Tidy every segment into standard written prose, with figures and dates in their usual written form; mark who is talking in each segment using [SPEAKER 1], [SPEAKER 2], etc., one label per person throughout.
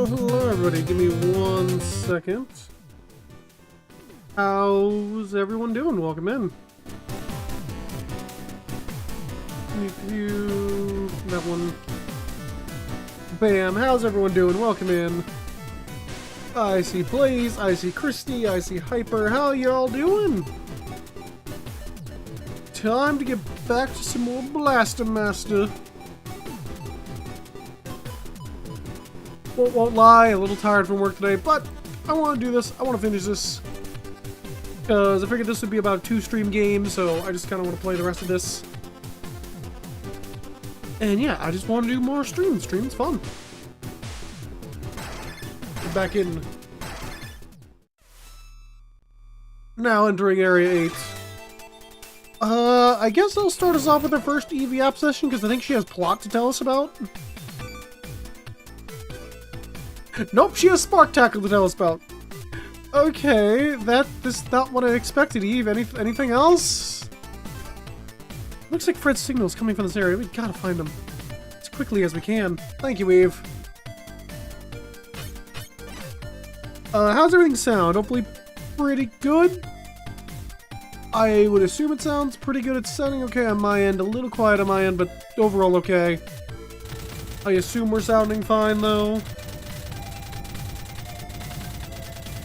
[SPEAKER 1] Well, hello everybody, give me 1 second. How's everyone doing? Welcome in. View that one. Bam, how's everyone doing? Welcome in. I see Blaze, I see Christy, I see Hyper. How y'all doing? Time to get back to some more Blaster Master. Won't lie, a little tired from work today, but I want to do this. I want to finish this. Because I figured this would be about a 2-stream game, so I just kind of want to play the rest of this. And yeah, I just want to do more streams. Stream's fun. Get back in. Now entering Area 8. I guess I'll start us off with our first EV app session, because I think she has plot to tell us about. Nope, she has Spark Tackle to tell us about. Okay, this is not what I expected, Eve. Anything else? Looks like Fred's signal is coming from this area. We gotta find him as quickly as we can. Thank you, Eve. How's everything sound? Hopefully pretty good. I would assume it sounds pretty good. It's sounding okay on my end. A little quiet on my end, but overall okay. I assume we're sounding fine, though.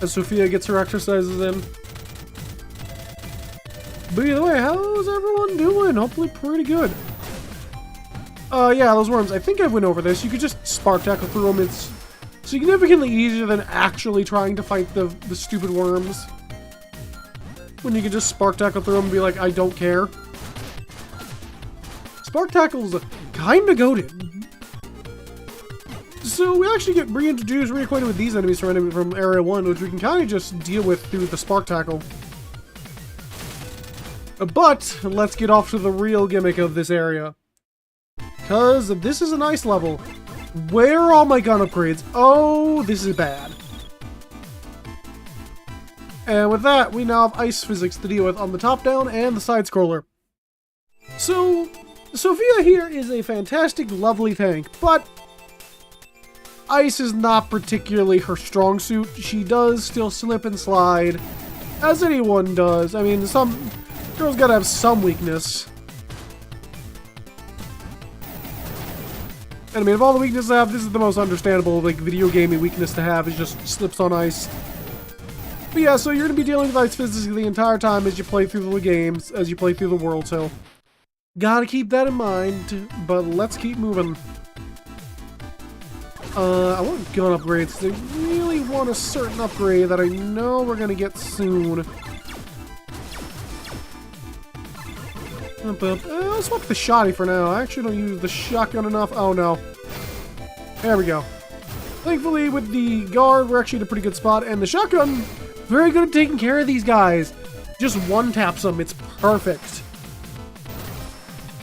[SPEAKER 1] As Sophia gets her exercises in. But either way, how's everyone doing? Hopefully pretty good. Yeah, those worms. I think I went over this. You could just Spark Tackle through them. It's significantly easier than actually trying to fight the stupid worms. When you can just Spark Tackle through them and be like, I don't care. Spark Tackle's kinda goated. So we actually get reintroduced, reacquainted with these enemies from Area 1, which we can kind of just deal with through the Spark Tackle. But let's get off to the real gimmick of this area. Because this is an ice level. Where are all my gun upgrades? Oh, this is bad. And with that, we now have ice physics to deal with on the top-down and the side-scroller. So, Sophia here is a fantastic, lovely tank, but ice is not particularly her strong suit. She does still slip and slide, as anyone does. I mean, some girls gotta have some weakness. And I mean, of all the weaknesses I have, this is the most understandable, like, video gaming weakness to have, is just slips on ice. But yeah, so you're gonna be dealing with ice physics the entire time as you play through the games, as you play through the world, so gotta keep that in mind, but let's keep moving. I want gun upgrades. I really want a certain upgrade that I know we're gonna get soon. I'll swap the shotty for now. I actually don't use the shotgun enough. Oh no. There we go. Thankfully, with the guard, we're actually in a pretty good spot. And the shotgun, very good at taking care of these guys. Just one-taps them. It's perfect.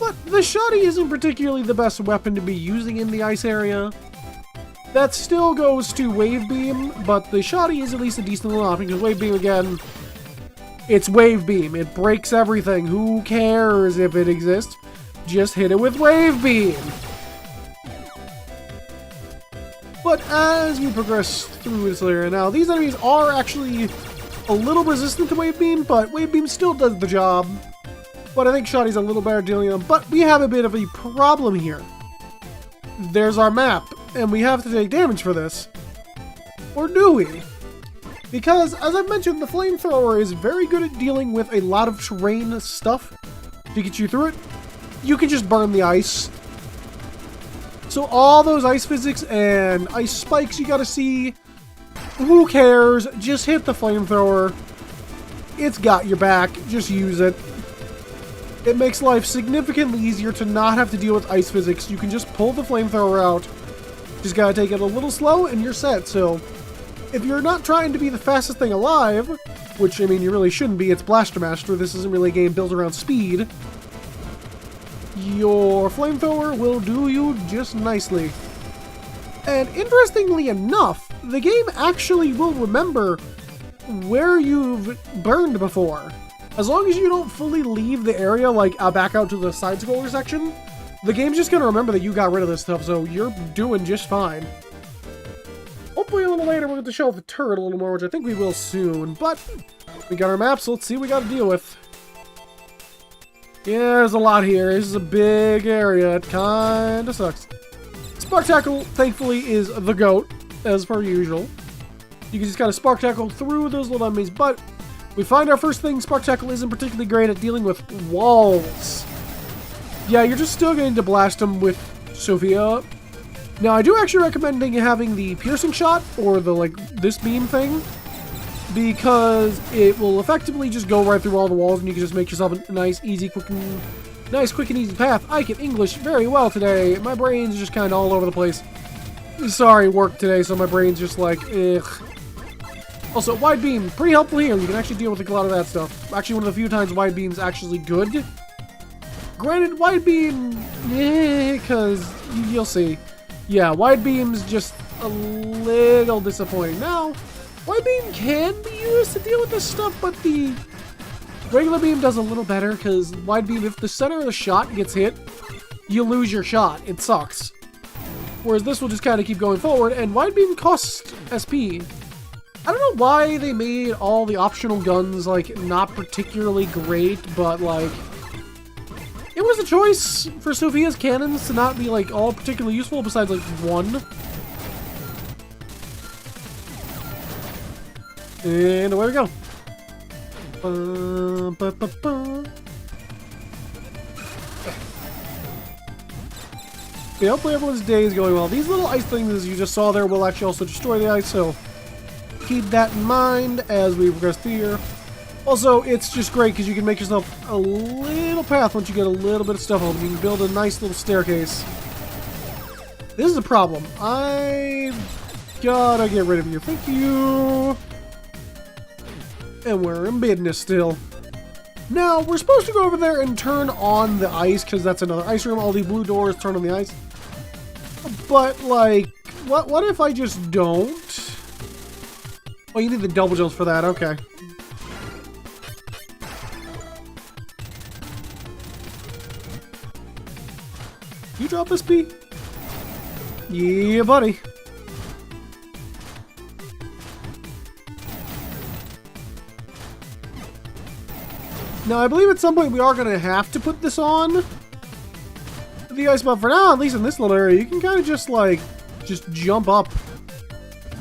[SPEAKER 1] But the shotty isn't particularly the best weapon to be using in the ice area. That still goes to Wave Beam, but the shotty is at least a decent little option, because Wave Beam, again, it's Wave Beam. It breaks everything. Who cares if it exists? Just hit it with Wave Beam. But as we progress through this area now, these enemies are actually a little resistant to Wave Beam, but Wave Beam still does the job. But I think shotty's a little better at dealing with them. But we have a bit of a problem here. There's our map, and we have to take damage for this. Or do we? Because, as I've mentioned, the flamethrower is very good at dealing with a lot of terrain stuff to get you through it. You can just burn the ice. So all those ice physics and ice spikes you gotta see, who cares? Just hit the flamethrower. It's got your back. Just use it. It makes life significantly easier to not have to deal with ice physics. You can just pull the flamethrower out. Just gotta take it a little slow and you're set. So if you're not trying to be the fastest thing alive, which, I mean, you really shouldn't be, it's Blaster Master, this isn't really a game built around speed, your flamethrower will do you just nicely. And interestingly enough, the game actually will remember where you've burned before. As long as you don't fully leave the area, like back out to the side-scroller section, the game's just gonna remember that you got rid of this stuff, so you're doing just fine. hopefully a little later we'll get to show off the turret a little more, which I think we will soon. But we got our map, so let's see what we got to deal with. Yeah, there's a lot here. This is a big area. It kind of sucks. Spark Tackle, thankfully, is the GOAT, as per usual. You can just kind of Spark Tackle through those little enemies, but we find our first thing, Spark Tackle isn't particularly great at dealing with walls. Yeah, you're just still going to blast them with Sophia. Now, I do actually recommend having the piercing shot, or the, like, this beam thing, because it will effectively just go right through all the walls, and you can just make yourself a nice, quick and easy path. I can English very well today. My brain's just kind of all over the place. Sorry, work today, so my brain's just like, ugh. Also, wide beam, pretty helpful here. You can actually deal with a lot of that stuff. Actually, one of the few times wide beam's actually good. Granted, wide beam, because you'll see. Yeah, wide beam's just a little disappointing. Now, wide beam can be used to deal with this stuff, but the regular beam does a little better, because wide beam, if the center of the shot gets hit, you lose your shot. It sucks. Whereas this will just kind of keep going forward, and wide beam costs SP. I don't know why they made all the optional guns, like, not particularly great, but, like, it was a choice for Sophia's cannons to not be, like, all particularly useful besides, like, one. And away we go. Yeah, hopefully everyone's day is going well. These little ice things, as you just saw there, will actually also destroy the ice, so keep that in mind as we progress through here. Also, it's just great because you can make yourself a little path once you get a little bit of stuff open. You can build a nice little staircase. This is a problem. I gotta get rid of you. Thank you. And we're in business still. Now, we're supposed to go over there and turn on the ice because that's another ice room. All the blue doors turn on the ice. But, like, what if I just don't? Oh, you need the double jumps for that. Okay. You drop SP? Yeah, buddy. Now, I believe at some point we are going to have to put this on the ice, but for now, at least in this little area, you can kind of just, like, just jump up.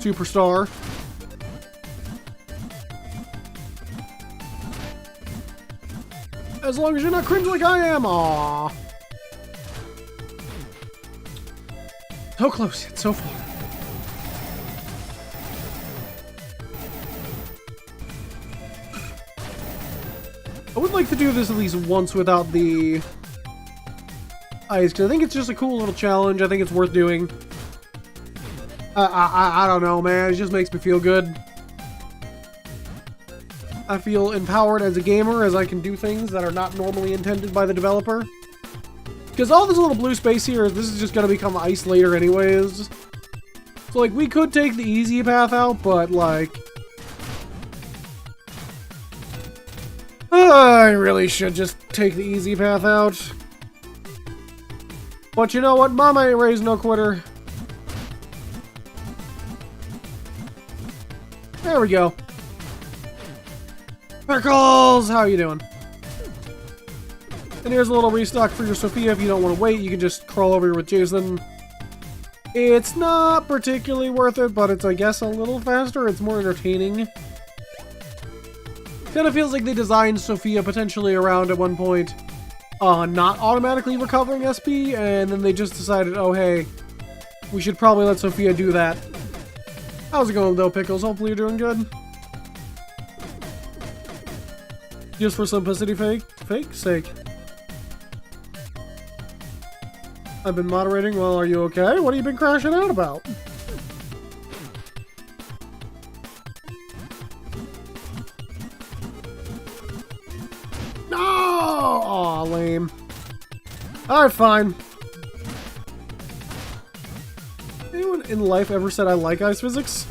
[SPEAKER 1] Superstar. As long as you're not cringe like I am. Aww. So close yet so far. I would like to do this at least once without the ice, because I think it's just a cool little challenge. I think it's worth doing. I don't know, man. It just makes me feel good. I feel empowered as a gamer as I can do things that are not normally intended by the developer. Because all this little blue space here, this is just going to become ice later anyways. So, like, we could take the easy path out, but, like, I really should just take the easy path out. But you know what? Mama ain't raised no quitter. There we go. Pickles! How you doing? And here's a little restock for your Sophia. If you don't want to wait, you can just crawl over here with Jason. It's not particularly worth it, but it's, I guess, a little faster. It's more entertaining. Kind of feels like they designed Sophia potentially around at one point, not automatically recovering SP, and then they just decided, oh hey, we should probably let Sophia do that. How's it going though, Pickles? Hopefully you're doing good. Just for simplicity sake. I've been moderating. Well, are you okay? What have you been crashing out about? No! Aw, lame. Alright, fine. Anyone in life ever said I like ice physics?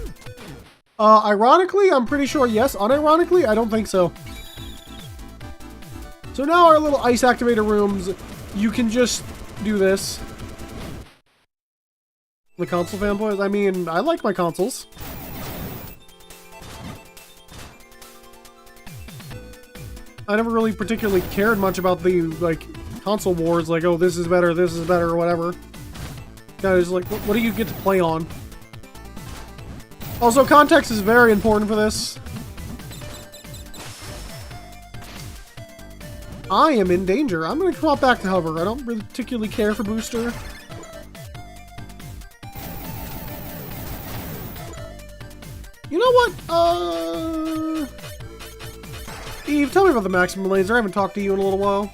[SPEAKER 1] Ironically, I'm pretty sure yes. Unironically, I don't think so. So now our little ice activator rooms, you can just do this. The console fanboys? I mean, I like my consoles. I never really particularly cared much about the, like, console wars, like, oh, this is better, or whatever. Guys, like, what do you get to play on? Also, context is very important for this. I am in danger. I'm gonna swap back to hover. I don't particularly care for booster. You know what? Eve, tell me about the maximum laser. I haven't talked to you in a little while.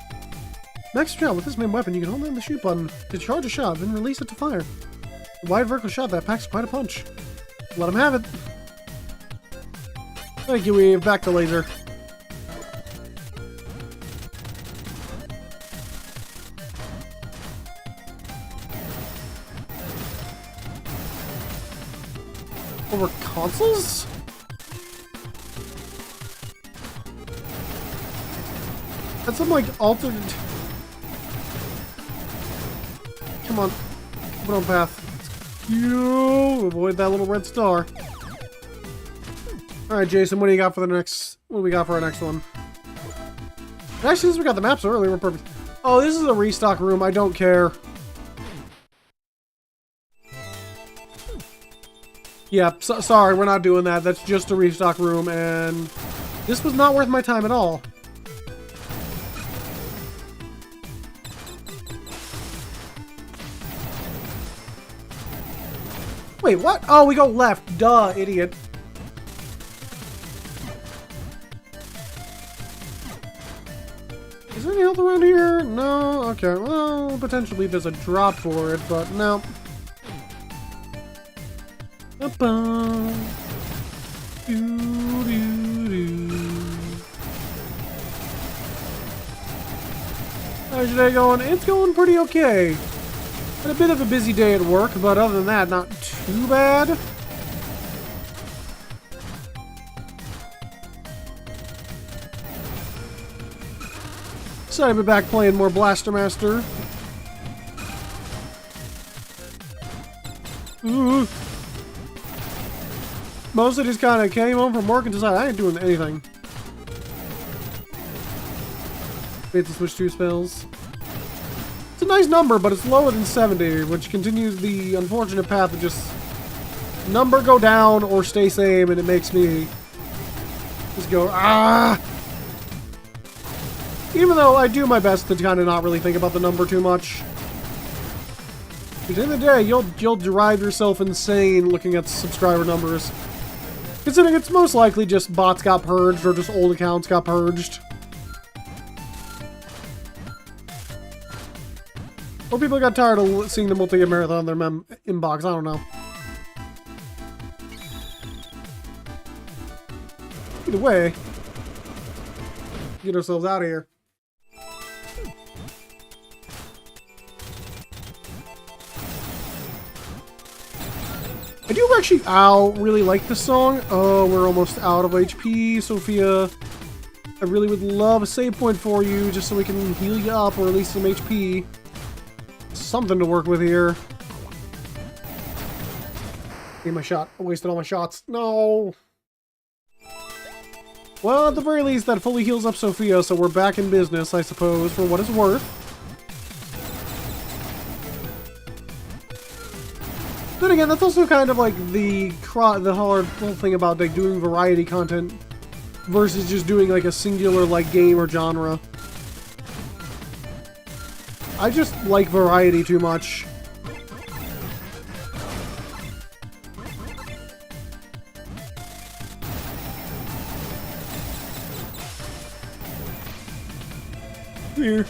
[SPEAKER 1] Maximum shot. With this main weapon, you can hold down the shoot button to charge a shot, then release it to fire. A wide vertical shot that packs quite a punch. Let him have it. Thank you, Eve. Back to laser. Over consoles? That's some, like, alternate... Come on. Put on path. You avoid that little red star. Alright, Jason, what do you got for the next... What do we got for our next one? Actually, since we got the maps earlier, we're perfect. Oh, this is a restock room. I don't care. Yeah, sorry, we're not doing that. That's just a restock room, and this was not worth my time at all. Wait, what? Oh, we go left. Duh, idiot. Is there any health around here? No? Okay, well, potentially there's a drop for it, but no. How's your day going? It's going pretty okay. Had a bit of a busy day at work, but other than that, not too bad. So I've been back playing more Blaster Master. Ooh. Mostly just kind of came home from work and decided I ain't doing anything. Wait to switch 2 spells. It's a nice number, but it's lower than 70, which continues the unfortunate path of just number go down or stay same, and it makes me just go, ah! Even though I do my best to kind of not really think about the number too much. At the end of the day, you'll drive yourself insane looking at subscriber numbers. Considering it's most likely just bots got purged or just old accounts got purged. Or people got tired of seeing the multi-year marathon in their inbox, I don't know. Either way, get ourselves out of here. I do actually really like this song. Oh, we're almost out of HP, Sophia. I really would love a save point for you just so we can heal you up or at least some HP. Something to work with here. Gave my shot. I wasted all my shots. No. Well, at the very least, that fully heals up Sophia, so we're back in business, I suppose, for what it's worth. Then again, that's also kind of like the hard whole thing about like doing variety content versus just doing like a singular like game or genre. I just like variety too much. Here,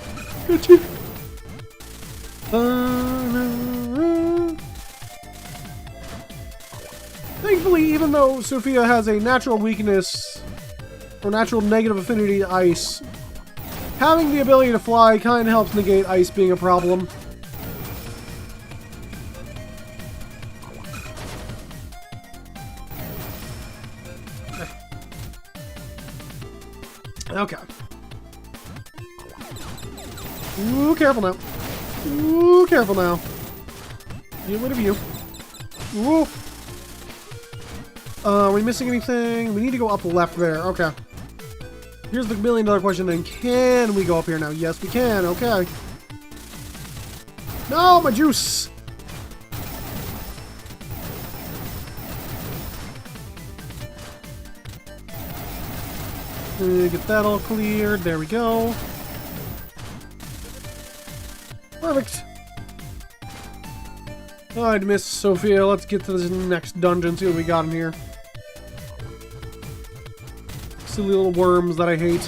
[SPEAKER 1] got you. Thankfully, even though Sophia has a natural weakness or natural negative affinity to ice, having the ability to fly kind of helps negate ice being a problem. Okay. Ooh, careful now. Ooh, careful now. Get rid of you. Whoop. Are we missing anything? We need to go up left there. Okay. Here's the $1,000,000 question then. Can we go up here now? Yes, we can. Okay. No, my juice! Get that all cleared. There we go. Perfect. Oh, I'd miss Sophia. Let's get to this next dungeon, see what we got in here. Silly little worms that I hate.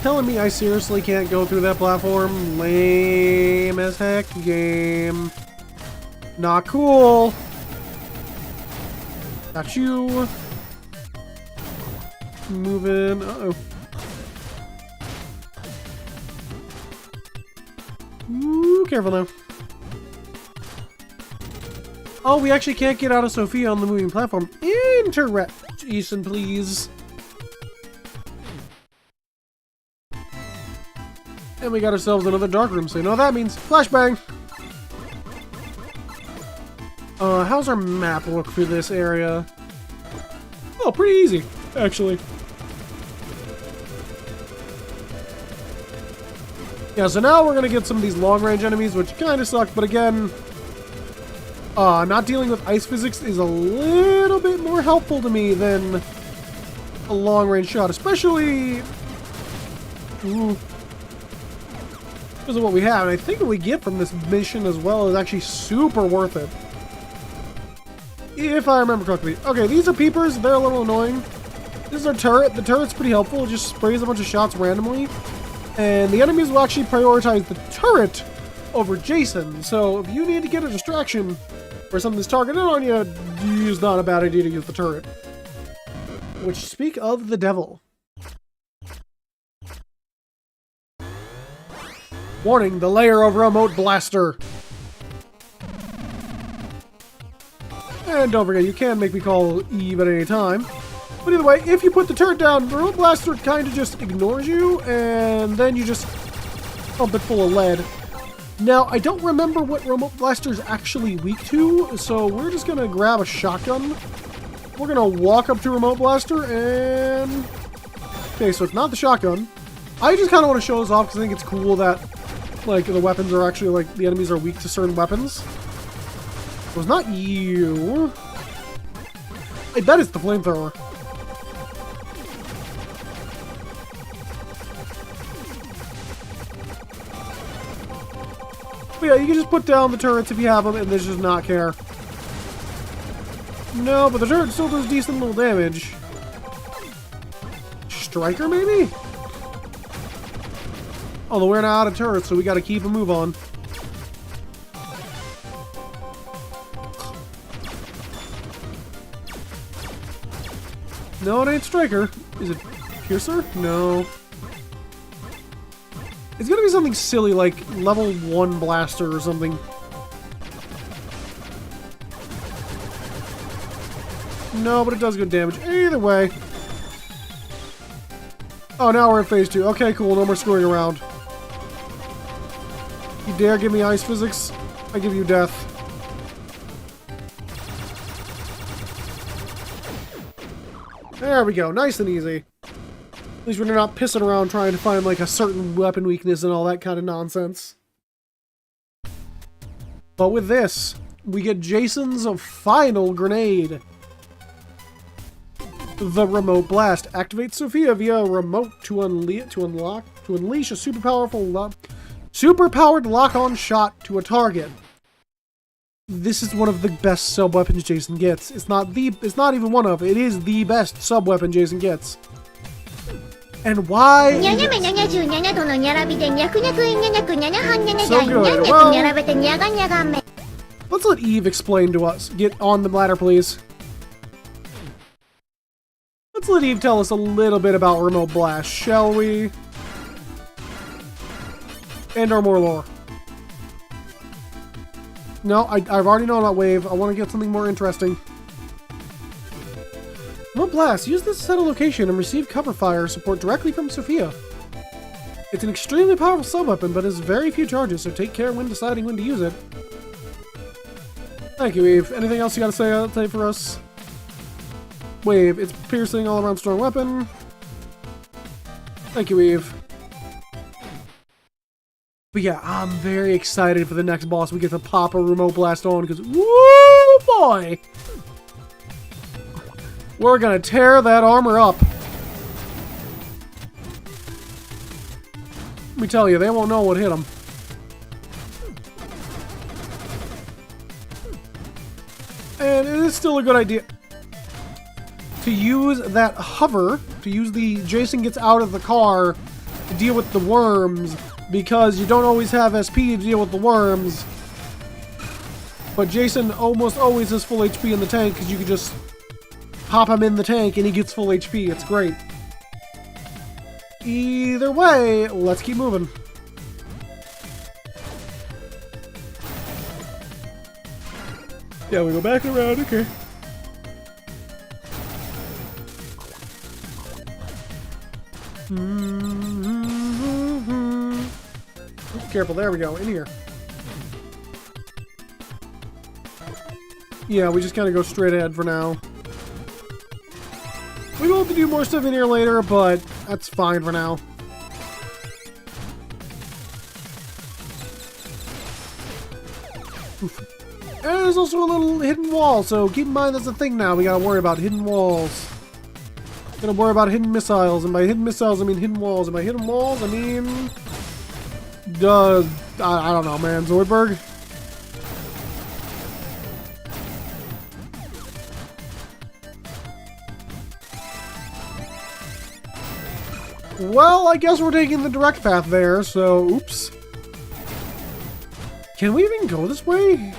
[SPEAKER 1] Telling me I seriously can't go through that platform? Lame as heck game. Not cool. Got you. Moving. Uh-oh. Ooh, careful now. Oh, we actually can't get out of Sophia on the moving platform. Jason, please. And we got ourselves another dark room, so you know what that means. Flashbang! How's our map look for this area? Oh, pretty easy, actually. Yeah, so now we're gonna get some of these long-range enemies, which kind of suck, but again, not dealing with ice physics is a little bit more helpful to me than a long-range shot, especially because of what we have. And I think what we get from this mission as well is actually super worth it. If I remember correctly. Okay, these are peepers. They're a little annoying. This is our turret. The turret's pretty helpful. It just sprays a bunch of shots randomly. And the enemies will actually prioritize the turret over Jason. So if you need to get a distraction or something's targeted on you, it's not a bad idea to use the turret. Which, speak of the devil. Warning, the layer of remote blaster. And don't forget, you can make me call Eve at any time. But either way, if you put the turret down, the remote blaster kind of just ignores you, and then you just pump it full of lead. Now, I don't remember what remote blaster is actually weak to, so we're just going to grab a shotgun. We're going to walk up to remote blaster, and... Okay, so it's not the shotgun. I just kind of want to show this off because I think it's cool that, like, the weapons are actually, like, the enemies are weak to certain weapons. So it's not you. I bet it's the flamethrower. But yeah, you can just put down the turrets if you have them and just not care. No, but the turret still does decent little damage. Striker, maybe? Although we're not out of turrets, so we gotta keep a move on. No, it ain't Striker. Is it Piercer? No. It's gonna be something silly like level 1 blaster or something. No, but it does good damage. Either way. Oh, now we're in phase 2. Okay, cool. No more screwing around. You dare give me ice physics? I give you death. There we go. Nice and easy. At least we're not pissing around trying to find like a certain weapon weakness and all that kind of nonsense. But with this, we get Jason's final grenade. The remote blast. Activate Sophia via remote to unleash a superpowered lock-on shot to a target. This is one of the best sub-weapons Jason gets. It's not even one of. It is the best sub-weapon Jason gets. And why? So good. Well, let's let Eve explain to us. Get on the ladder, please. Let's let Eve tell us a little bit about Remote Blast, shall we? And our more lore. No, I've already known about Wave. I want to get something more interesting. Remote Blast. Use this set of location and receive cover fire support directly from Sophia. It's an extremely powerful sub-weapon, but has very few charges, so take care when deciding when to use it. Thank you, Eve. Anything else you gotta say for us? Wave. It's piercing, all-around strong weapon. Thank you, Eve. But yeah, I'm very excited for the next boss we get to pop a remote blast on, because woo boy! We're gonna tear that armor up. Let me tell you, they won't know what hit them. And it is still a good idea to use that hover, to use the Jason gets out of the car to deal with the worms, because you don't always have SP to deal with the worms. But Jason almost always has full HP in the tank, because you can just pop him in the tank and he gets full HP. It's great. Either way, let's keep moving. Yeah, we go back and around, okay. Careful, there we go, in here. Yeah, we just kind of go straight ahead for now. We will have to do more stuff in here later, but that's fine for now. Oof. And there's also a little hidden wall, so keep in mind that's a thing now. We gotta worry about hidden walls. Gotta worry about hidden missiles, and by hidden missiles I mean hidden walls, and by hidden walls I mean... I don't know, man. Zoidberg? Well, I guess we're taking the direct path there, so oops. Can we even go this way?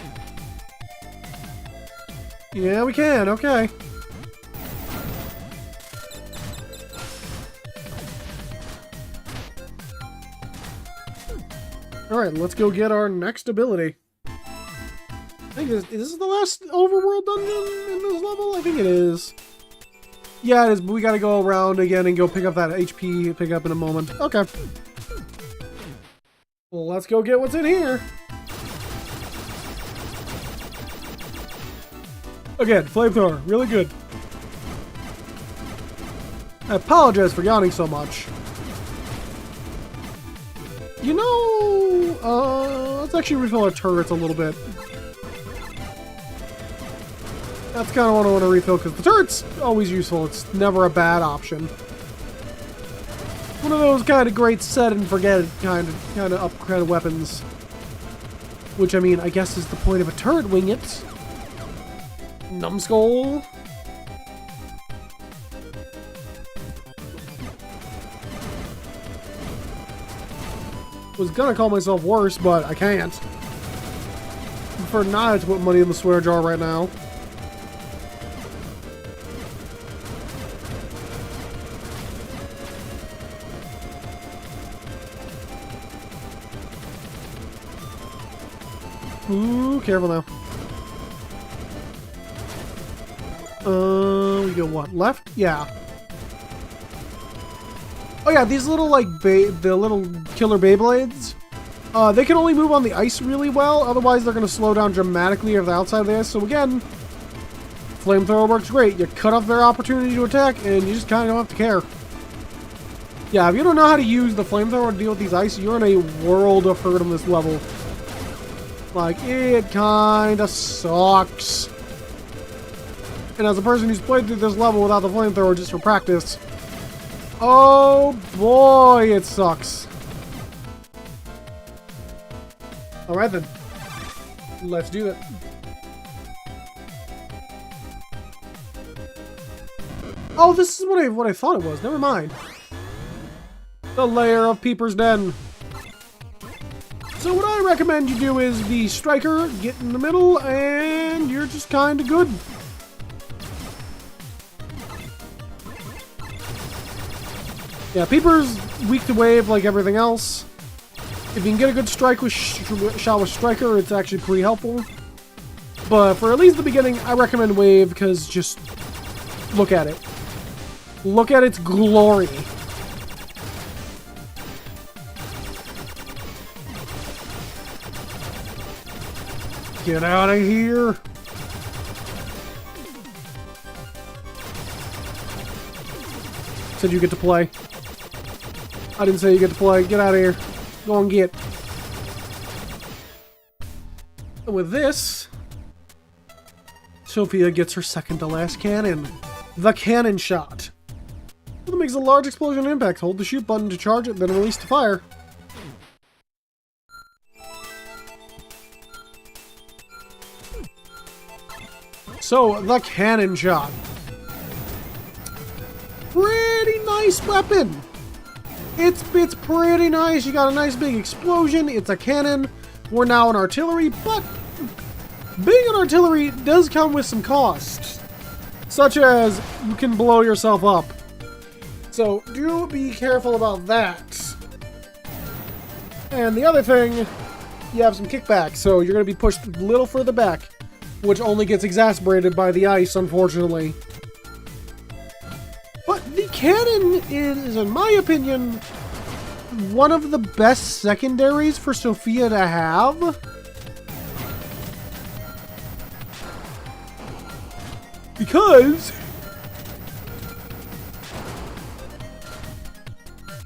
[SPEAKER 1] Yeah, we can, okay. Alright, let's go get our next ability. I think is this the last overworld dungeon in this level? I think it is. Yeah, it is, but we gotta go around again and go pick up that HP pick up in a moment. Okay. Well, let's go get what's in here. Again, flamethrower, really good. I apologize for yawning so much. You know, let's actually refill our turrets a little bit. That's kind of what I want to refill, because the turret's always useful. It's never a bad option. One of those kind of great set and forget it kind of weapons. Which, I mean, I guess is the point of a turret, Wingit. Numbskull. Was gonna call myself worse, but I can't. I prefer not to put money in the swear jar right now. Ooh, careful now. We go what? Left? Yeah. Oh yeah, these little like the little killer Beyblades. They can only move on the ice really well. Otherwise, they're gonna slow down dramatically if they're outside of the ice. So again, flamethrower works great. You cut off their opportunity to attack, and you just kind of don't have to care. Yeah, if you don't know how to use the flamethrower to deal with these ice, you're in a world of hurt on this level. Like, it kinda sucks. And as a person who's played through this level without the flamethrower just for practice, oh boy, it sucks. Alright then. Let's do it. Oh, this is what I thought it was. Never mind. The lair of Peeper's Den. So what I recommend you do is the striker, get in the middle, and you're just kinda good. Yeah, Peeper's weak to wave like everything else. If you can get a good strike with shot with striker, it's actually pretty helpful. But for at least the beginning, I recommend wave because just look at it. Look at its glory. Get out of here. Said you get to play. I didn't say you get to play. Get out of here. Go and get. And with this, Sophia gets her second to last cannon. The cannon shot. It makes a large explosion impact. Hold the shoot button to charge it, then release to fire. So, the cannon shot. Pretty nice weapon. It's pretty nice. You got a nice big explosion. It's a cannon. We're now an artillery, but being an artillery does come with some costs. Such as you can blow yourself up. So do be careful about that. And the other thing, you have some kickback, so you're going to be pushed a little further back, which only gets exacerbated by the ice, unfortunately. But the cannon is, in my opinion, one of the best secondaries for Sophia to have. Because...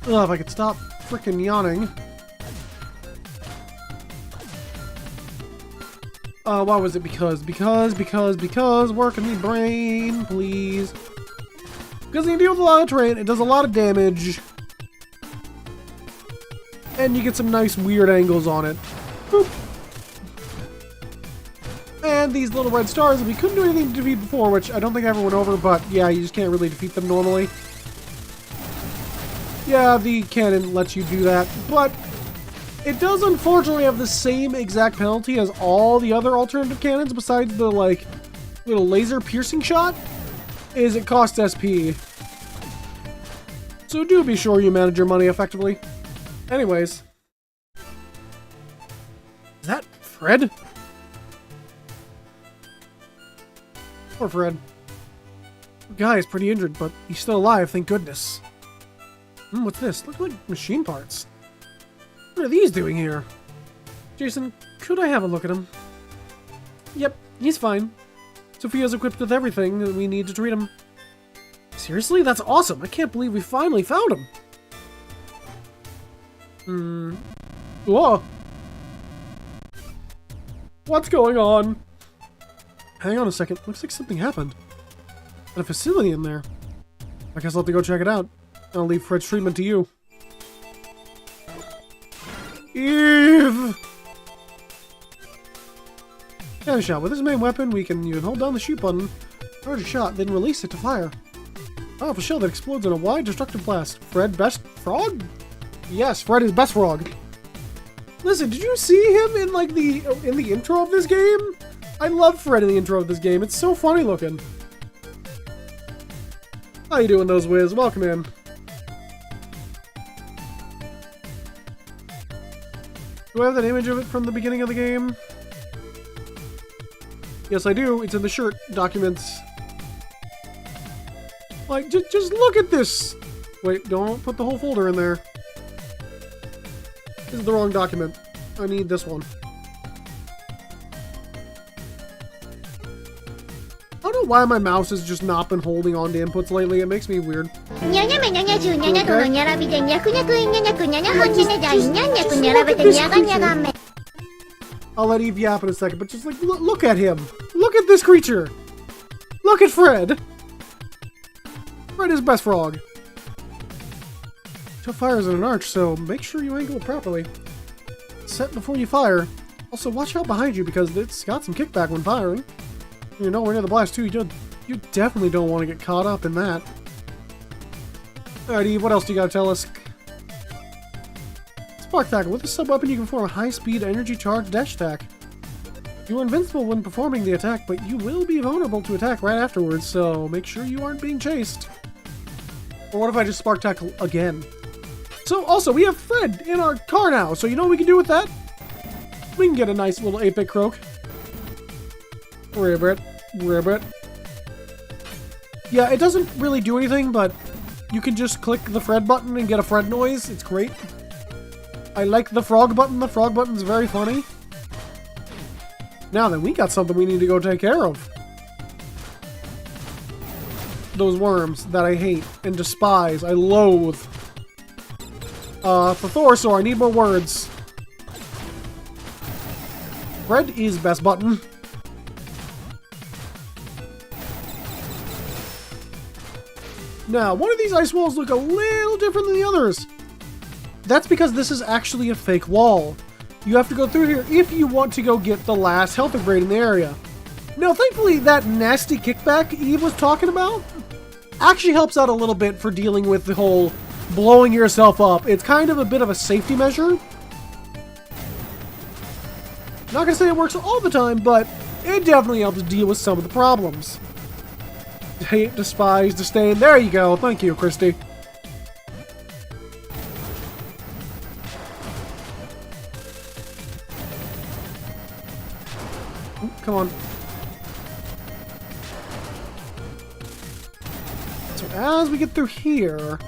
[SPEAKER 1] oh, if I could stop freaking yawning. Why was it because? Work in the brain, please. Because you deal with a lot of terrain, it does a lot of damage. And you get some nice weird angles on it. Boop. And these little red stars that we couldn't do anything to defeat before, which I don't think I ever went over, but yeah, you just can't really defeat them normally. Yeah, the cannon lets you do that, but it does unfortunately have the same exact penalty as all the other alternative cannons besides the, like, little laser piercing shot, is it costs SP. So do be sure you manage your money effectively. Anyways. Is that Fred? Poor Fred. The guy is pretty injured, but he's still alive, thank goodness. What's this? Look like machine parts. What are these doing here? Jason, could I have a look at him? Yep, he's fine. Sophia's equipped with everything that we need to treat him. Seriously? That's awesome! I can't believe we finally found him! Whoa! What's going on? Hang on a second. Looks like something happened. At a facility in there. I guess I'll have to go check it out. I'll leave Fred's treatment to you. Eve! Cannon shot. With his main weapon, you can hold down the shoot button, charge a shot, then release it to fire. Powerful shell that explodes in a wide, destructive blast. Fred, best frog? Yes, Fred is best frog. Listen, did you see him in, like, in the intro of this game? I love Fred in the intro of this game. It's so funny looking. How you doing, Nose Wiz? Welcome in. Do I have that image of it from the beginning of the game? Yes, I do. It's in the shirt documents. Like, just look at this! Wait, don't put the whole folder in there. This is the wrong document. I need this one. I don't know why my mouse has just not been holding on to inputs lately. It makes me weird. Okay. I'll let Eve yap in a second, but just like, look at him. Look at this creature. Look at Fred. Fred is best frog. It fires in an arch, so make sure you angle it properly. Set before you fire. Also, watch out behind you because it's got some kickback when firing. You're nowhere near the blast too. You definitely don't want to get caught up in that. Alright, Eve, what else do you gotta tell us? Spark Tackle. With this sub-weapon, you can perform a high-speed energy charge dash attack. You are invincible when performing the attack, but you will be vulnerable to attack right afterwards, so make sure you aren't being chased. Or what if I just Spark Tackle again? So, also, we have Fred in our car now, so you know what we can do with that? We can get a nice little 8-bit croak. Ribbit. Yeah, it doesn't really do anything, but you can just click the Fred button and get a Fred noise. It's great. I like the frog button. The frog button's very funny. Now then, we got something we need to go take care of. Those worms that I hate and despise. I loathe. For Thorsaur, I need more words. Red is best button. Now, one of these ice walls look a little different than the others. That's because this is actually a fake wall. You have to go through here if you want to go get the last health upgrade in the area. Now, thankfully, that nasty kickback Eve was talking about actually helps out a little bit for dealing with the whole blowing yourself up. It's kind of a bit of a safety measure. Not gonna say it works all the time, but it definitely helps deal with some of the problems. Hate, despise, disdain. There you go. Thank you, Christy. Ooh, come on. So as we get through here...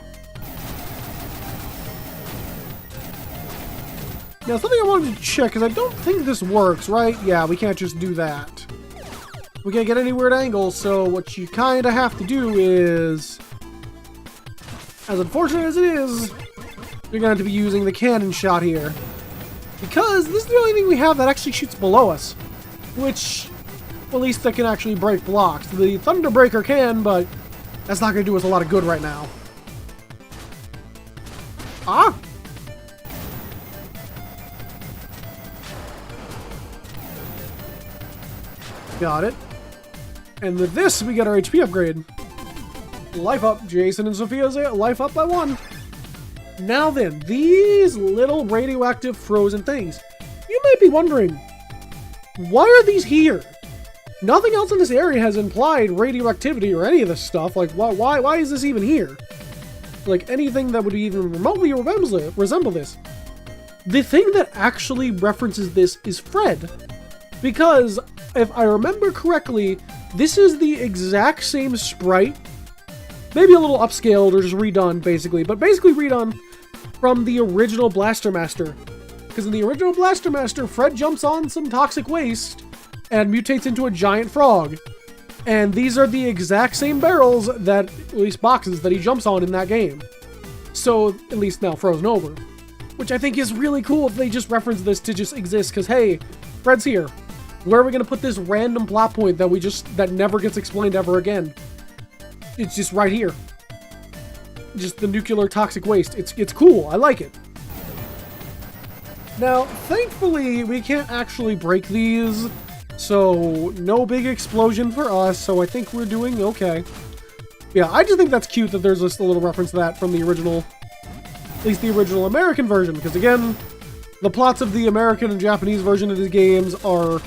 [SPEAKER 1] Now, something I wanted to check, because I don't think this works, right? Yeah, we can't just do that. We can't get any weird angles, so what you kind of have to do is... As unfortunate as it is, you're going to have to be using the cannon shot here. Because this is the only thing we have that actually shoots below us. Which, at least that can actually break blocks. The Thunderbreaker can, but that's not going to do us a lot of good right now. Ah! Got it. And with this, we get our HP upgrade. Life up. Jason and Sophia's life up by 1. Now then, these little radioactive frozen things. You might be wondering, why are these here? Nothing else in this area has implied radioactivity or any of this stuff. Like, why is this even here? Like, anything that would even remotely resemble this. The thing that actually references this is Fred. Because, if I remember correctly, this is the exact same sprite. Maybe a little upscaled or just redone, basically. But basically redone from the original Blaster Master. Because in the original Blaster Master, Fred jumps on some toxic waste and mutates into a giant frog. And these are the exact same barrels that, at least boxes, that he jumps on in that game. So, at least now frozen over. Which I think is really cool if they just reference this to just exist, because hey, Fred's here. Where are we going to put this random plot point that never gets explained ever again? It's just right here. Just the nuclear toxic waste. It's cool. I like it. Now, thankfully, we can't actually break these, so no big explosion for us, so I think we're doing okay. Yeah, I just think that's cute that there's just a little reference to that from the original, at least the original American version, because again, the plots of the American and Japanese version of these games are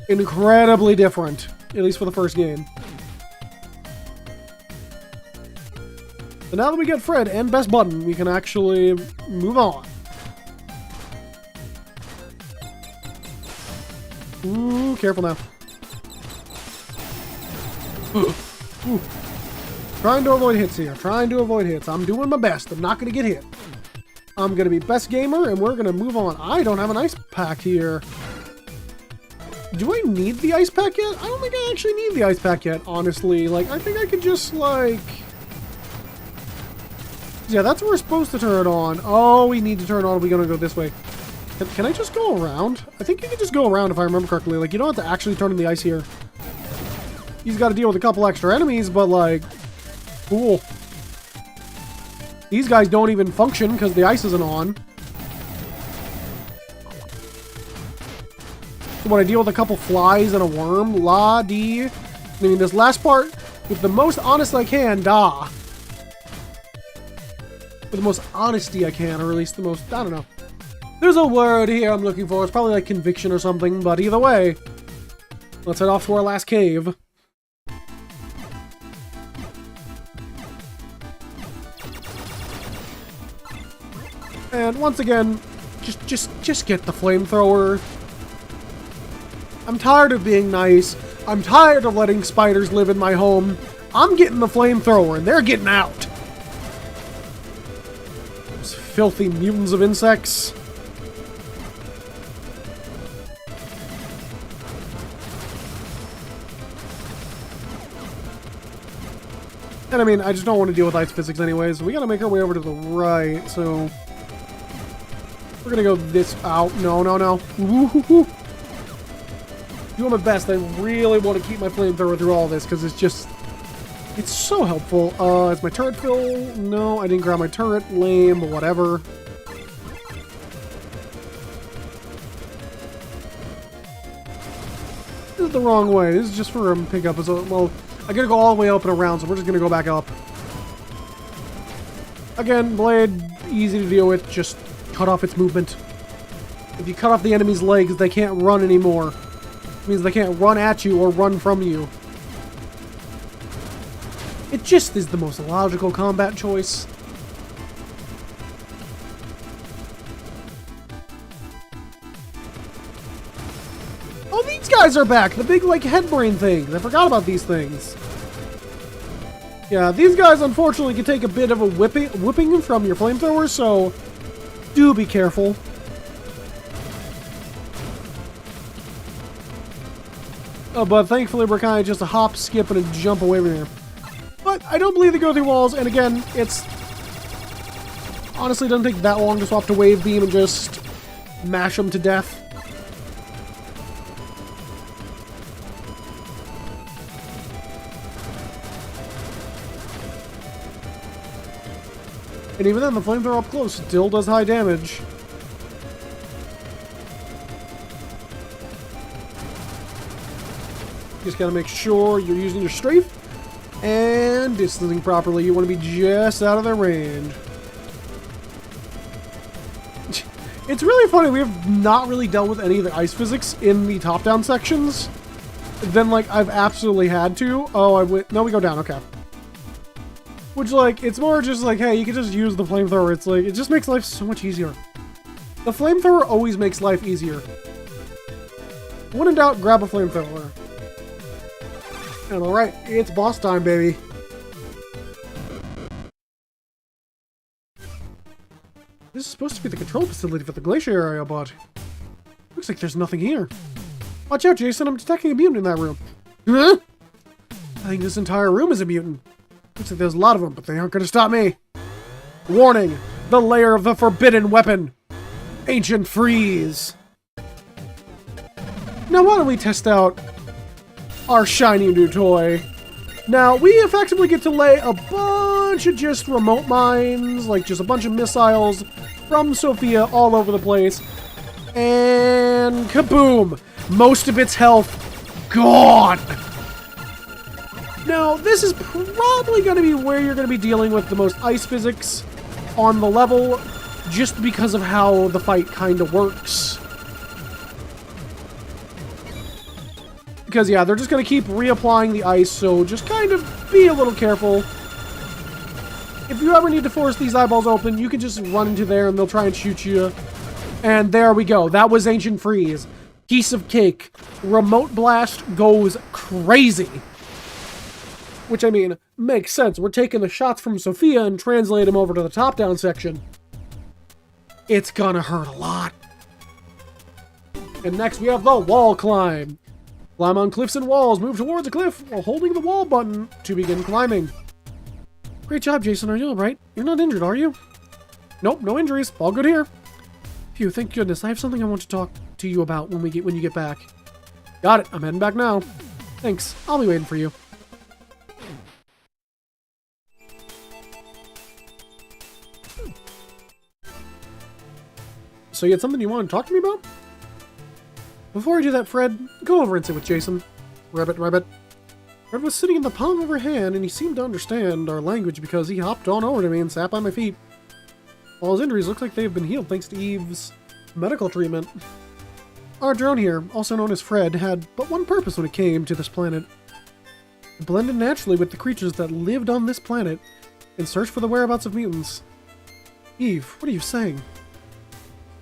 [SPEAKER 1] incredibly different, at least for the first game. So now that we get Fred and Best Button, we can actually move on. Ooh, careful now. Ooh. Trying to avoid hits here. Trying to avoid hits. I'm doing my best. I'm not going to get hit. I'm going to be best gamer, and we're going to move on. I don't have an ice pack here. Do I need the ice pack yet? I don't think I actually need the ice pack yet, honestly. Like, I think I could just, like... Yeah, that's where we're supposed to turn it on. Oh, we need to turn it on. We're going to go this way. Can I just go around? I think you can just go around if I remember correctly. Like, you don't have to actually turn on the ice here. He's got to deal with a couple extra enemies, but, like... Cool. These guys don't even function because the ice isn't on. When I deal with a couple flies and a worm, la-dee. I mean, this last part, with the most honest I can, da. With the most honesty I can, or at least the most, I don't know. There's a word here I'm looking for. It's probably like conviction or something, but either way. Let's head off to our last cave. And once again, just get the flamethrower. I'm tired of being nice. I'm tired of letting spiders live in my home. I'm getting the flamethrower, and they're getting out. Those filthy mutants of insects. And I mean, I just don't want to deal with ice physics anyways. We gotta make our way over to the right, so... We're gonna go this out. No, no, no. Woo-hoo-hoo. Doing my best. I really want to keep my flamethrower through all this, because it's just... It's so helpful. Is my turret full? No, I didn't grab my turret. Lame, but whatever. This is the wrong way. This is just for him to pick up. Well, I gotta go all the way up and around, so we're just gonna go back up. Again, blade, easy to deal with. Just cut off its movement. If you cut off the enemy's legs, they can't run anymore. It means they can't run at you or run from you. It just is the most logical combat choice. Oh, these guys are back! The big, like, head brain things. I forgot about these things. Yeah, these guys, unfortunately, can take a bit of a whipping from your flamethrower, so do be careful. But thankfully, we're kind of just a hop, skip, and a jump away from here. But I don't believe they go through walls, and again, it's... Honestly, doesn't take that long to swap to Wave Beam and just mash them to death. And even then, the flamethrower up close still does high damage. Just gotta make sure you're using your strafe and distancing properly. You want to be just out of their range. It's really funny. We have not really dealt with any of the ice physics in the top-down sections. Then, like, I've absolutely had to. Oh, I went... No, we go down. Okay. Which, like, it's more just like, hey, you can just use the flamethrower. It's like, it just makes life so much easier. The flamethrower always makes life easier. When in doubt, grab a flamethrower. And alright, it's boss time, baby. This is supposed to be the control facility for the glacier area, but looks like there's nothing here. Watch out, Jason, I'm detecting a mutant in that room. Huh? I think this entire room is a mutant. Looks like there's a lot of them, but they aren't going to stop me. Warning, the lair of the forbidden weapon. Ancient Freeze. Now why don't we test out our shiny new toy. Now, we effectively get to lay a bunch of just remote mines, like just a bunch of missiles from Sophia all over the place. And kaboom! Most of its health gone! Now, this is probably going to be where you're going to be dealing with the most ice physics on the level, just because of how the fight kind of works. Because, yeah, they're just going to keep reapplying the ice, so just kind of be a little careful. If you ever need to force these eyeballs open, you can just run into there and they'll try and shoot you. And there we go. That was Ancient Freeze. Piece of cake. Remote Blast goes crazy. Which, I mean, makes sense. We're taking the shots from Sophia and translate them over to the top-down section. It's gonna hurt a lot. And next we have the Wall Climb. Climb on cliffs and walls, move towards a cliff while holding the wall button to begin climbing. Great job, Jason. Are you alright? You're not injured, are you? Nope, no injuries. All good here. Phew, thank goodness. I have something I want to talk to you about when you get back. Got it. I'm heading back now. Thanks. I'll be waiting for you. So you had something you want to talk to me about? Before I do that, Fred, go over and sit with Jason. Rabbit, rabbit. Fred was sitting in the palm of her hand, and he seemed to understand our language because he hopped on over to me and sat by my feet. All his injuries look like they've been healed thanks to Eve's medical treatment. Our drone here, also known as Fred, had but one purpose when it came to this planet. It blended naturally with the creatures that lived on this planet and searched for the whereabouts of mutants. Eve, what are you saying?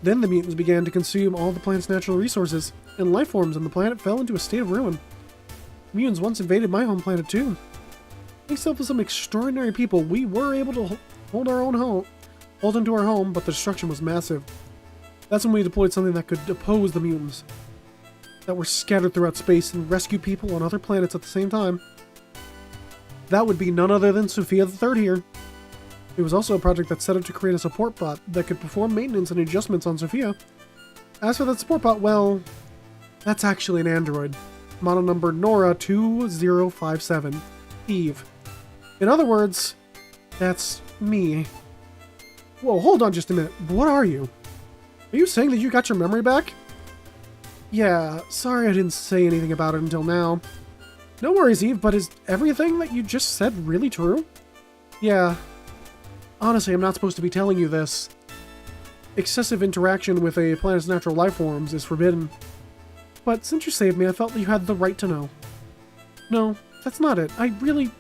[SPEAKER 1] Then the mutants began to consume all the planet's natural resources, and life forms on the planet fell into a state of ruin. Mutants once invaded my home planet too. Thanks to some extraordinary people, we were able to hold onto our home, but the destruction was massive. That's when we deployed something that could oppose the mutants, that were scattered throughout space and rescue people on other planets at the same time. That would be none other than Sophia the Third here. It was also a project that set out to create a support bot that could perform maintenance and adjustments on Sophia. As for that support bot, well, that's actually an android. Model number Nora2057. Eve. In other words, that's me. Whoa, hold on just a minute. What are you? Are you saying that you got your memory back? Yeah, sorry I didn't say anything about it until now. No worries, Eve, but is everything that you just said really true? Yeah. Honestly, I'm not supposed to be telling you this. Excessive interaction with a planet's natural life forms is forbidden. But since you saved me, I felt that you had the right to know. No, that's not it. I really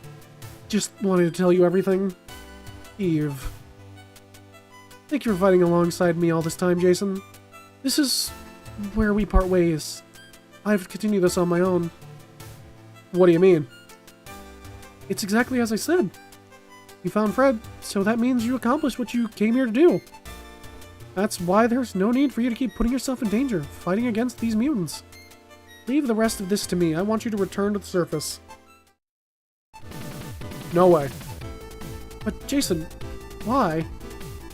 [SPEAKER 1] just wanted to tell you everything. Eve. Thank you for fighting alongside me all this time, Jason. This is where we part ways. I have to continue this on my own. What do you mean? It's exactly as I said. You found Fred, so that means you accomplished what you came here to do. That's why there's no need for you to keep putting yourself in danger, fighting against these mutants. Leave the rest of this to me. I want you to return to the surface. No way. But Jason, why?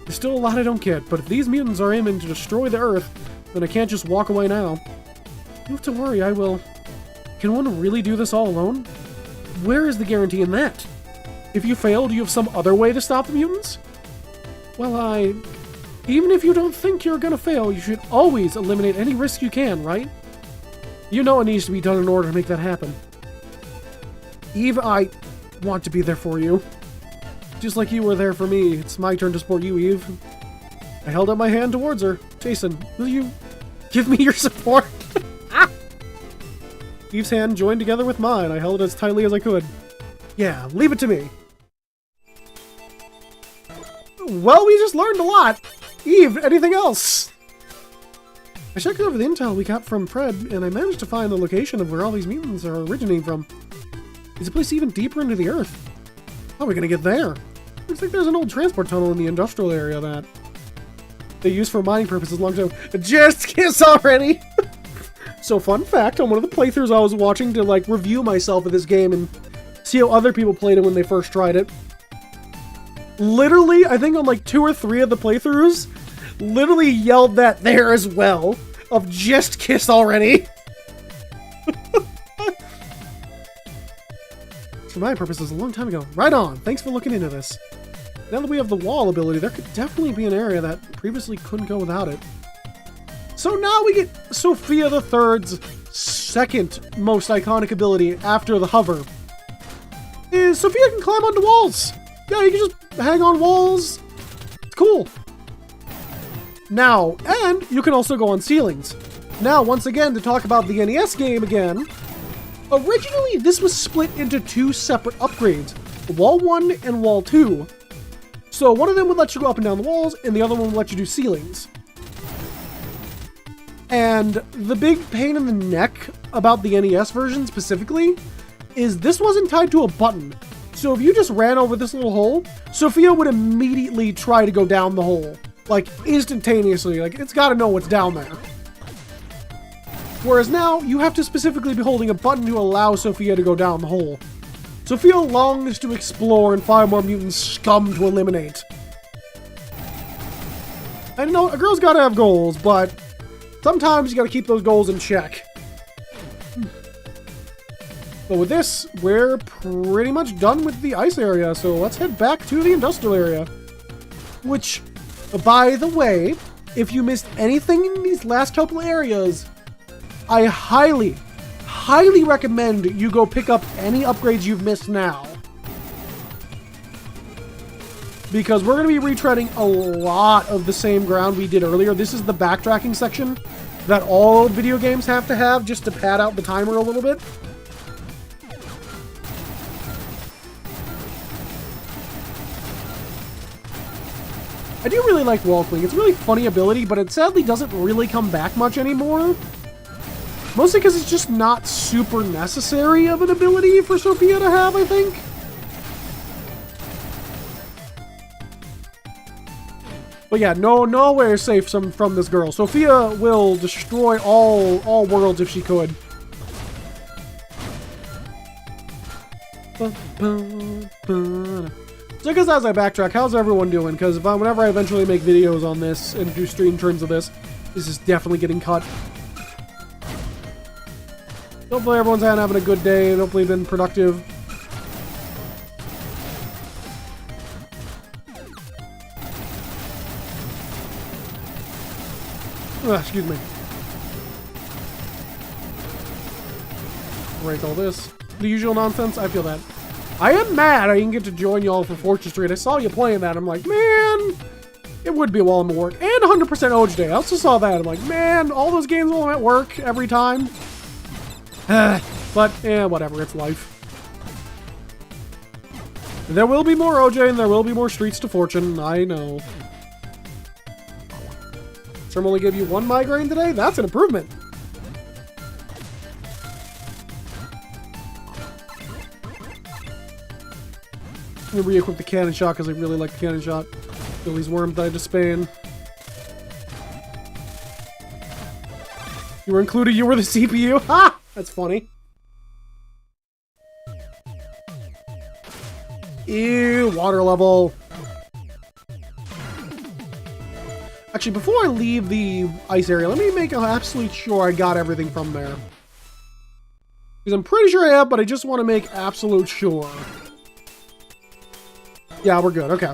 [SPEAKER 1] There's still a lot I don't get, but if these mutants are aiming to destroy the Earth, then I can't just walk away now. You don't have to worry, I will. Can one really do this all alone? Where is the guarantee in that? If you fail, do you have some other way to stop the mutants? Well, even if you don't think you're gonna fail, you should always eliminate any risk you can, right? You know what needs to be done in order to make that happen. Eve, I want to be there for you. Just like you were there for me, it's my turn to support you, Eve. I held up my hand towards her. Jason, will you give me your support? Eve's hand joined together with mine. I held it as tightly as I could. Yeah, leave it to me. Well, we just learned a lot. Eve, anything else? I checked over the intel we got from Fred, and I managed to find the location of where all these mutants are originating from. It's a place even deeper into the Earth. How are we gonna get there? Looks like there's an old transport tunnel in the industrial area that they use for mining purposes long time. Just kiss already! So fun fact, on one of the playthroughs I was watching to like review myself of this game and see how other people played it when they first tried it. Literally, I think on like 2 or 3 of the playthroughs, literally yelled that there as well, of just kiss already. For my purposes, a long time ago. Right on, thanks for looking into this. Now that we have the wall ability, there could definitely be an area that previously couldn't go without it. So now we get Sophia the Third's second most iconic ability after the hover. Is Sophia can climb onto walls. Yeah, you can just hang on walls. It's cool. Now, and you can also go on ceilings. Now, once again, to talk about the NES game again, originally this was split into 2 separate upgrades, Wall 1 and Wall 2. So one of them would let you go up and down the walls, and the other one would let you do ceilings. And the big pain in the neck about the NES version specifically is this wasn't tied to a button. So if you just ran over this little hole, Sophia would immediately try to go down the hole. Like, instantaneously. Like, it's got to know what's down there. Whereas now, you have to specifically be holding a button to allow Sophia to go down the hole. Sophia longs to explore and find more mutant scum to eliminate. I know, a girl's got to have goals, but sometimes you got to keep those goals in check. But with this, we're pretty much done with the ice area, so let's head back to the industrial area. Which, by the way, if you missed anything in these last couple areas, I highly, highly recommend you go pick up any upgrades you've missed now. Because we're going to be retreading a lot of the same ground we did earlier. This is the backtracking section that all video games have to have just to pad out the timer a little bit. I do really like wall cling. It's a really funny ability, but it sadly doesn't really come back much anymore. Mostly because it's just not super necessary of an ability for Sophia to have, I think. But yeah, nowhere is safe from this girl. Sophia will destroy all worlds if she could. So I guess as I backtrack, how's everyone doing? Because whenever I eventually make videos on this and do stream trims of this is definitely getting cut. Hopefully everyone's having a good day and hopefully been productive. Excuse me. Break all this. The usual nonsense, I feel that. I am mad I didn't get to join y'all for Fortune Street. I saw you playing that. I'm like, man, it would be while I'm at work. And 100% Oj Day. I also saw that. I'm like, man, all those games while I'm at work every time. But, whatever. It's life. There will be more OJ and there will be more Streets to Fortune. I know. Term only gave you 1 migraine today? That's an improvement. I'm gonna re-equip the cannon shot because I really like the cannon shot. Kill these worms that I just spanned. You were included, you were the CPU? Ha! That's funny. Ew, water level. Actually, before I leave the ice area, let me make absolutely sure I got everything from there. Because I'm pretty sure I have, but I just want to make absolute sure. Yeah, we're good. Okay.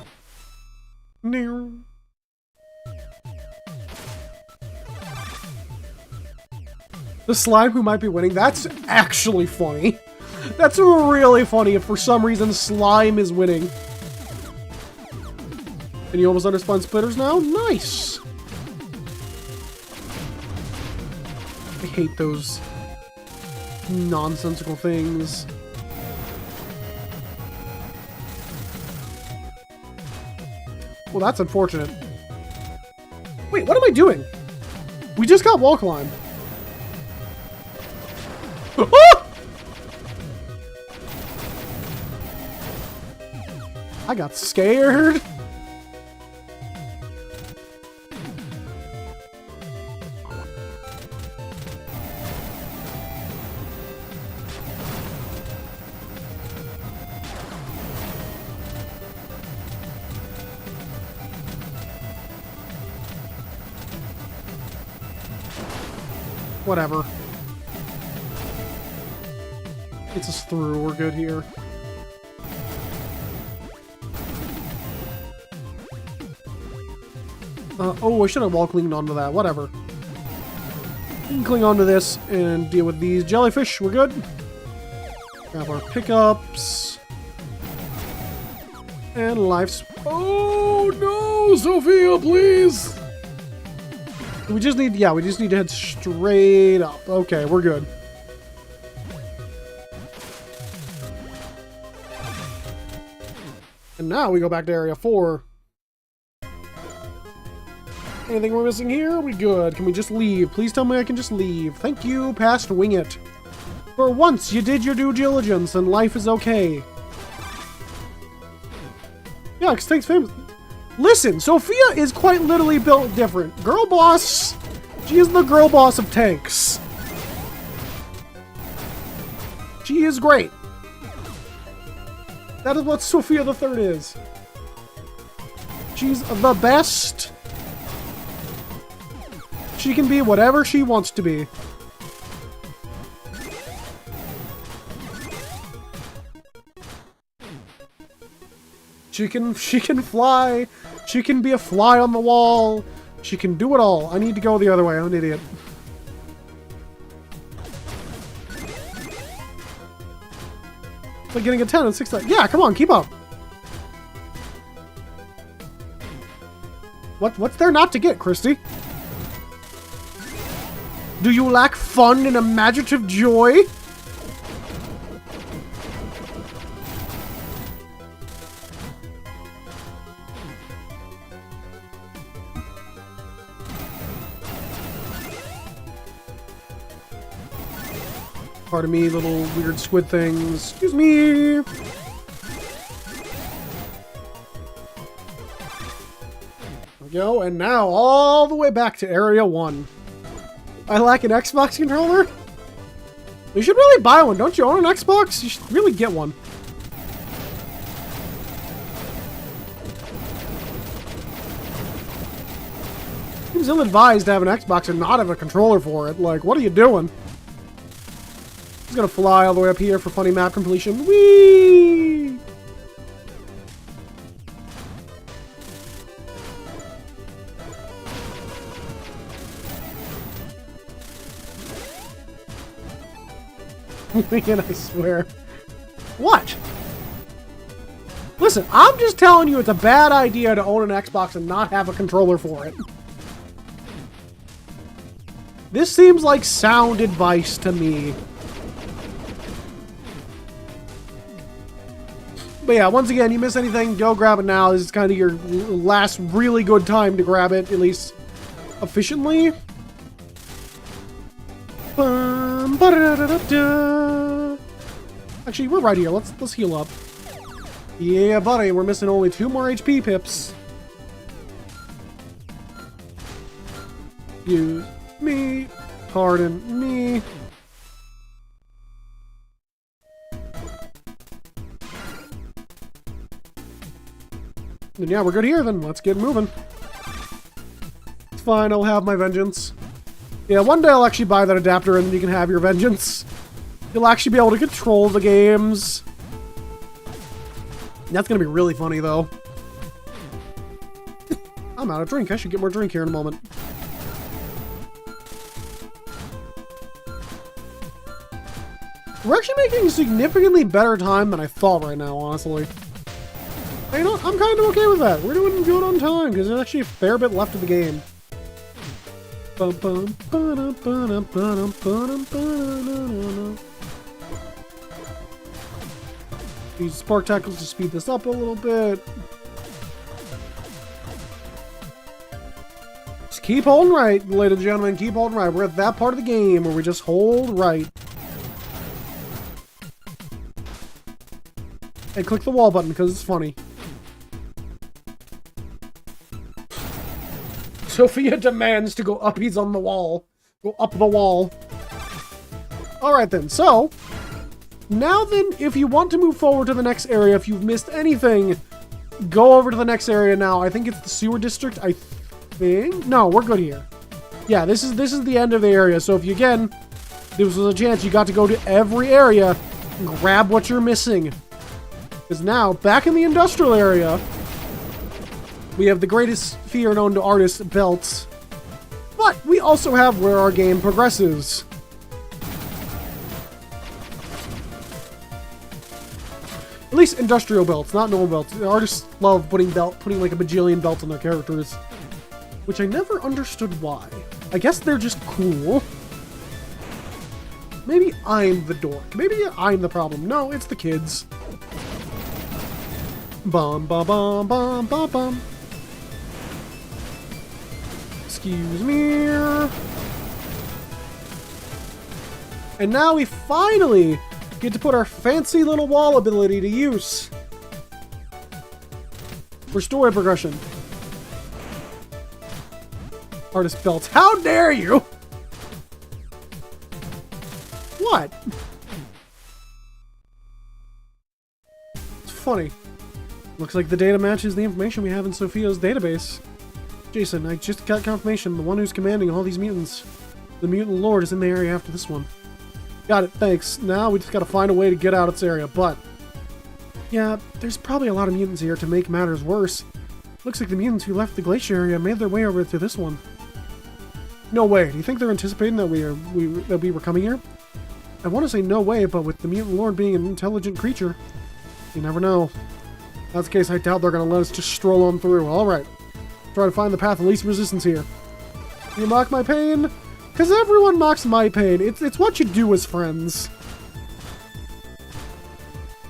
[SPEAKER 1] The slime who might be winning, that's actually funny. That's really funny if for some reason slime is winning. And you almost underspun splitters now? Nice! I hate those nonsensical things. Well, that's unfortunate. Wait, what am I doing? We just got wall climb. Oh! I got scared. Whatever. Gets us through. We're good here. Oh, I should have wall clinged onto that. Whatever. We can cling onto this and deal with these jellyfish. We're good. Grab our pickups. And life's... Oh, no! Sophia, please! We just need... Yeah, we just need to head straight up. Okay, we're good. And now we go back to Area 4. Anything we're missing here? We good. Can we just leave? Please tell me I can just leave. Thank you, past Wingit. For once, you did your due diligence and life is okay. Yeah, because thanks famous. Listen, Sophia is quite literally built different. Girl boss. She is the girl boss of tanks. She is great. That is what Sophia the Third is. She's the best. She can be whatever she wants to be. She can fly. She can be a fly on the wall. She can do it all. I need to go the other way. I'm an idiot. It's like getting a 10 and 6. Yeah, come on, keep up. What's there not to get, Christy? Do you lack fun and imaginative joy? Pardon me, little weird squid things. Excuse me. There we go, and now all the way back to Area 1. I lack an Xbox controller? You should really buy one. Don't you own an Xbox? You should really get one. Seems ill-advised to have an Xbox and not have a controller for it. Like, what are you doing? He's gonna fly all the way up here for funny map completion. Whee! And I swear. What? Listen, I'm just telling you it's a bad idea to own an Xbox and not have a controller for it. This seems like sound advice to me. But yeah, once again, you miss anything, go grab it now. This is kind of your last really good time to grab it, at least efficiently. Actually, we're right here. Let's heal up. Yeah, buddy, we're missing only 2 more HP pips. Excuse me. Pardon me. And yeah, we're good here then. Let's get moving. It's fine, I'll have my vengeance. Yeah, one day I'll actually buy that adapter and then you can have your vengeance. You'll actually be able to control the games. That's gonna be really funny though. I'm out of drink. I should get more drink here in a moment. We're actually making significantly better time than I thought right now, honestly. You know, I'm kind of okay with that. We're doing good on time, because there's actually a fair bit left of the game. Use spark tackles to speed this up a little bit. Just keep holding right, ladies and gentlemen. Keep holding right. We're at that part of the game where we just hold right. And click the wall button because it's funny. Sophia demands to go up. He's on the wall. Go up the wall. Alright then, so now then, if you want to move forward to the next area, if you've missed anything, go over to the next area now. I think it's the sewer district, I think. No, we're good here. Yeah, this is the end of the area. So if you, again, this was a chance you got to go to every area and grab what you're missing. Because now, back in the industrial area, we have the greatest fear known to artists, belts. But we also have where our game progresses. At least industrial belts, not normal belts. The artists love putting like a bajillion belts on their characters. Which I never understood why. I guess they're just cool. Maybe I'm the dork. Maybe I'm the problem. No, it's the kids. Bum bum bum bum bum bum. Excuse me. And now we finally get to put our fancy little wall ability to use. For story progression. Artist belts. How dare you? What? It's funny. Looks like the data matches the information we have in Sophia's database. Jason, I just got confirmation. The one who's commanding all these mutants. The mutant lord is in the area after this one. Got it, thanks. Now we just gotta find a way to get out of its area, but yeah, there's probably a lot of mutants here to make matters worse. Looks like the mutants who left the glacier area made their way over to this one. No way. Do you think they're anticipating that we were coming here? I want to say no way, but with the mutant lord being an intelligent creature, you never know. If that's the case, I doubt they're gonna let us just stroll on through. Alright. Try to find the path of least resistance here. You mock my pain? Because everyone mocks my pain. It's what you do as friends.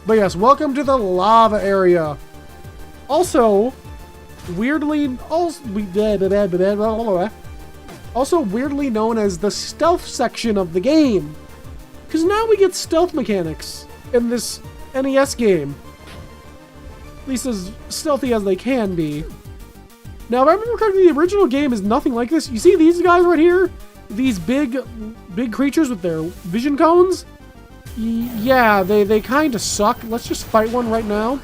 [SPEAKER 1] But yes, welcome to the lava area. Also, weirdly known as the stealth section of the game. Because now we get stealth mechanics in this NES game. At least as stealthy as they can be. Now, if I remember correctly, the original game is nothing like this. You see these guys right here? These big creatures with their vision cones? Yeah, they kind of suck. Let's just fight one right now.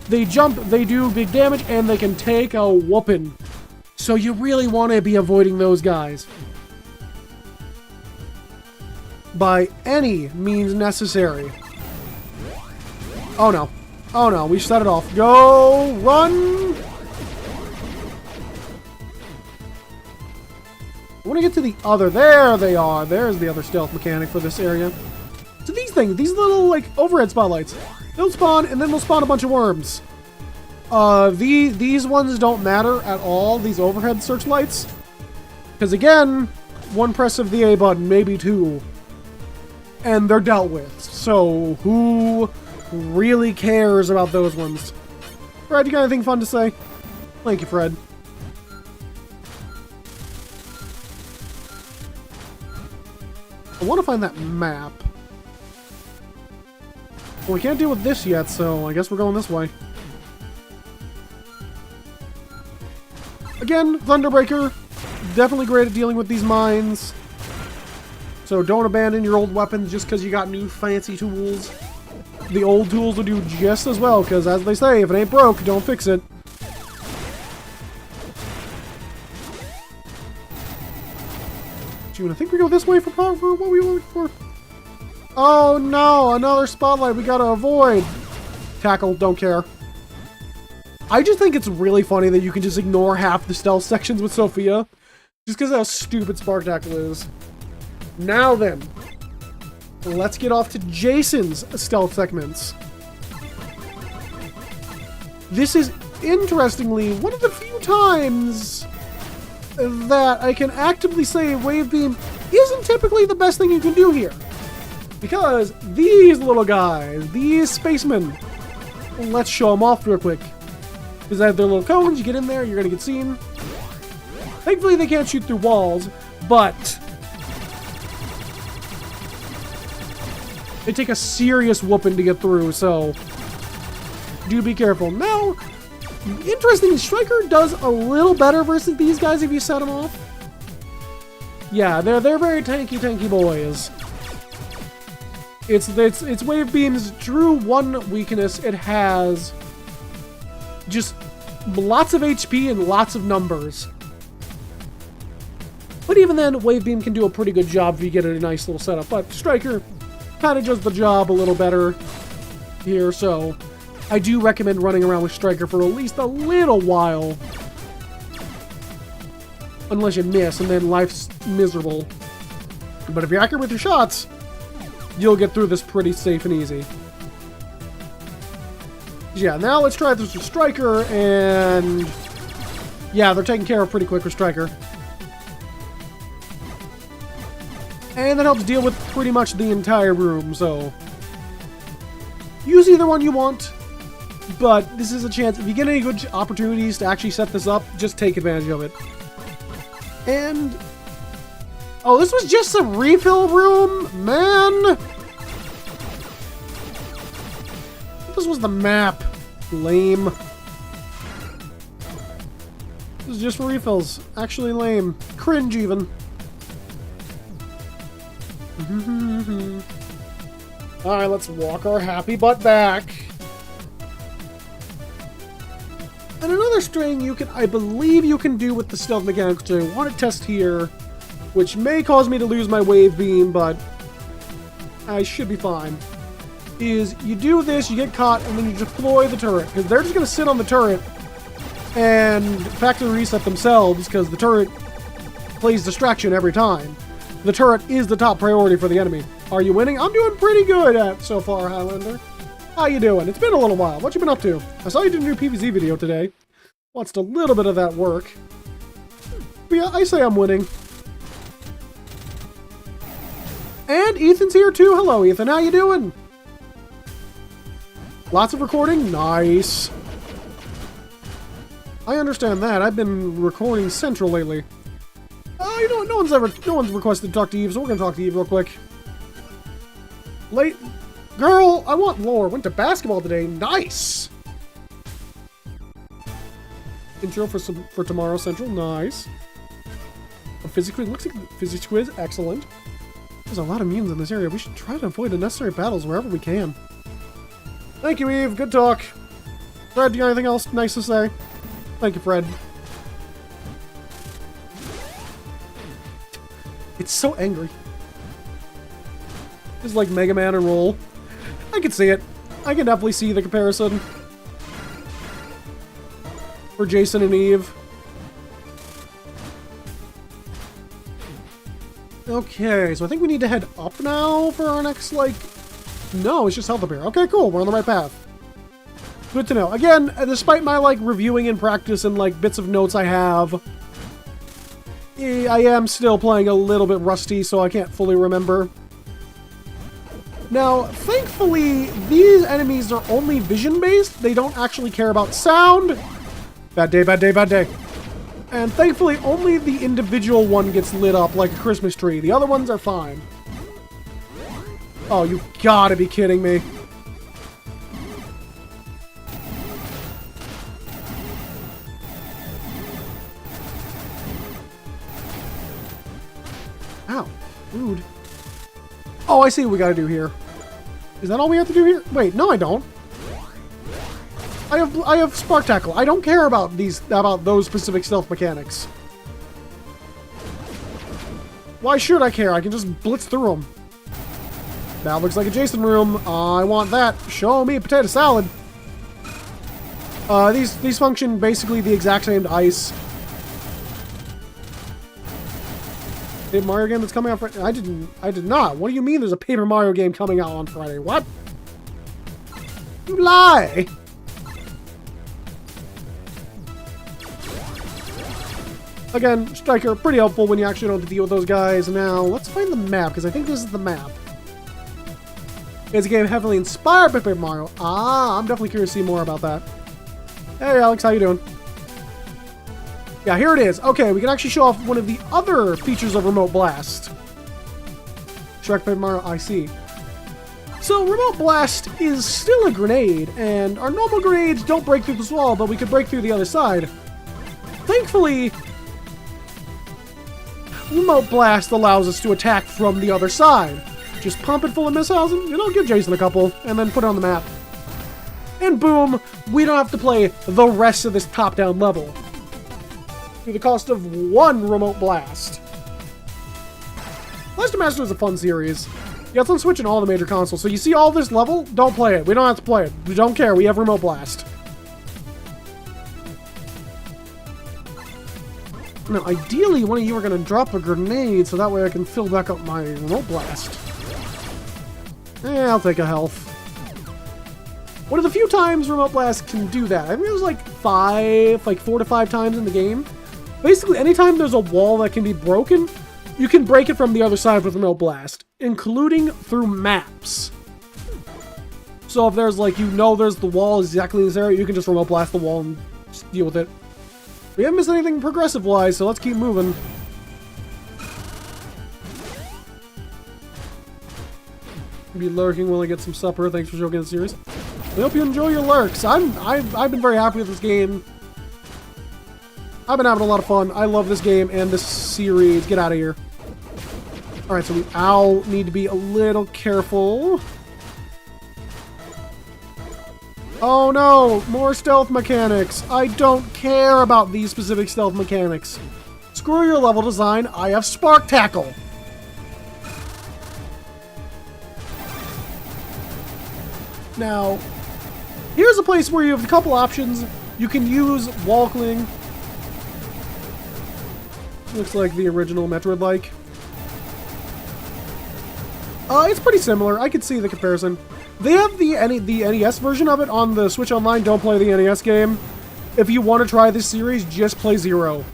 [SPEAKER 1] They jump, they do big damage, and they can take a whooping. So you really want to be avoiding those guys. By any means necessary. Oh no. Oh no, we set it off. Go! Run! I want to get to the other. There they are. There's the other stealth mechanic for this area. So these things, these little like overhead spotlights, they'll spawn and then they'll spawn a bunch of worms. These ones don't matter at all, these overhead searchlights. Because again, one press of the A button, maybe two, and they're dealt with. So who really cares about those ones? Fred, you got anything fun to say? Thank you, Fred. I want to find that map. Well, we can't deal with this yet, so I guess we're going this way. Again, Thunderbreaker, definitely great at dealing with these mines. So don't abandon your old weapons just because you got new fancy tools. The old tools will do just as well, because as they say, if it ain't broke, don't fix it. June, I think we go this way for what we were looking for. Oh no, another spotlight we gotta avoid. Tackle, don't care. I just think it's really funny that you can just ignore half the stealth sections with Sophia. Just because of how stupid Spark Tackle is. Now then, let's get off to Jason's stealth segments. This is, interestingly, one of the few times that I can actively say Wave Beam isn't typically the best thing you can do here. Because these little guys, these spacemen, let's show them off real quick. Because they have their little cones, you get in there, you're going to get seen. Thankfully they can't shoot through walls, but they take a serious whooping to get through, so do be careful. Now, interesting, Striker does a little better versus these guys if you set them off. Yeah, they're very tanky boys. It's Wave Beam's true one weakness. It has just lots of HP and lots of numbers. But even then, Wave Beam can do a pretty good job if you get a nice little setup. But Striker kind of does the job a little better here, so I do recommend running around with Striker for at least a little while. Unless you miss, and then life's miserable. But if you're accurate with your shots, you'll get through this pretty safe and easy. Yeah, now let's try this with Striker, and yeah, they're taken care of pretty quick with Striker. And that helps deal with pretty much the entire room, so use either one you want, but this is a chance. If you get any good opportunities to actually set this up, just take advantage of it. And oh, this was just a refill room? Man! This was the map. Lame. This is just refills. Actually lame. Cringe even. Alright, let's walk our happy butt back. And another string you can, I believe you can do with the stealth mechanic, which I want to test here, which may cause me to lose my Wave Beam, but I should be fine, is you do this, you get caught, and then you deploy the turret, because they're just going to sit on the turret and factory reset themselves, because the turret plays distraction every time. The turret is the top priority for the enemy. Are you winning? I'm doing pretty good at so far, Highlander. How you doing? It's been a little while. What you been up to? I saw you did a new PvZ video today. Watched a little bit of that work. But yeah, I say I'm winning. And Ethan's here too. Hello, Ethan. How you doing? Lots of recording? Nice. I understand that. I've been recording Central lately. Oh, you know what? No one's requested to talk to Eve, so we're gonna talk to Eve real quick. Late. Girl, I want lore. Went to basketball today. Nice. Intro for tomorrow Central. Nice. A physics quiz. Looks like a physics quiz. Excellent. There's a lot of mutants in this area. We should try to avoid unnecessary battles wherever we can. Thank you, Eve. Good talk. Fred, do you have anything else nice to say? Thank you, Fred. It's so angry. Just like Mega Man and roll. I can see it. I can definitely see the comparison. For Jason and Eve. Okay, so I think we need to head up now for our next, like... No, it's just health up here. Okay, cool. We're on the right path. Good to know. Again, despite my, like, reviewing and practice and, like, bits of notes I have, I am still playing a little bit rusty, so I can't fully remember. Now, thankfully, these enemies are only vision-based. They don't actually care about sound. Bad day, bad day, bad day. And thankfully, only the individual one gets lit up like a Christmas tree. The other ones are fine. Oh, you gotta be kidding me. Ow. Rude. Oh, I see what we gotta do here. Is that all we have to do here? Wait, no I don't. I have Spark Tackle. I don't care about those specific stealth mechanics. Why should I care? I can just blitz through them. That looks like a Jason room. I want that. Show me a potato salad. These function basically the exact same to ice. Paper Mario game that's coming out Friday? I did not. What do you mean there's a Paper Mario game coming out on Friday? What? You lie! Again, Striker, pretty helpful when you actually don't have to deal with those guys. Now, let's find the map, because I think this is the map. It's a game heavily inspired by Paper Mario. Ah, I'm definitely curious to see more about that. Hey, Alex, how you doing? Yeah, here it is. Okay, we can actually show off one of the other features of Remote Blast. Shrek Paper Mario, I see. So, Remote Blast is still a grenade, and our normal grenades don't break through this wall, but we could break through the other side. Thankfully, Remote Blast allows us to attack from the other side. Just pump it full of missiles and, you know, give Jason a couple, and then put it on the map. And boom, we don't have to play the rest of this top-down level. Through the cost of one Remote Blast. Blaster Master is a fun series. Yeah, it's on Switch and all the major consoles. So you see all this level? Don't play it. We don't have to play it. We don't care. We have Remote Blast. Now, ideally, one of you are going to drop a grenade so that way I can fill back up my Remote Blast. I'll take a health. One of the few times Remote Blast can do that. I think it was like 4 to 5 times in the game. Basically, anytime there's a wall that can be broken, you can break it from the other side with Remote Blast, including through maps. So if there's like, you know there's the wall exactly in this area, you can just Remote Blast the wall and just deal with it. We haven't missed anything progressive-wise, so let's keep moving. Be lurking while I get some supper. Thanks for joking the series. I hope you enjoy your lurks. I've been very happy with this game. I've been having a lot of fun. I love this game and this series. Get out of here. Alright, so we all need to be a little careful. Oh no! More stealth mechanics! I don't care about these specific stealth mechanics. Screw your level design, I have Spark Tackle! Now, here's a place where you have a couple options. You can use wall cling. Looks like the original Metroid-like. It's pretty similar. I could see the comparison. They have the NES version of it on the Switch Online. Don't play the NES game. If you want to try this series, just play Zero.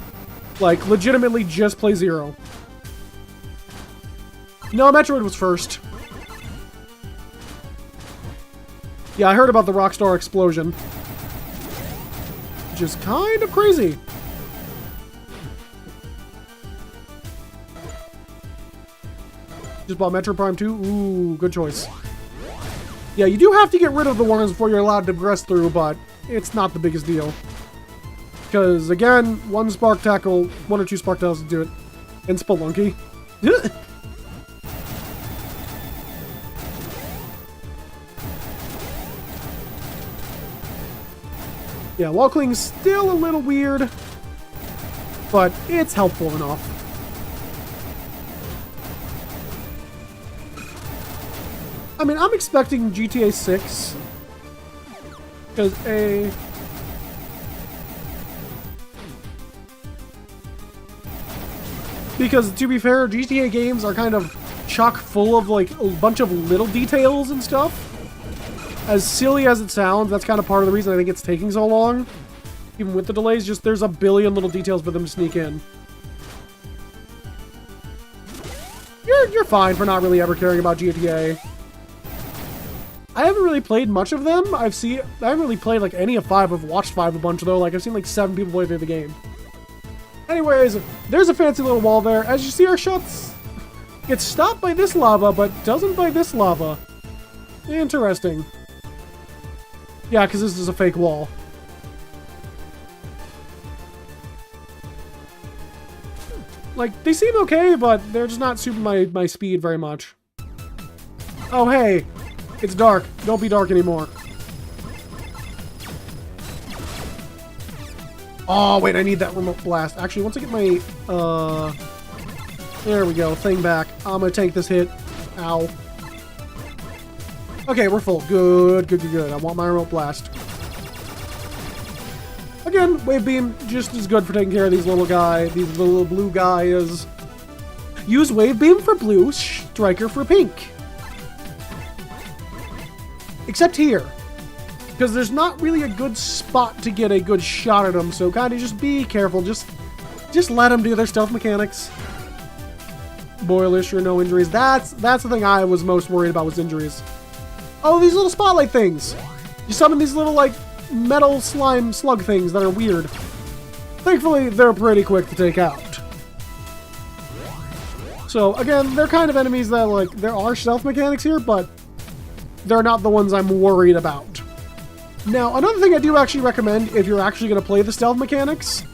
[SPEAKER 1] Like, legitimately just play Zero. No, Metroid was first. Yeah, I heard about the Rockstar explosion. Which is kind of crazy. Just bought Metroid Prime 2? Ooh, good choice. Yeah, you do have to get rid of the warnings before you're allowed to progress through, but it's not the biggest deal. Because, again, one Spark Tackle, 1 or 2 Spark Tackles to do it. And Spelunky. Yeah, wall cling's still a little weird, but it's helpful enough. I mean, I'm expecting GTA 6. Because Because, to be fair, GTA games are kind of chock full of, like, a bunch of little details and stuff. As silly as it sounds, that's kind of part of the reason I think it's taking so long. Even with the delays, just there's a billion little details for them to sneak in. You're fine for not really ever caring about GTA. I haven't really played much of them. I haven't really played, like, any of 5. I've watched 5 a bunch, though. Like, I've seen, like, 7 people play through the game. Anyways, there's a fancy little wall there. As you see, our shots get stopped by this lava, but doesn't by this lava. Interesting. Yeah, because this is a fake wall. Like, they seem okay, but they're just not suiting my speed very much. Oh, hey. It's dark. Don't be dark anymore. Oh, wait, I need that remote blast. Actually, once I get my, there we go, thing back. I'm gonna tank this hit. Ow. Okay, we're full. Good, good, good, good. I want my remote blast. Again, wave beam, just as good for taking care of these little blue guys. Use wave beam for blue, striker for pink. Except here. Because there's not really a good spot to get a good shot at them, so kind of just be careful. Just let them do their stealth mechanics. Boilish or no injuries. That's the thing I was most worried about, was injuries. Oh, these little spotlight things. You summon these little, like, metal slime slug things that are weird. Thankfully, they're pretty quick to take out. So, again, they're kind of enemies that, like, there are stealth mechanics here, but they're not the ones I'm worried about. Now, another thing I do actually recommend if you're actually going to play the stealth mechanics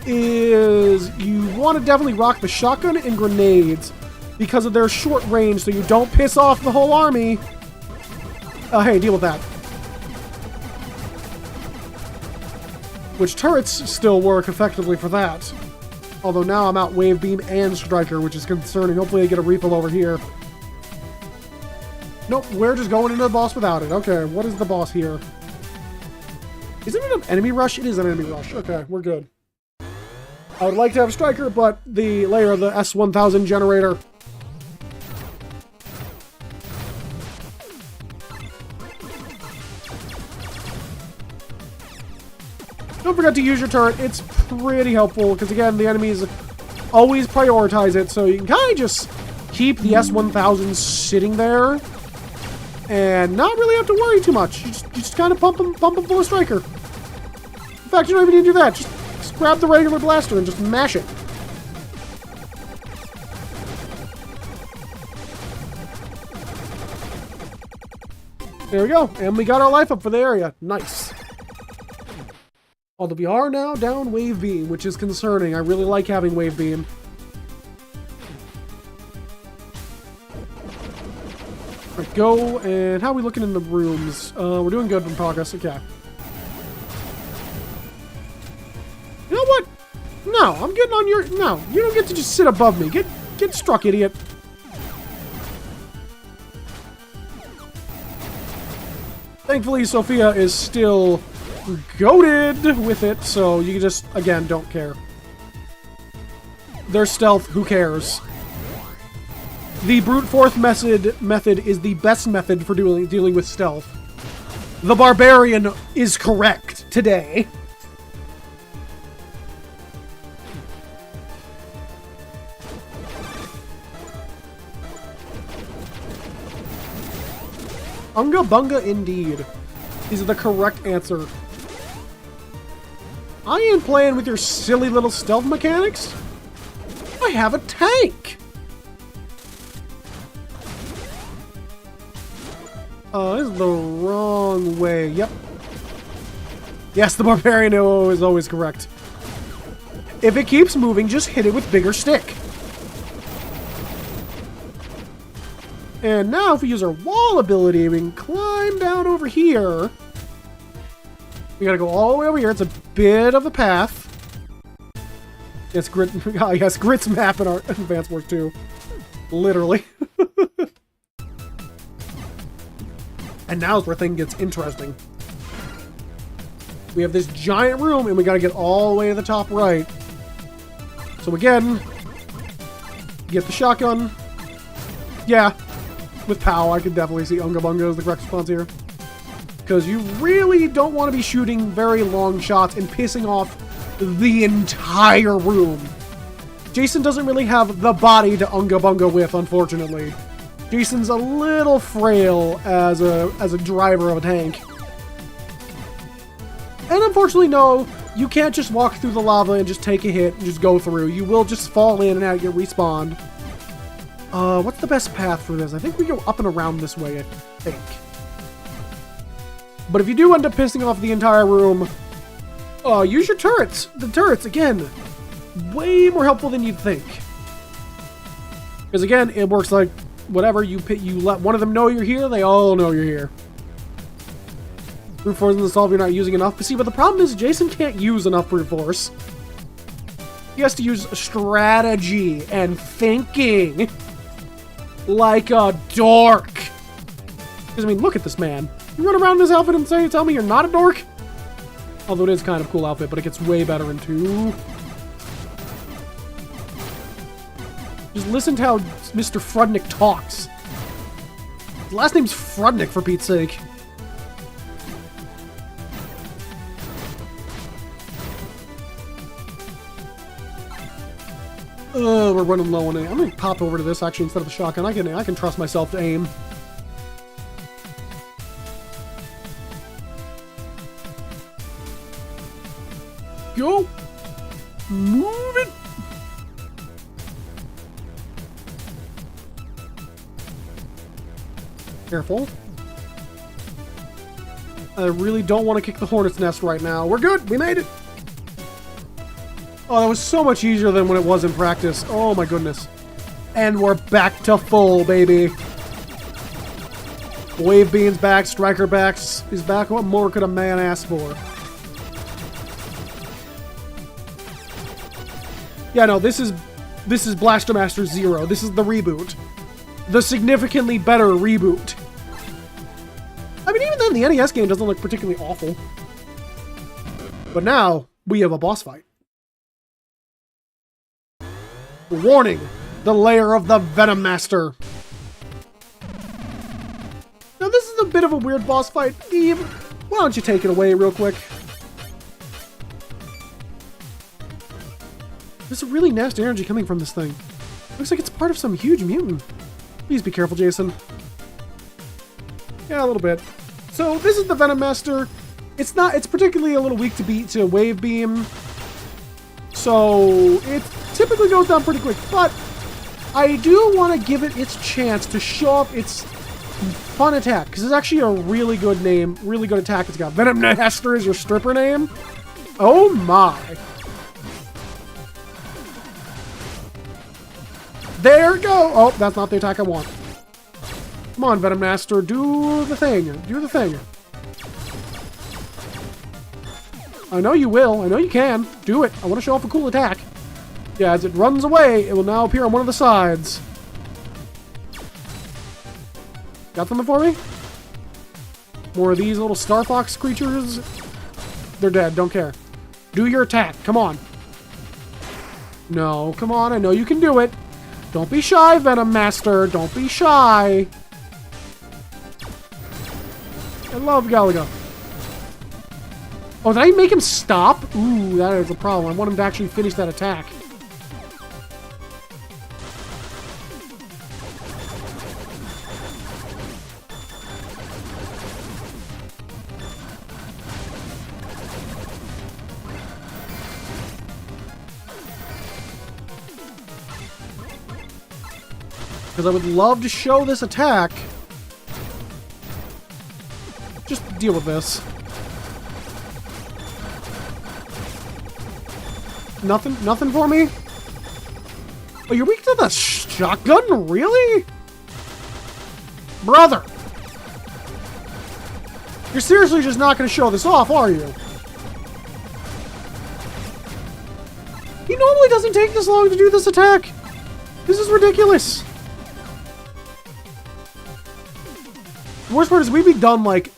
[SPEAKER 1] is you want to definitely rock the shotgun and grenades because of their short range, so you don't piss off the whole army. Hey, deal with that. Which turrets still work effectively for that. Although now I'm out wave beam and striker, which is concerning. Hopefully I get a refill over here. Nope, we're just going into the boss without it. Okay, what is the boss here? Isn't it an enemy rush? It is an enemy rush. Okay, we're good. I would like to have a striker, but the layer of the S1000 generator. Don't forget to use your turret. It's pretty helpful, because again, the enemies always prioritize it, so you can kind of just keep the S1000 sitting there and not really have to worry too much. You just kind of pump them full of striker. In fact, you don't even need to do that. Just grab the regular blaster and just mash it. There we go. And we got our life up for the area. Nice. Although we are now down wave beam, which is concerning. I really like having wave beam. Alright, go, and how are we looking in the rooms? We're doing good in progress, okay. You know what? No, I'm getting on your... No, you don't get to just sit above me. Get struck, idiot. Thankfully, Sophia is still goated with it, so you just, again, don't care. Their stealth, who cares? The brute force method is the best method for dealing with stealth. The barbarian is correct today. Unga bunga indeed. These are the correct answer. I ain't playing with your silly little stealth mechanics. I have a tank. This is the wrong way. Yep. Yes, the barbarian is always correct. If it keeps moving, just hit it with bigger stick. And now if we use our wall ability, we can climb down over here. We gotta go all the way over here. It's a bit of a path. Yes, Grit. Oh, yes, Grit's map in our Advanced Wars 2. Literally. And now's where things gets interesting. We have this giant room, and we gotta get all the way to the top right. So again, get the shotgun. Yeah, with POW, I could definitely see Unga Bunga as the correct response here. Because you really don't want to be shooting very long shots and pissing off the entire room. Jason doesn't really have the body to Unga Bunga with, unfortunately. Jason's a little frail as a driver of a tank. And unfortunately, no, you can't just walk through the lava and just take a hit and just go through. You will just fall in and out, get respawned. What's the best path for this? I think we go up and around this way, I think. But if you do end up pissing off the entire room, use your turrets. The turrets, again, way more helpful than you'd think. Because again, it works like whatever, you let one of them know you're here, they all know you're here. Brute force in the solve, you're not using enough. But see, but the problem is Jason can't use enough brute force. He has to use strategy and thinking like a dork. Because, I mean, look at this man. You run around in this outfit and tell me you're not a dork? Although it is kind of a cool outfit, but it gets way better in 2. Just listen to how Mr. Frudnick talks. His last name's Frudnick, for Pete's sake. We're running low on aim. I'm gonna pop over to this actually instead of the shotgun. I can trust myself to aim. Go! Move it! Careful. I really don't want to kick the hornet's nest right now. We're good! We made it! Oh, that was so much easier than when it was in practice. Oh my goodness. And we're back to full, baby. Wave Bean's back, Striker backs is back. What more could a man ask for? Yeah, no, this is Blaster Master 0. This is the reboot. The significantly better reboot. I mean, even then, the NES game doesn't look particularly awful. But now, we have a boss fight. Warning! The lair of the Venom Master. Now, this is a bit of a weird boss fight. Eve, why don't you take it away real quick? There's a really nasty energy coming from this thing. Looks like it's part of some huge mutant. Please be careful, Jason. Yeah, a little bit. So, this is the Venom Master. It's particularly a little weak to Wave Beam. So, it typically goes down pretty quick, but I do want to give it its chance to show off its fun attack, because it's actually a really good name, really good attack it's got. Venom Master is your stripper name? Oh my. There we go! Oh, that's not the attack I want. Come on, Venom Master, do the thing. Do the thing. I know you will. I know you can. Do it. I want to show off a cool attack. Yeah, as it runs away, it will now appear on one of the sides. Got something for me? More of these little Star Fox creatures? They're dead. Don't care. Do your attack. Come on. No, come on. I know you can do it. Don't be shy, Venom Master. Don't be shy. I love Galaga. Oh, did I make him stop? Ooh, that is a problem. I want him to actually finish that attack. Because I would love to show this attack. Just deal with this. Nothing for me? Oh, you're weak to the shotgun? Really? Brother! You're seriously just not going to show this off, are you? He normally doesn't take this long to do this attack. This is ridiculous. Worst part is we'd be done, like,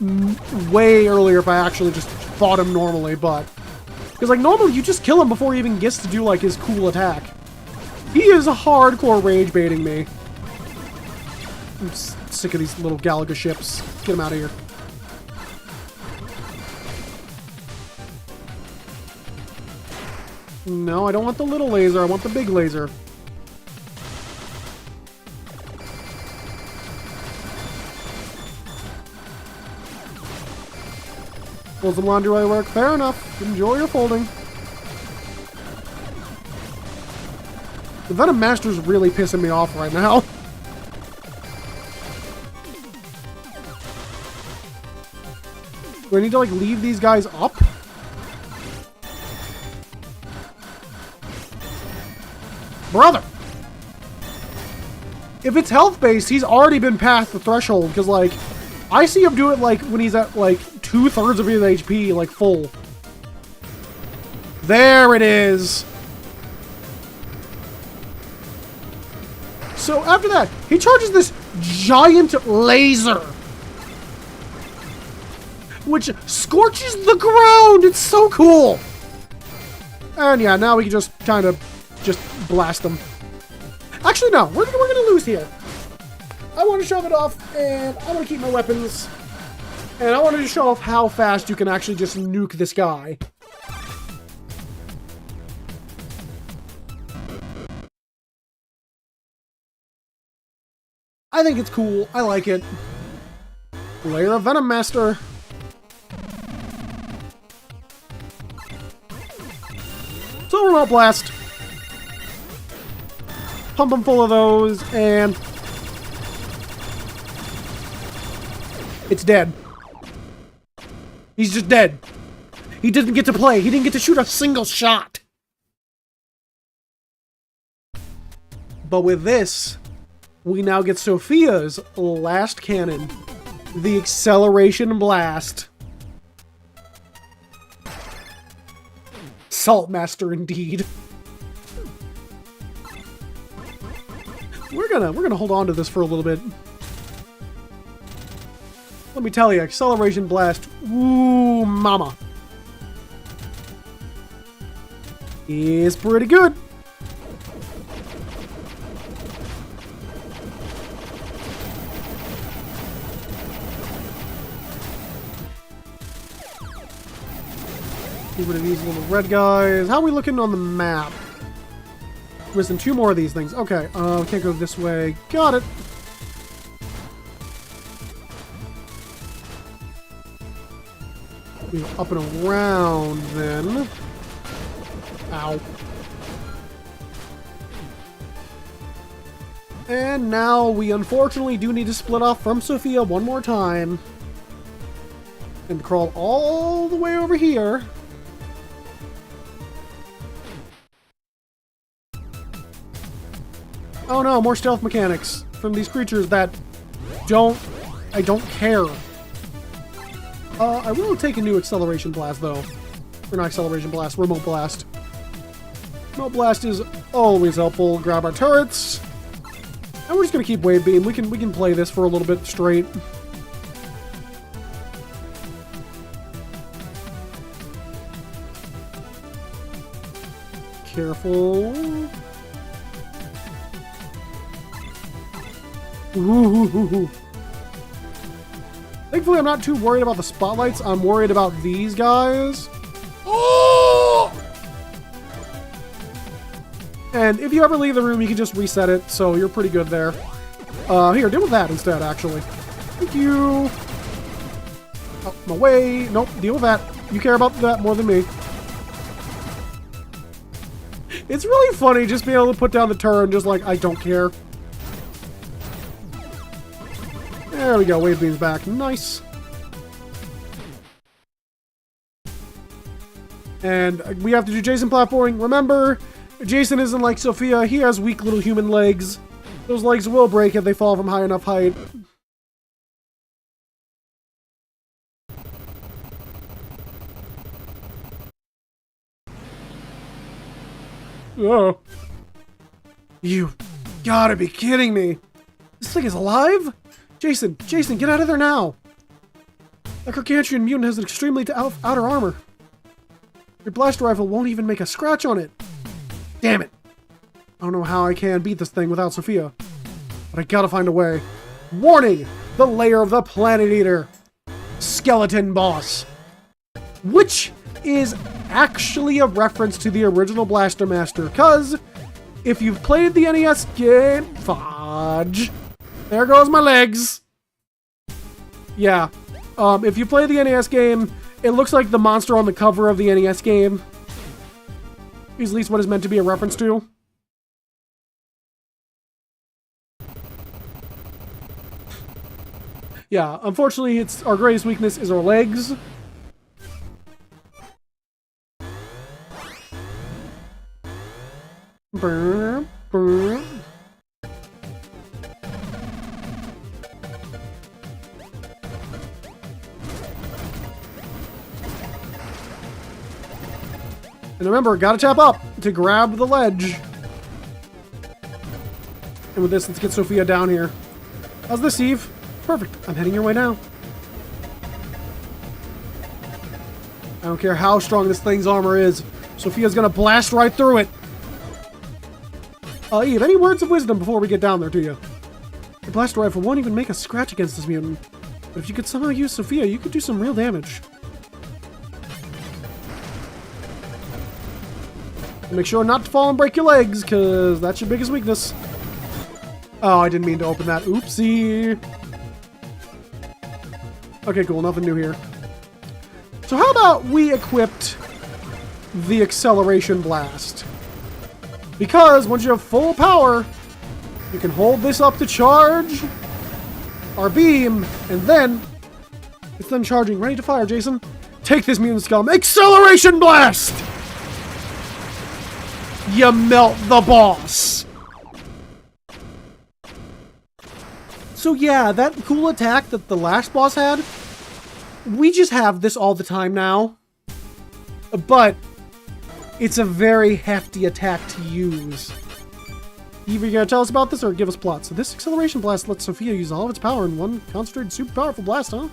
[SPEAKER 1] way earlier if I actually just fought him normally, but... Because, like, normally you just kill him before he even gets to do, like, his cool attack. He is hardcore rage baiting me. I'm sick of these little Galaga ships. Get him out of here. No, I don't want the little laser. I want the big laser. Fold some laundry while you work. Fair enough. Enjoy your folding. The Venom Master's really pissing me off right now. Do I need to, like, leave these guys up? Brother! If it's health-based, he's already been past the threshold, because, like, I see him do it, like, when he's at, like, 2/3 of his HP, like, full. There it is! So, after that, he charges this giant laser, which scorches the ground! It's so cool! And yeah, now we can just kind of just blast them. Actually, no. We're gonna lose here. I want to shove it off, and I want to keep my weapons. And I wanted to show off how fast you can actually just nuke this guy. I think it's cool. I like it. Layer of Venom Master. Silver Blast. Pump him full of those, and it's dead. He's just dead. He didn't get to play. He didn't get to shoot a single shot. But with this, we now get Sophia's last cannon, the Acceleration Blast. Saltmaster indeed. We're gonna hold on to this for a little bit. Let me tell you, Acceleration Blast, ooh mama, is pretty good. Get rid of these little red guys. How are we looking on the map? Missing 2 more of these things. Okay, can't go this way. Got it. We go up and around then. Ow. And now we unfortunately do need to split off from Sophia one more time. And crawl all the way over here. Oh no, more stealth mechanics from these creatures that I don't care. I will take a new Acceleration Blast though. Or not Acceleration Blast, Remote Blast. Remote Blast is always helpful. Grab our turrets. And we're just gonna keep Wave Beam. We can play this for a little bit straight. Careful. Ooh. Thankfully, I'm not too worried about the spotlights. I'm worried about these guys. Oh! And if you ever leave the room, you can just reset it, so you're pretty good there. Here, deal with that instead, actually. Thank you. Out my way. Nope, deal with that. You care about that more than me. It's really funny just being able to put down the turret and just like, I don't care. There we go, Wave Beam's back. Nice. And we have to do Jason platforming. Remember, Jason isn't like Sophia. He has weak little human legs. Those legs will break if they fall from high enough height. Oh. You gotta be kidding me. This thing is alive? Jason, get out of there now! That gargantuan mutant has an extremely outer armor. Your blaster rifle won't even make a scratch on it. Damn it! I don't know how I can beat this thing without Sophia, but I gotta find a way. Warning! The lair of the Planet Eater! Skeleton boss! Which is actually a reference to the original Blaster Master, because if you've played the NES game... Fudge! There goes my legs! Yeah. If you play the NES game, it looks like the monster on the cover of the NES game is at least what is meant to be a reference to. Yeah, unfortunately, it's our greatest weakness is our legs. Brr, brr. And remember, gotta tap up to grab the ledge. And with this, let's get Sophia down here. How's this, Eve? Perfect. I'm heading your way now. I don't care how strong this thing's armor is. Sophia's gonna blast right through it. Eve, any words of wisdom before we get down there to you? The blaster rifle won't even make a scratch against this mutant. But if you could somehow use Sophia, you could do some real damage. Make sure not to fall and break your legs, because that's your biggest weakness. Oh, I didn't mean to open that. Oopsie. Okay, cool. Nothing new here. So how about we equipped the acceleration blast? Because once you have full power, you can hold this up to charge our beam, and then it's done charging. Ready to fire, Jason. Take this, mutant scum. Acceleration blast! You melt the boss! So yeah, that cool attack that the last boss had, we just have this all the time now. But it's a very hefty attack to use. Either you're gonna tell us about this or give us plot. So this acceleration blast lets Sophia use all of its power in one concentrated super powerful blast, huh?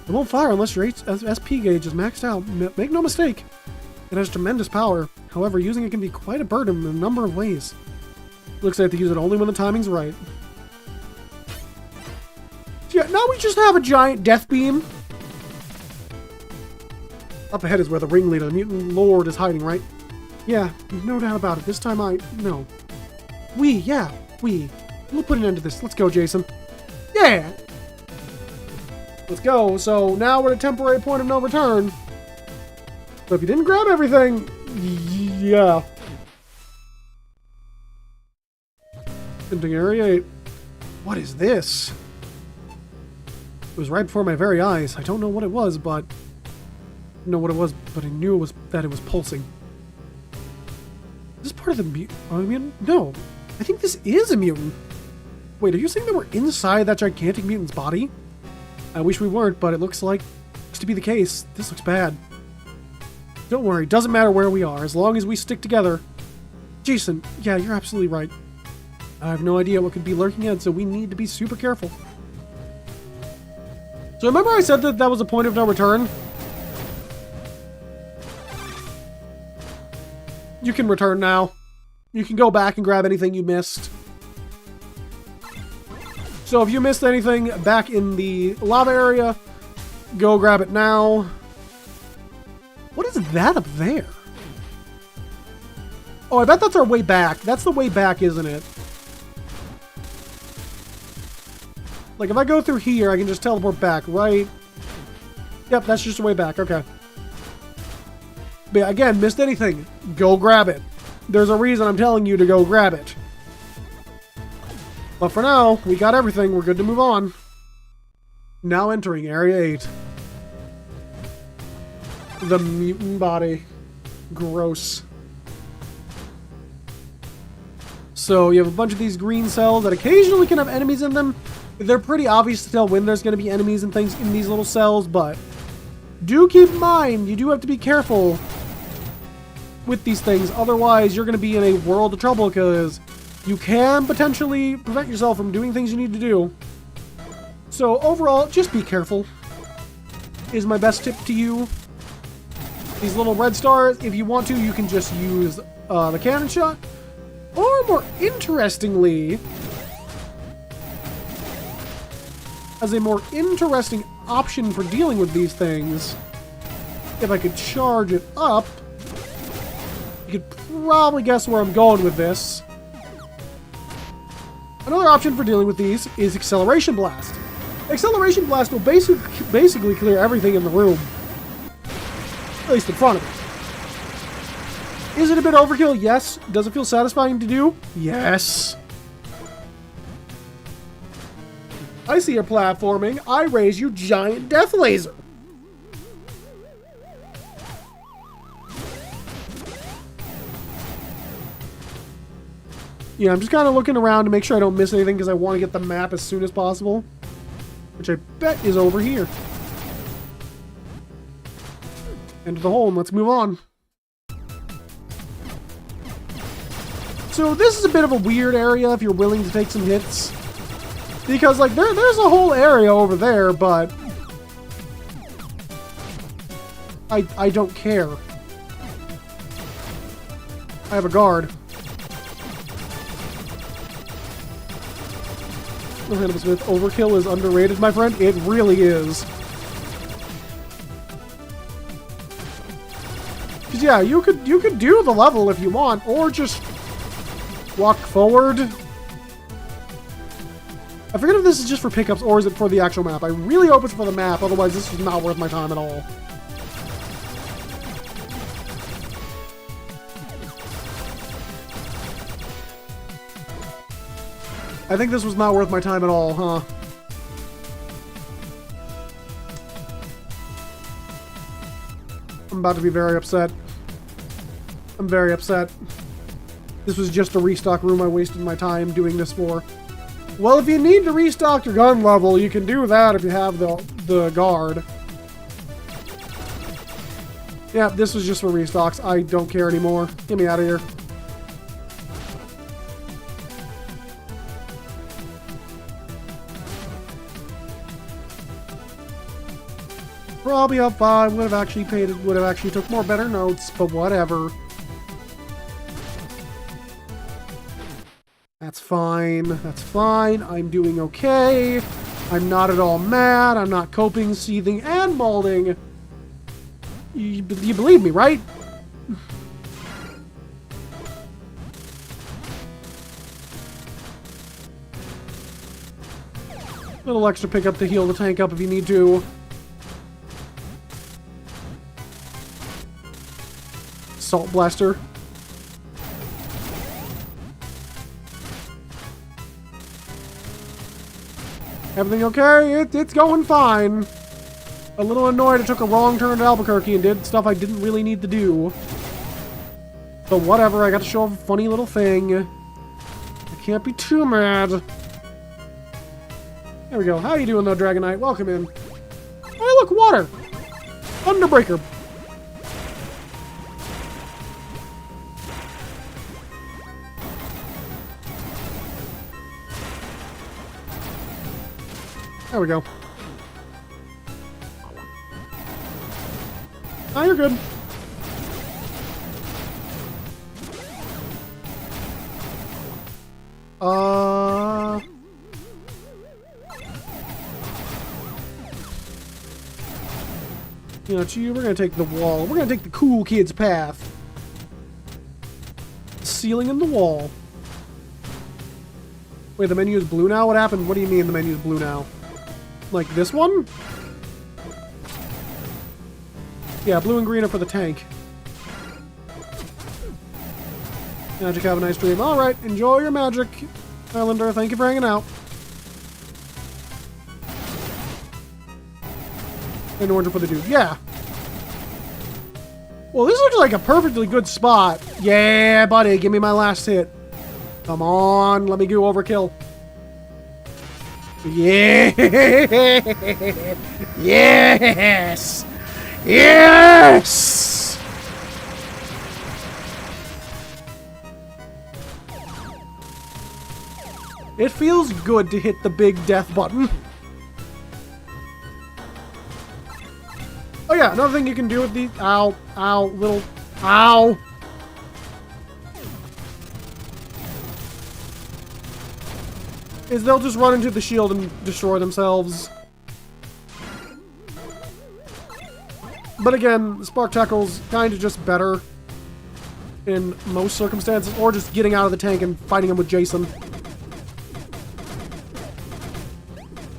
[SPEAKER 1] It won't fire unless your SP gauge is maxed out. Make no mistake. It has tremendous power. However, using it can be quite a burden in a number of ways. Looks like I have to use it only when the timing's right. So yeah, now we just have a giant death beam. Up ahead is where the ringleader, the mutant lord, is hiding, right? Yeah, no doubt about it. This time no. We'll put an end to this. Let's go, Jason. Yeah! Let's go. So now we're at a temporary point of no return. So if you didn't grab everything, yeah. Entering Area 8. What is this? It was right before my very eyes. I don't know what it was, but... I knew it was that it was pulsing. Is this part of the mutant? No. I think this is a mutant. Wait, are you saying that we're inside that gigantic mutant's body? I wish we weren't, but it looks to be the case. This looks bad. Don't worry, doesn't matter where we are, as long as we stick together. Jason, yeah, you're absolutely right. I have no idea what could be lurking ahead, so we need to be super careful. So remember I said that was a point of no return? You can return now. You can go back and grab anything you missed. So if you missed anything back in the lava area, go grab it now. What is that up there? Oh, I bet that's our way back. That's the way back, isn't it? Like, if I go through here, I can just teleport back, right? Yep, that's just the way back. Okay. But yeah, again, missed anything, go grab it. There's a reason I'm telling you to go grab it. But for now, we got everything. We're good to move on. Now entering Area 8. The mutant body. Gross. So you have a bunch of these green cells that occasionally can have enemies in them. They're pretty obvious to tell when there's going to be enemies and things in these little cells, but do keep in mind, you do have to be careful with these things. Otherwise, you're going to be in a world of trouble because you can potentially prevent yourself from doing things you need to do. So overall, just be careful is my best tip to you. These little red stars, if you want to, you can just use the cannon shot. Or more interestingly, as a more interesting option for dealing with these things, if I could charge it up, you could probably guess where I'm going with this. Another option for dealing with these is Acceleration Blast. Acceleration Blast will basically clear everything in the room. At least in front of it. Is it a bit overkill? Yes. Does it feel satisfying to do? Yes. I see your platforming. I raise you giant death laser. Yeah, I'm just kind of looking around to make sure I don't miss anything because I want to get the map as soon as possible. Which I bet is over here. Into the hole, and let's move on. So this is a bit of a weird area if you're willing to take some hits. Because, like, there's a whole area over there, but I don't care. I have a guard. Smith, overkill is underrated, my friend. It really is. Because yeah, you could do the level if you want, or just walk forward. I forget if this is just for pickups or is it for the actual map. I really hope it's for the map, otherwise this is not worth my time at all. I think this was not worth my time at all, huh? I'm about to be very upset. I'm very upset. This was just a restock room I wasted my time doing this for. Well, if you need to restock your gun level, you can do that if you have the guard. Yeah, this was just for restocks. I don't care anymore. Get me out of here. Probably up 5, would have actually took more better notes, but whatever. That's fine. That's fine. I'm doing okay. I'm not at all mad. I'm not coping, seething, and molding. You believe me, right? Little extra pickup to heal the tank up if you need to. Salt blaster. Everything okay? It's going fine. A little annoyed I took a wrong turn to Albuquerque and did stuff I didn't really need to do. But whatever, I got to show off a funny little thing. I can't be too mad. There we go. How you doing though, Dragonite? Welcome in. Oh, look, water! Thunderbreaker. There we go. Ah, you're good. You know, we're gonna take the wall. We're gonna take the cool kid's path. Ceiling in the wall. Wait, the menu is blue now? What happened? What do you mean the menu is blue now? Like this one? Yeah, blue and green are for the tank. Magic, have a nice dream. Alright, enjoy your magic, Islander. Thank you for hanging out. In order for the dude. Yeah. Well, this looks like a perfectly good spot. Yeah, buddy, give me my last hit. Come on, let me go overkill. Yeah! Yes! Yes! It feels good to hit the big death button. Oh yeah, another thing you can do with the ow, ow, little ow. Is they'll just run into the shield and destroy themselves. But again, Spark Tackle's kind of just better in most circumstances, or just getting out of the tank and fighting him with Jason.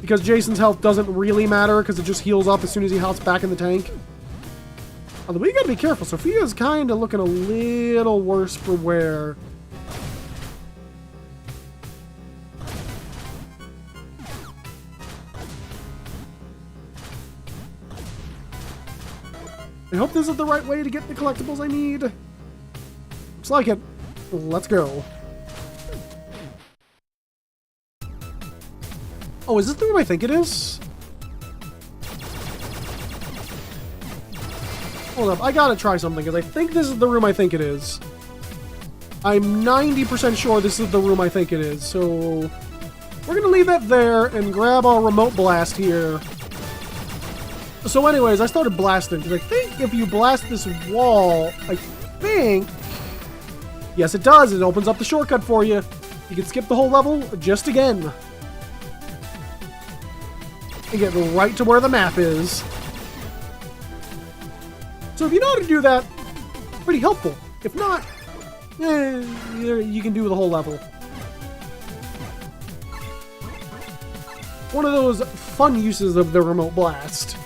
[SPEAKER 1] Because Jason's health doesn't really matter, because it just heals up as soon as he hops back in the tank. Although we gotta be careful, Sophia's kind of looking a little worse for wear. I hope this is the right way to get the collectibles I need. Looks like it. Let's go. Oh, is this the room I think it is? Hold up, I gotta try something, because I think this is the room I think it is. I'm 90% sure this is the room I think it is, so... we're gonna leave that there and grab our remote blast here. So anyways, I started blasting, because I think if you blast this wall, I think... yes, it does. It opens up the shortcut for you. You can skip the whole level just again. And get right to where the map is. So if you know how to do that, pretty helpful. If not, you can do the whole level. One of those fun uses of the remote blast.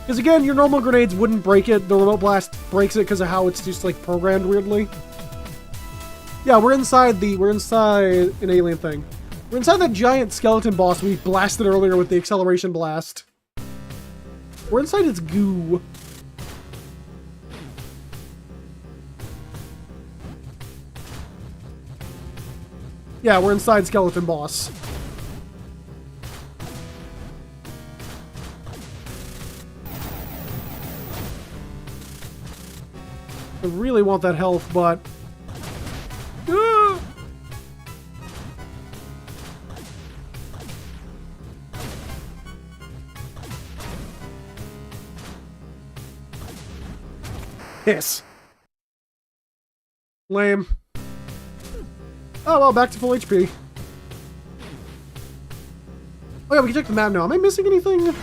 [SPEAKER 1] Because again, your normal grenades wouldn't break it. The remote blast breaks it because of how it's just like programmed weirdly. Yeah, we're inside an alien thing. We're inside that giant skeleton boss we blasted earlier with the acceleration blast. We're inside its goo. Yeah, we're inside skeleton boss. I really want that health, but... Hiss. Lame. Oh, well, back to full HP. Oh yeah, we can check the map now. Am I missing anything?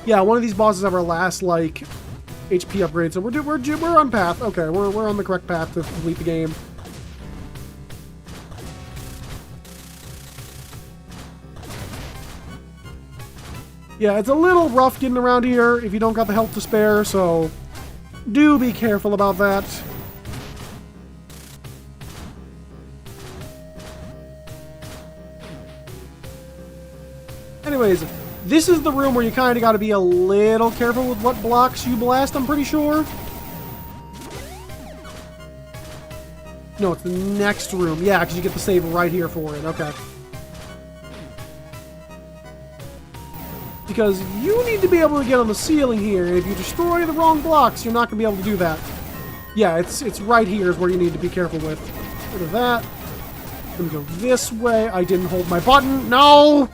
[SPEAKER 1] Yeah, one of these bosses have our last, like, HP upgrade, so we're on path. Okay, we're on the correct path to complete the game. Yeah, it's a little rough getting around here if you don't got the health to spare, so do be careful about that. Anyways, this is the room where you kind of got to be a little careful with what blocks you blast, I'm pretty sure. No, it's the next room. Yeah, because you get the save right here for it. Okay. Because you need to be able to get on the ceiling here. If you destroy the wrong blocks, you're not going to be able to do that. Yeah, it's right here is where you need to be careful with. Rid of that. Let me go this way. I didn't hold my button. No!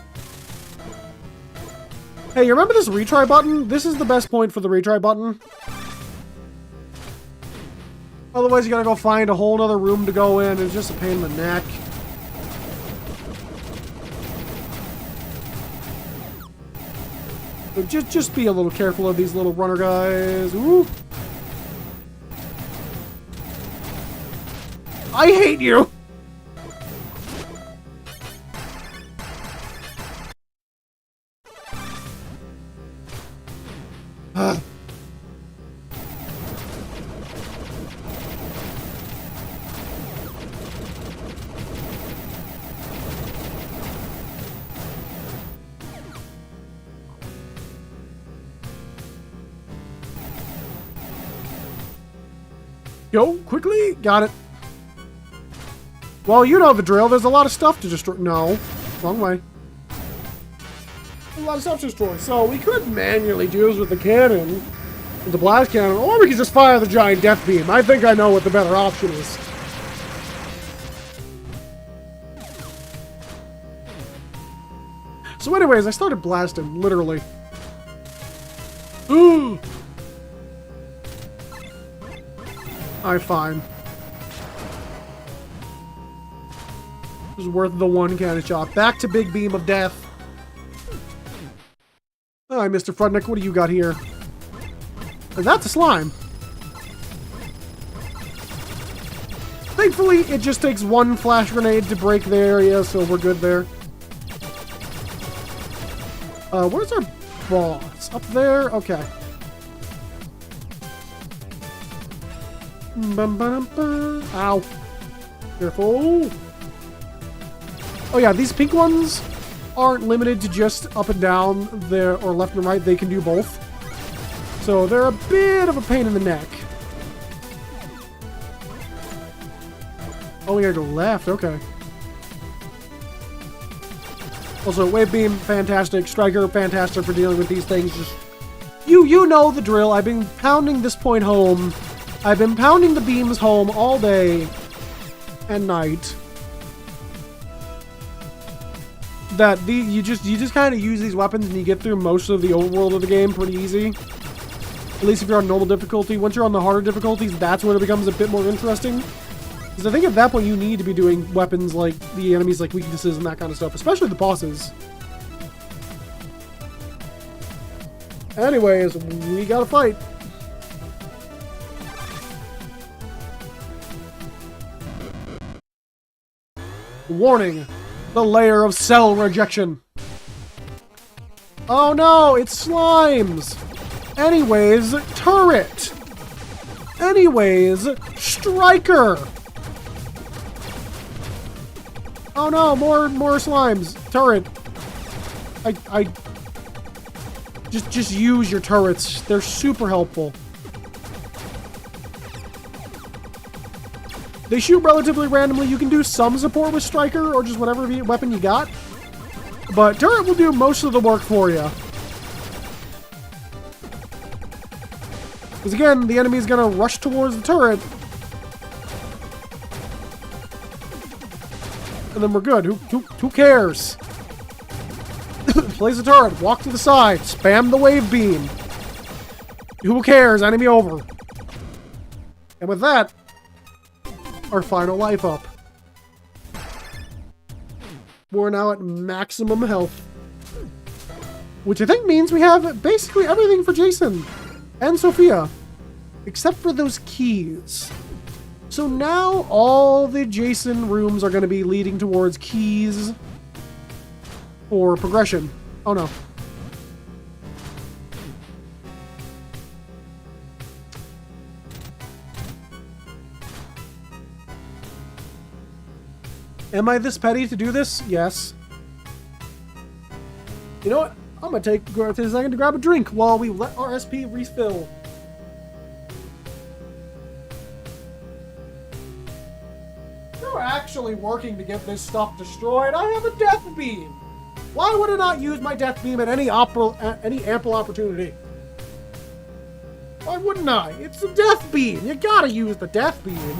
[SPEAKER 1] Hey, you remember this retry button? This is the best point for the retry button. Otherwise, you gotta go find a whole other room to go in. It's just a pain in the neck. So just be a little careful of these little runner guys. Ooh. I hate you! Go, quickly! Got it. Well, you know the drill. There's a lot of stuff to destroy. No. Wrong way. A lot of stuff to destroy. So we could manually do this with the cannon. With the blast cannon. Or we could just fire the giant death beam. I think I know what the better option is. So anyways, I started blasting, literally. Ooh! Alright, fine. It was worth the one cannon shot. Back to Big Beam of Death. Alright, Mr. Frudnick, what do you got here? And that's a slime. Thankfully, it just takes one flash grenade to break the area, so we're good there. Where's our boss? Up there? Okay. Ow. Careful. Oh yeah, these pink ones aren't limited to just up and down there or left and right. They can do both. So they're a bit of a pain in the neck. Oh, we gotta go left. Okay. Also, Wave Beam, fantastic. Striker, fantastic for dealing with these things. Just you know the drill. I've been pounding this point home. I've been pounding the beams home all day and night. That you just kind of use these weapons and you get through most of the overworld of the game pretty easy. At least if you're on normal difficulty. Once you're on the harder difficulties, that's when it becomes a bit more interesting. Because I think at that point you need to be doing weapons like the enemies like weaknesses and that kind of stuff, especially the bosses. Anyways, we gotta fight. Warning, the layer of cell rejection. Oh no, it's slimes. Anyways, turret. Anyways, striker. Oh no, more slimes. Turret. I just use your turrets. They're super helpful. They shoot relatively randomly. You can do some support with striker or just whatever weapon you got. But turret will do most of the work for you. Because again, the enemy is going to rush towards the turret. And then we're good. Who cares? Place the turret. Walk to the side. Spam the wave beam. Who cares? Enemy over. And with that, our final life up. We're now at maximum health. Which I think means we have basically everything for Jason and Sophia. Except for those keys. So now all the Jason rooms are going to be leading towards keys for progression. Oh no. Am I this petty to do this? Yes. You know what? I'm going to take a second to grab a drink while we let our SP refill. We're actually working to get this stuff destroyed. I have a death beam. Why would I not use my death beam at any ample opportunity? Why wouldn't I? It's a death beam. You gotta use the death beam.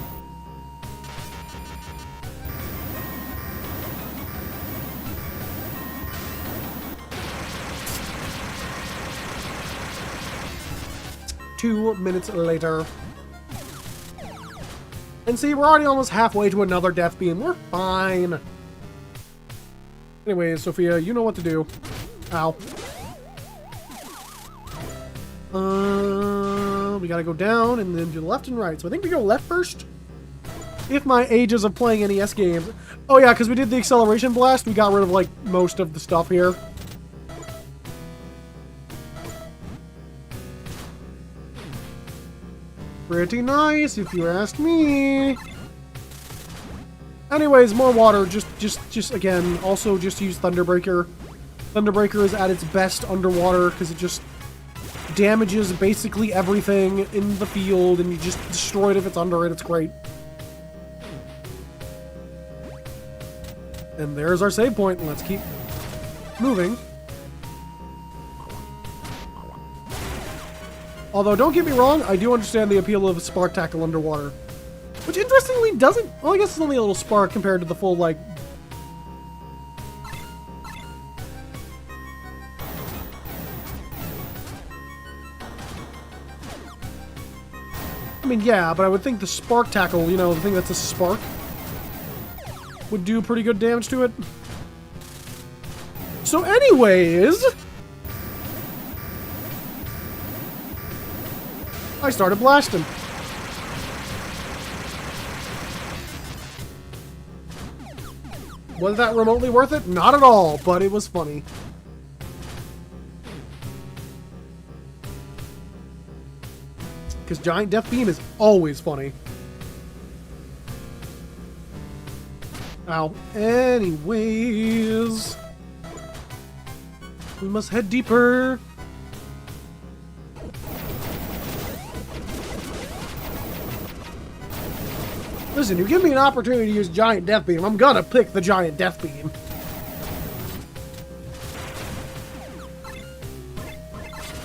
[SPEAKER 1] Two minutes later. And see, we're already almost halfway to another death beam. We're fine. Anyways, Sophia, you know what to do. Ow. We gotta go down and then do the left and right. So I think we go left first. If my ages of playing NES games. Oh yeah, because we did the acceleration blast. We got rid of like most of the stuff here. Pretty nice, if you ask me. Anyways, more water. Just again, also just use Thunderbreaker. Thunderbreaker is at its best underwater because it just damages basically everything in the field, and you just destroy it if it's under it. It's great. And there's our save point. Let's keep moving. Although, don't get me wrong, I do understand the appeal of Spark Tackle underwater. Which, interestingly, doesn't... Well, I guess it's only a little spark compared to the full, like... I mean, yeah, but I would think the spark tackle, you know, the thing that's a spark, would do pretty good damage to it. So anyways, I started blasting. Was that remotely worth it? Not at all, but it was funny. Because Giant Death Beam is always funny. Ow. Anyways, we must head deeper. Listen, you give me an opportunity to use Giant Death Beam, I'm gonna pick the Giant Death Beam.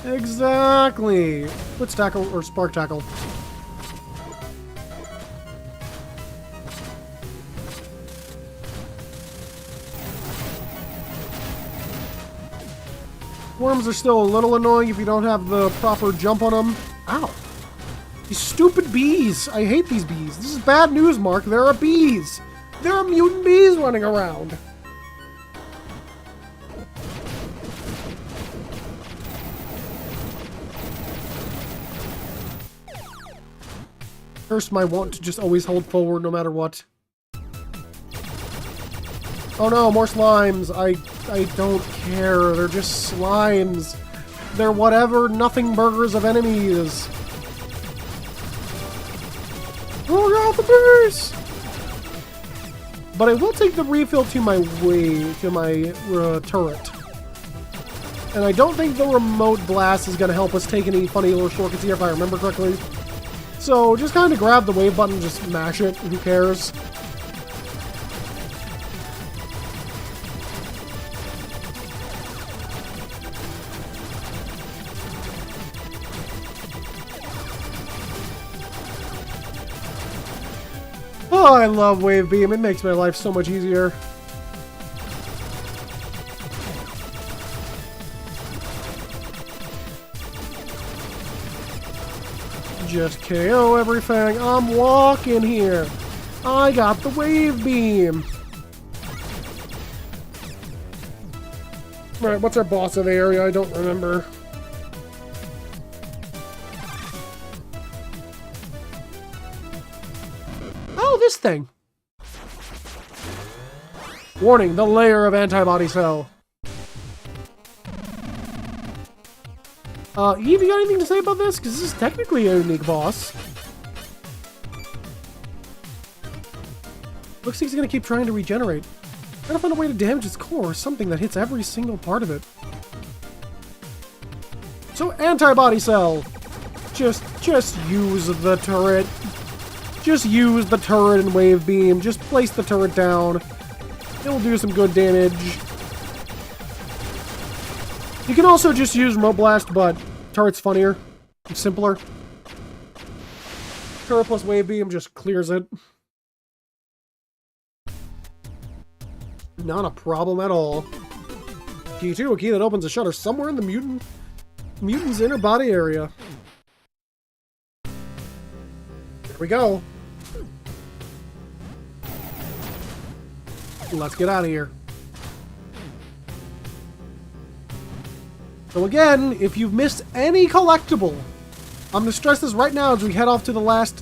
[SPEAKER 1] Exactly. Let's tackle or spark tackle. Worms are still a little annoying if you don't have the proper jump on them. Ow. These stupid bees. I hate these bees. This is bad news, Mark. There are bees. There are mutant bees running around. Curse my want to just always hold forward no matter what. Oh no, more slimes. I don't care. They're just slimes. They're whatever nothing burgers of enemies. Oh, out the bees! But I will take the refill to my turret. And I don't think the remote blast is going to help us take any funny little shortcuts here if I remember correctly. So just kind of grab the wave button and just mash it. Who cares? Oh, I love Wave Beam. It makes my life so much easier. Just KO everything. I'm walking here. I got the Wave Beam. Right, what's our boss of the area? I don't remember. This thing. Warning, the layer of antibody cell. Eve, you got anything to say about this? Because this is technically a unique boss. Looks like he's going to keep trying to regenerate. Gotta find a way to damage its core, something that hits every single part of it. So, antibody cell. Just use the turret. Just use the turret and Wave Beam. Just place the turret down. It'll do some good damage. You can also just use Remote Blast, but turret's funnier and simpler. Turret plus Wave Beam just clears it. Not a problem at all. Key 2, a key that opens a shutter somewhere in the mutant's inner body area. Here we go. Let's get out of here. So again, if you've missed any collectible, I'm going to stress this right now as we head off to the last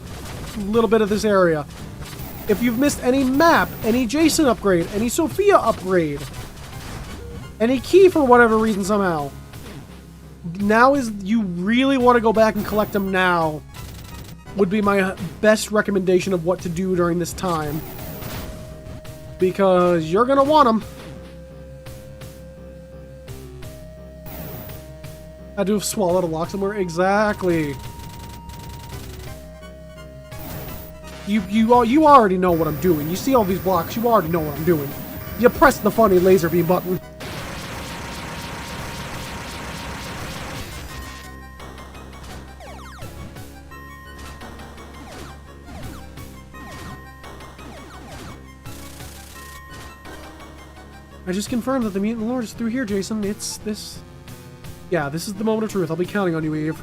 [SPEAKER 1] little bit of this area. If you've missed any map, any Jason upgrade, any Sophia upgrade, any key for whatever reason somehow, now is you really want to go back and collect them now, would be my best recommendation of what to do during this time. Because you're going to want them. I do have swallowed a lock somewhere. Exactly. You already know what I'm doing. You see all these blocks, you already know what I'm doing. You press the funny laser beam button. I just confirmed that the Mutant Lord is through here, Jason. It's this... Yeah, this is the moment of truth. I'll be counting on you, Eve.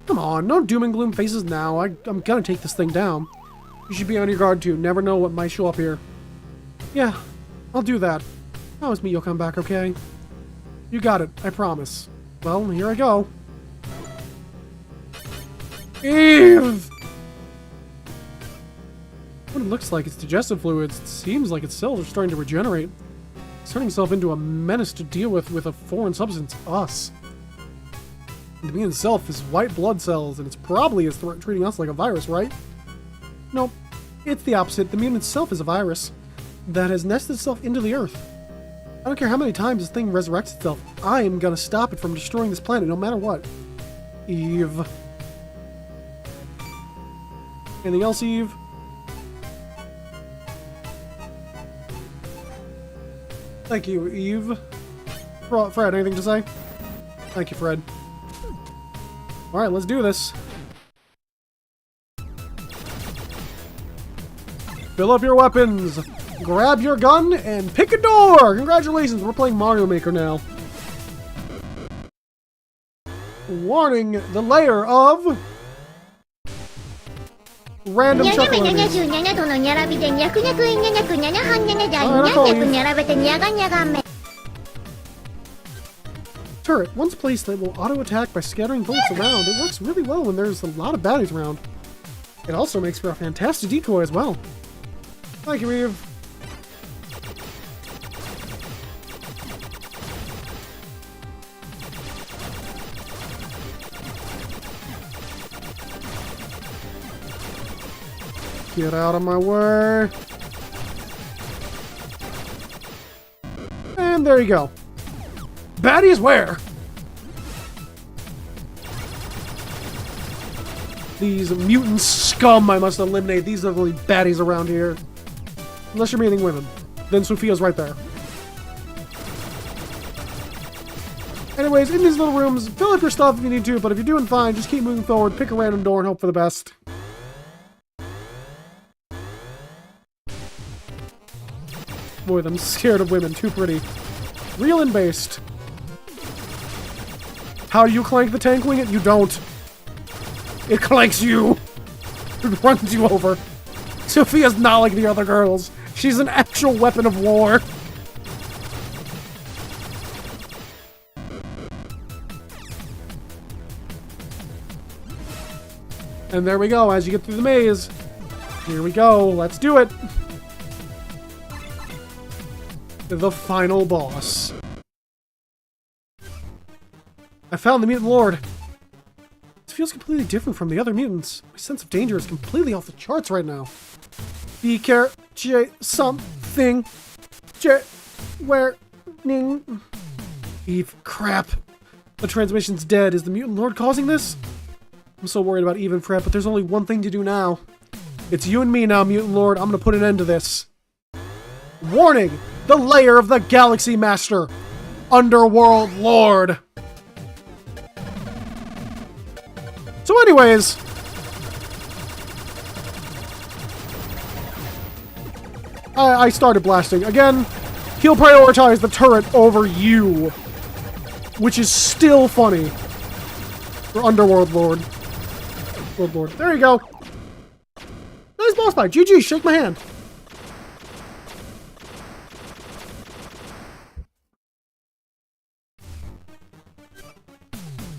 [SPEAKER 1] Come on, no doom and gloom faces now. I'm gonna take this thing down. You should be on your guard too. Never know what might show up here. Yeah, I'll do that. Promise me you'll come back, okay? You got it, I promise. Well, here I go. Eve! What it looks like, it's digestive fluids. It seems like its cells are starting to regenerate. It's turning itself into a menace to deal with a foreign substance, us. And the being itself is white blood cells, and it's probably treating us like a virus, right? Nope. It's the opposite. The mutant itself is a virus that has nested itself into the Earth. I don't care how many times this thing resurrects itself. I am gonna stop it from destroying this planet, no matter what. Eve. Anything else, Eve? Thank you, Eve. Fred, anything to say? Thank you, Fred. Alright, let's do this. Fill up your weapons, grab your gun, and pick a door! Congratulations, we're playing Mario Maker now. Warning, the layer of... random chuckle enemies. Turret. Once placed, it will auto-attack by scattering bullets around. It works really well when there's a lot of baddies around. It also makes for a fantastic decoy as well. Thank you, Eve. Get out of my way. And there you go. Baddies where? These mutant scum I must eliminate. These are the only baddies around here. Unless you're meeting women. Then Sophia's right there. Anyways, in these little rooms, fill up your stuff if you need to, but if you're doing fine, just keep moving forward, pick a random door, and hope for the best. Boy, I'm scared of women. Too pretty. Real and based. How do you clank the tank wing? You don't. It clanks you. It runs you over. Sophia's not like the other girls. She's an actual weapon of war. And there we go, as you get through the maze. Here we go, let's do it. The final boss. I found the Mutant Lord. This feels completely different from the other mutants. My sense of danger is completely off the charts right now. Be care something. Warning. Eve, crap. The transmission's dead. Is the Mutant Lord causing this? I'm so worried about Eve and Fred, but there's only one thing to do now. It's you and me now, Mutant Lord. I'm gonna put an end to this. Warning! The lair of the Galaxy Master! Underworld Lord! So anyways... I started blasting. Again, he'll prioritize the turret over you. Which is still funny. For Underworld Lord. Lord. There you go. Nice boss fight. GG, shake my hand.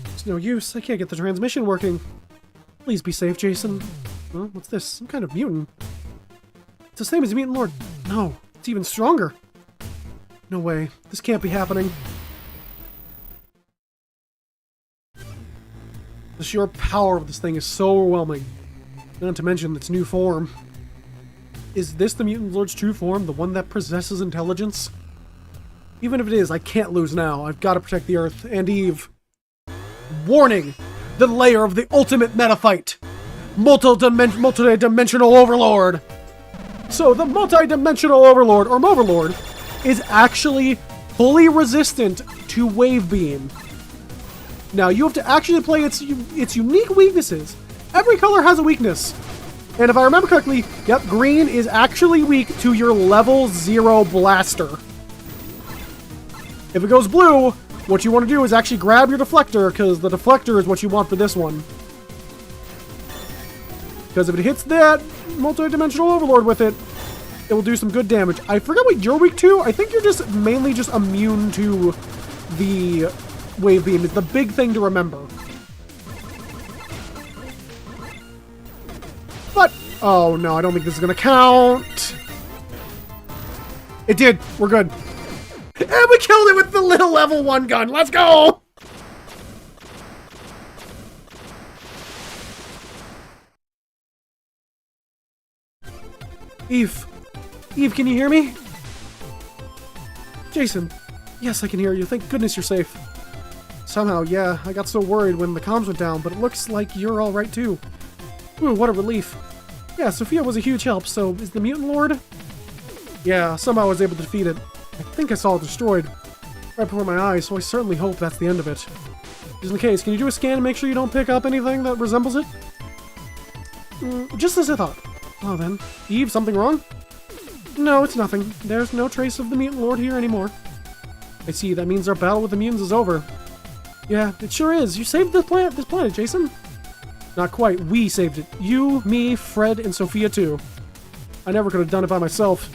[SPEAKER 1] It's no use. I can't get the transmission working. Please be safe, Jason. Well, what's this? Some kind of mutant. It's the same as the Mutant Lord. No, it's even stronger. No way. This can't be happening. The sheer power of this thing is so overwhelming. Not to mention its new form. Is this the Mutant Lord's true form? The one that possesses intelligence? Even if it is, I can't lose now. I've got to protect the Earth and Eve. Warning! The lair of the ultimate meta fight! Multi-dimensional overlord! So the multi-dimensional overlord, or Moverlord, is actually fully resistant to Wave Beam. Now, you have to actually play its unique weaknesses. Every color has a weakness. And if I remember correctly, yep, green is actually weak to your level 0 blaster. If it goes blue, what you want to do is actually grab your deflector, because the deflector is what you want for this one. Because if it hits that multi-dimensional overlord with it, it will do some good damage. I forget what you're weak to. I think you're just mainly just immune to the wave beam. It's the big thing to remember. But, oh no, I don't think this is going to count. It did. We're good. And we killed it with the little level 1 gun. Let's go! Eve. Eve, can you hear me? Jason. Yes, I can hear you. Thank goodness you're safe. Somehow, yeah, I got so worried when the comms went down, but it looks like you're alright too. Ooh, what a relief. Yeah, Sophia was a huge help, so is the Mutant Lord? Yeah, somehow I was able to defeat it. I think I saw it destroyed right before my eyes, so I certainly hope that's the end of it. Just in case, can you do a scan and make sure you don't pick up anything that resembles it? Just as I thought. Oh then. Eve, something wrong? No, it's nothing. There's no trace of the Mutant Lord here anymore. I see, that means our battle with the mutants is over. Yeah, it sure is. You saved this planet, Jason. Not quite. We saved it. You, me, Fred, and Sophia too. I never could have done it by myself.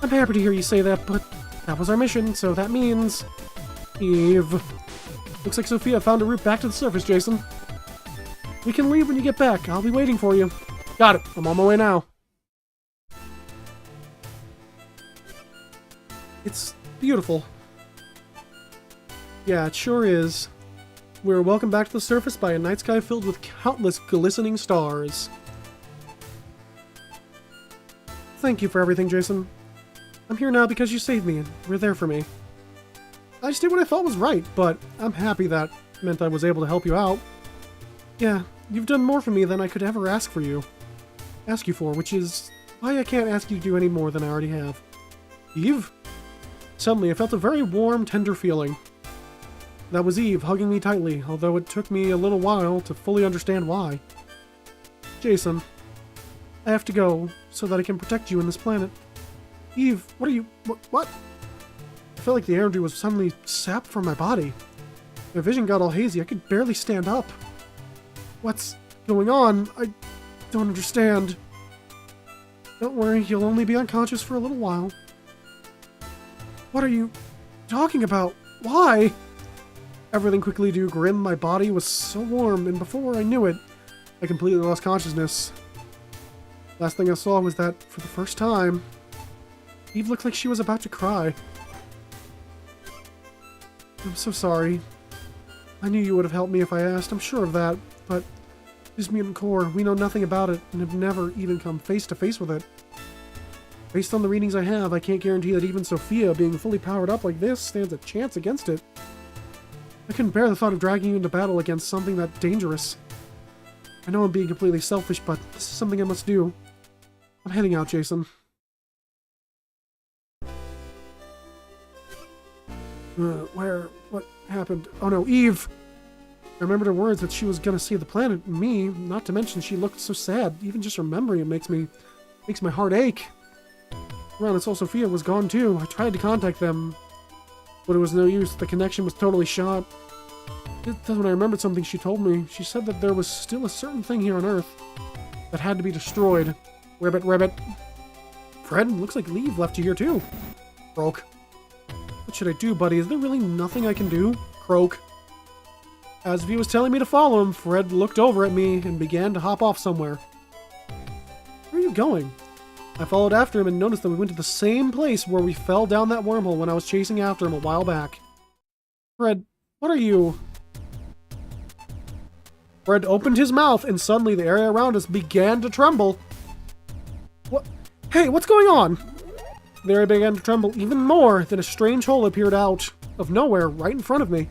[SPEAKER 1] I'm happy to hear you say that, but that was our mission, so that means... Eve. Looks like Sophia found a route back to the surface, Jason. We can leave when you get back. I'll be waiting for you. Got it. I'm on my way now. It's beautiful. Yeah, it sure is. We're welcomed back to the surface by a night sky filled with countless glistening stars. Thank you for everything, Jason. I'm here now because you saved me and were there for me. I just did what I thought was right, but I'm happy that meant I was able to help you out. Yeah, you've done more for me than I could ever ask you for, which is why I can't ask you to do any more than I already have. Eve? Suddenly, I felt a very warm, tender feeling. That was Eve hugging me tightly, although it took me a little while to fully understand why. Jason, I have to go so that I can protect you and this planet. Eve, what are you... What? I felt like the energy was suddenly sapped from my body. My vision got all hazy. I could barely stand up. What's going on? I don't understand. Don't worry, you'll only be unconscious for a little while. What are you talking about? Why? Everything quickly grew grim. My body was so warm, and before I knew it, I completely lost consciousness. Last thing I saw was that, for the first time, Eve looked like she was about to cry. I'm so sorry. I knew you would have helped me if I asked, I'm sure of that, but this mutant core, we know nothing about it and have never even come face to face with it. Based on the readings I have, I can't guarantee that even Sophia, being fully powered up like this, stands a chance against it. I couldn't bear the thought of dragging you into battle against something that dangerous. I know I'm being completely selfish, but this is something I must do. I'm heading out, Jason. What happened? Oh no, Eve! I remembered her words that she was gonna save the planet and me, not to mention she looked so sad. Even just remembering it makes my heart ache. Well, and so Sophia was gone too. I tried to contact them, but it was no use. The connection was totally shot. That's when I remembered something she told me. She said that there was still a certain thing here on Earth that had to be destroyed. Ribbit. Fred, looks like Eve left you here too. Croak. What should I do, buddy? Is there really nothing I can do? Croak. As if he was telling me to follow him, Fred looked over at me and began to hop off somewhere. Where are you going? I followed after him and noticed that we went to the same place where we fell down that wormhole when I was chasing after him a while back. Fred, what are you? Fred opened his mouth and suddenly the area around us began to tremble. What? Hey, what's going on? The area began to tremble even more, then a strange hole appeared out of nowhere right in front of me.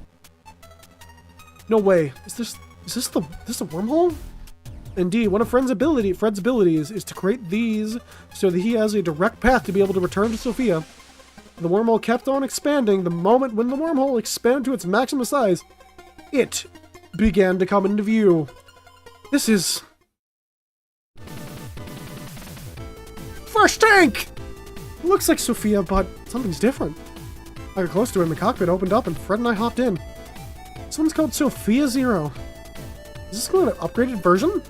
[SPEAKER 1] No way. Is this a wormhole? Indeed, one of Fred's abilities is to create these so that he has a direct path to be able to return to Sophia. The wormhole kept on expanding. The moment when the wormhole expanded to its maximum size, it began to come into view. This is... Fresh tank! It looks like Sophia, but something's different. I got close to it and the cockpit opened up and Fred and I hopped in. This one's called Sophia Zero. Is this going to an upgraded version?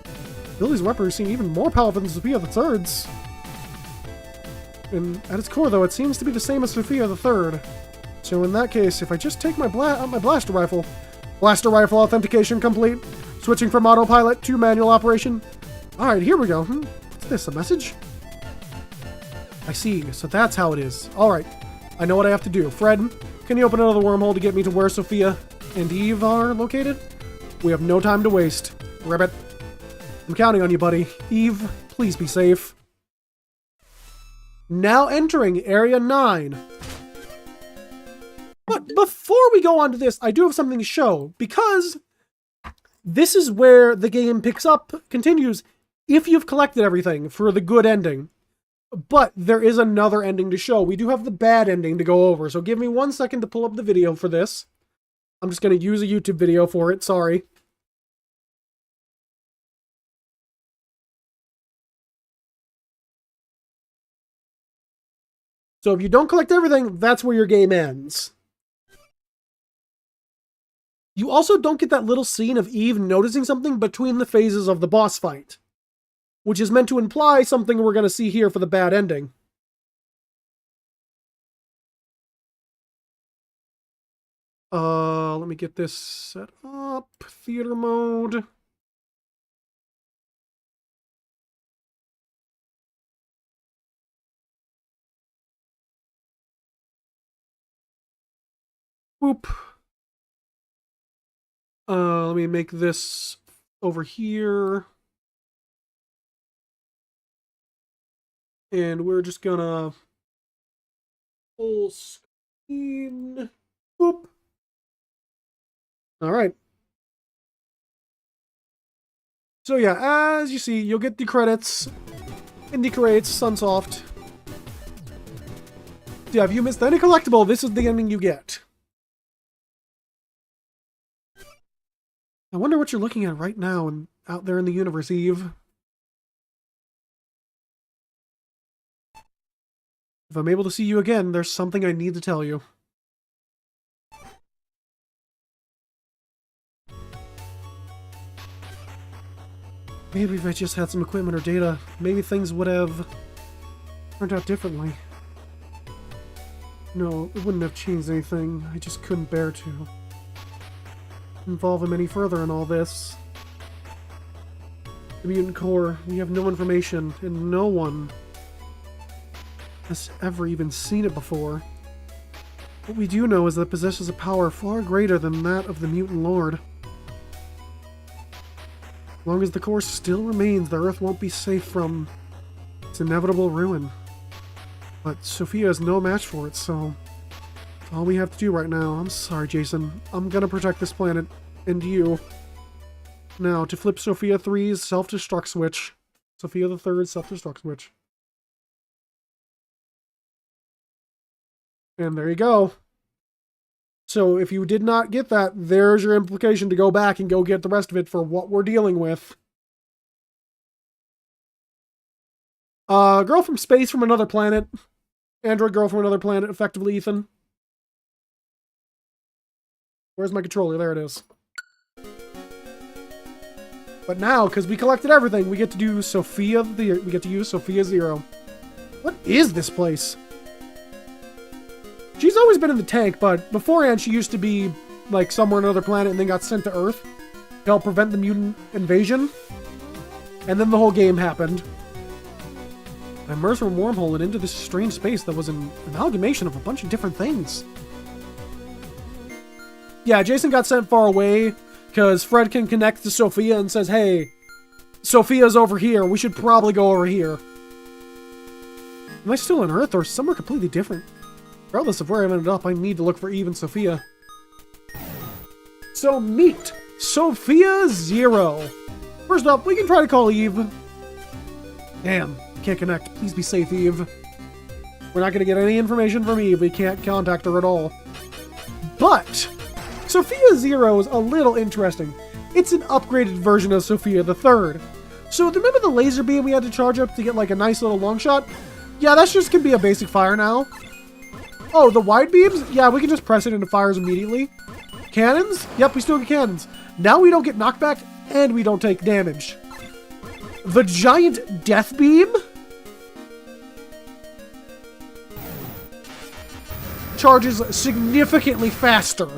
[SPEAKER 1] Billy's weaponry seem even more powerful than Sophia the Third's. And at its core, though, it seems to be the same as Sophia the Third. So in that case, if I just take my blaster rifle authentication complete, switching from autopilot to manual operation. Alright, here we go. What's this, a message? I see, so that's how it is. Alright, I know what I have to do. Fred, can you open another wormhole to get me to where Sophia and Eve are located? We have no time to waste. Ribbit. I'm counting on you, buddy. Eve, please be safe. Now entering Area 9. But before we go on to this, I do have something to show, because this is where the game continues, if you've collected everything for the good ending. But there is another ending to show. We do have the bad ending to go over, so give me 1 second to pull up the video for this. I'm just going to use a YouTube video for it, sorry. So if you don't collect everything, that's where your game ends. You also don't get that little scene of Eve noticing something between the phases of the boss fight, which is meant to imply something we're going to see here for the bad ending. Let me get this set up. Theater mode. Boop. Let me make this over here. And we're just gonna full screen. Boop. All right. So yeah, as you see, you'll get the credits. Indie Crates, Sunsoft. Yeah, if you missed any collectible, this is the ending you get. I wonder what you're looking at right now and out there in the universe, Eve. If I'm able to see you again, there's something I need to tell you. Maybe if I just had some equipment or data, maybe things would have turned out differently. No, it wouldn't have changed anything. I just couldn't bear to involve him any further in all this. The Mutant Core, we have no information, and no one has ever even seen it before. What we do know is that it possesses a power far greater than that of the Mutant Lord. As long as the core still remains, the Earth won't be safe from its inevitable ruin. But Sophia is no match for it, so that's all we have to do right now. I'm sorry, Jason. I'm gonna protect this planet, and you. Now, to flip Sophia 3's self-destruct switch. Sophia the Third's self-destruct switch. And there you go. So if you did not get that, there's your implication to go back and go get the rest of it for what we're dealing with. Girl from space from another planet. Android girl from another planet, effectively, Ethan. Where's my controller? There it is. But now, because we collected everything, we get to do Sophia. We get to use Sophia 0. What is this place? She's always been in the tank, but beforehand she used to be like somewhere on another planet and then got sent to Earth to help prevent the mutant invasion. And then the whole game happened. I immersed from a wormhole and into this strange space that was an amalgamation of a bunch of different things. Yeah, Jason got sent far away because Fred can connect to Sophia and says, hey, Sophia's over here. We should probably go over here. Am I still on Earth or somewhere completely different? Regardless of where I've ended up, I need to look for Eve and Sophia. So meet Sophia 0. First up, we can try to call Eve. Damn, can't connect. Please be safe, Eve. We're not going to get any information from Eve. We can't contact her at all. But Sophia 0 is a little interesting. It's an upgraded version of Sophia the Third. So remember the laser beam we had to charge up to get like a nice little long shot? Yeah, that's just going to be a basic fire now. Oh, the wide beams? Yeah, we can just press it into fires immediately. Cannons? Yep, we still get cannons. Now we don't get knockback, and we don't take damage. The giant death beam charges significantly faster.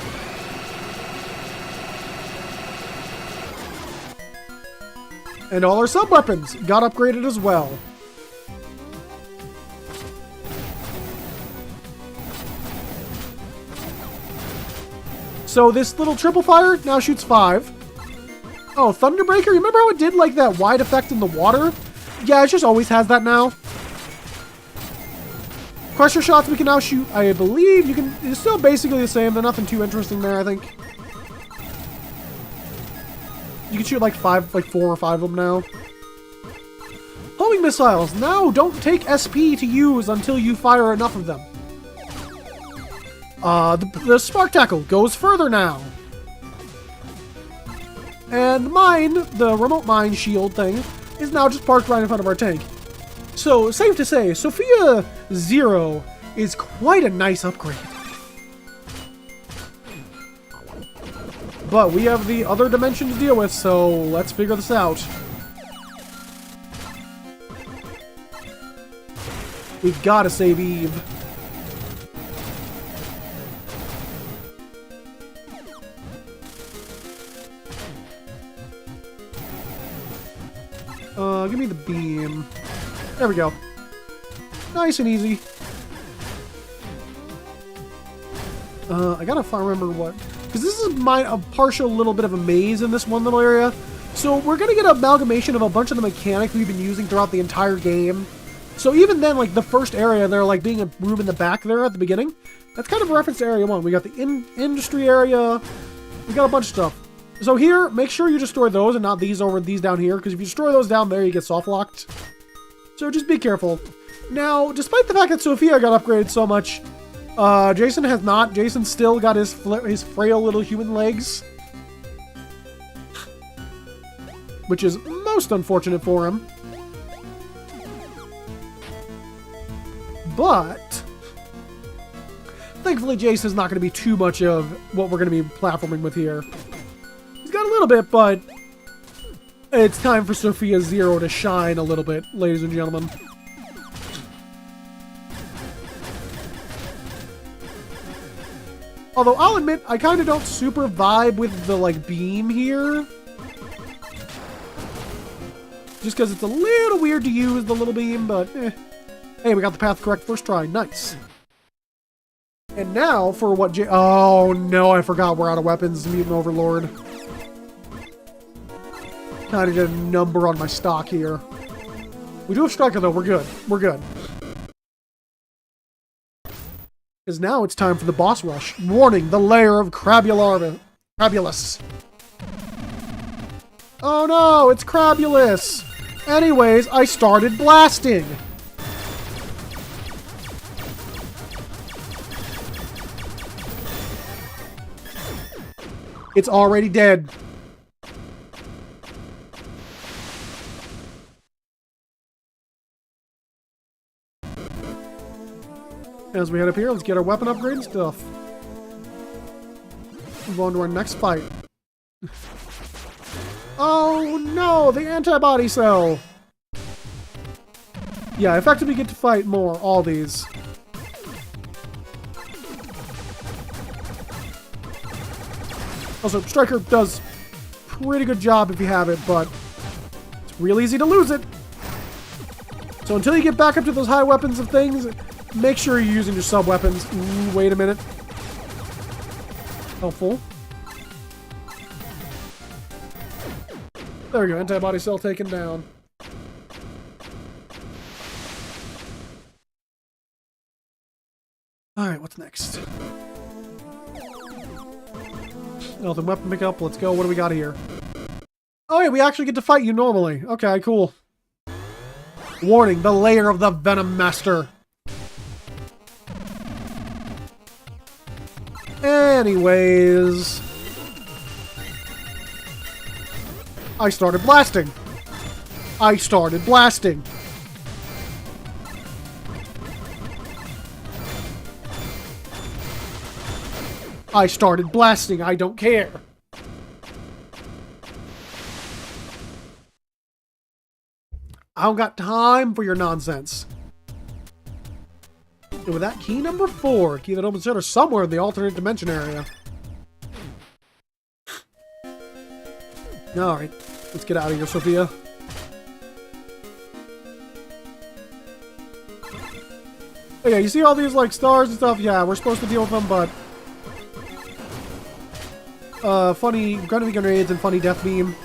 [SPEAKER 1] And all our sub-weapons got upgraded as well. So this little triple fire now shoots 5. Oh, Thunderbreaker, remember how it did like that wide effect in the water? Yeah, it just always has that now. Pressure shots we can now shoot, I believe you can, it's still basically the same. They're nothing too interesting there, I think. You can shoot like 4 or 5 of them now. Homing missiles. Now don't take SP to use until you fire enough of them. The Spark Tackle goes further now. And the mine, the remote mine shield thing, is now just parked right in front of our tank. So, safe to say, Sophia Zero is quite a nice upgrade. But we have the other dimension to deal with, so let's figure this out. We've got to save Eve. Give me the beam. There we go. Nice and easy. I gotta remember what... Because this is a partial little bit of a maze in this one little area. So we're gonna get an amalgamation of a bunch of the mechanics we've been using throughout the entire game. So even then, like, the first area, there, like, being a room in the back there at the beginning, that's kind of a reference to Area 1. We got the industry area. We got a bunch of stuff. So here, make sure you destroy those and not these down here, because if you destroy those down there, you get soft locked. So just be careful. Now, despite the fact that Sophia got upgraded so much, Jason has not. Jason still got his frail little human legs, which is most unfortunate for him. But thankfully, Jason's not going to be too much of what we're going to be platforming with here. He's got a little bit, but it's time for Sophia Zero to shine a little bit, ladies and gentlemen. Although, I'll admit, I kind of don't super vibe with the, like, beam here. Just because it's a little weird to use, the little beam, but eh. Hey, we got the path correct first try. Nice. And now, for what oh, no, I forgot we're out of weapons, Mutant Overlord. Kind of get a number on my stock here. We do have Striker, though. We're good. We're good. Because now it's time for the boss rush. Warning, the lair of Crabulus. Oh no, it's Crabulus. Anyways, I started blasting. It's already dead. As we head up here, let's get our weapon upgrade and stuff. Move on to our next fight. Oh no, the antibody cell! Yeah, effectively get to fight more, all these. Also, Striker does pretty good job if you have it, but it's real easy to lose it. So until you get back up to those high weapons of things, make sure you're using your sub-weapons. Ooh, wait a minute. Helpful. There we go, antibody cell taken down. Alright, what's next? Oh, the weapon pickup, let's go. What do we got here? Oh, yeah, we actually get to fight you normally. Okay, cool. Warning, the lair of the Venom Master. Anyways, I started blasting. I started blasting. I started blasting. I don't care. I don't got time for your nonsense. And with that, key number 4. Key that opens shutter somewhere in the alternate dimension area. Alright. Let's get out of here, Sophia. Oh, yeah, you see all these, like, stars and stuff? Yeah, we're supposed to deal with them, but... funny grenades and funny death beam.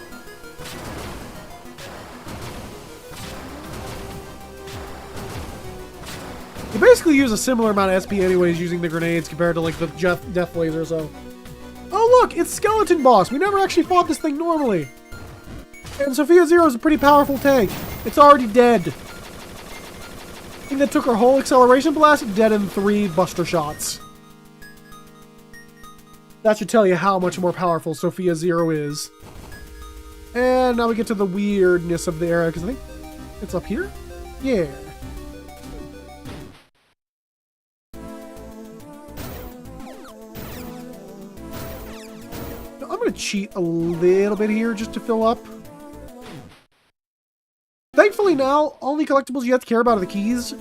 [SPEAKER 1] You basically use a similar amount of SP anyways using the grenades compared to, like, the death laser, so... Oh, look! It's Skeleton Boss! We never actually fought this thing normally! And Sophia Zero is a pretty powerful tank. It's already dead. Thing that took her whole acceleration blast, dead in 3 buster shots. That should tell you how much more powerful Sophia Zero is. And now we get to the weirdness of the area, because I think it's up here? Yeah. Now, I'm going to cheat a little bit here just to fill up. Thankfully now, only collectibles you have to care about are the keys.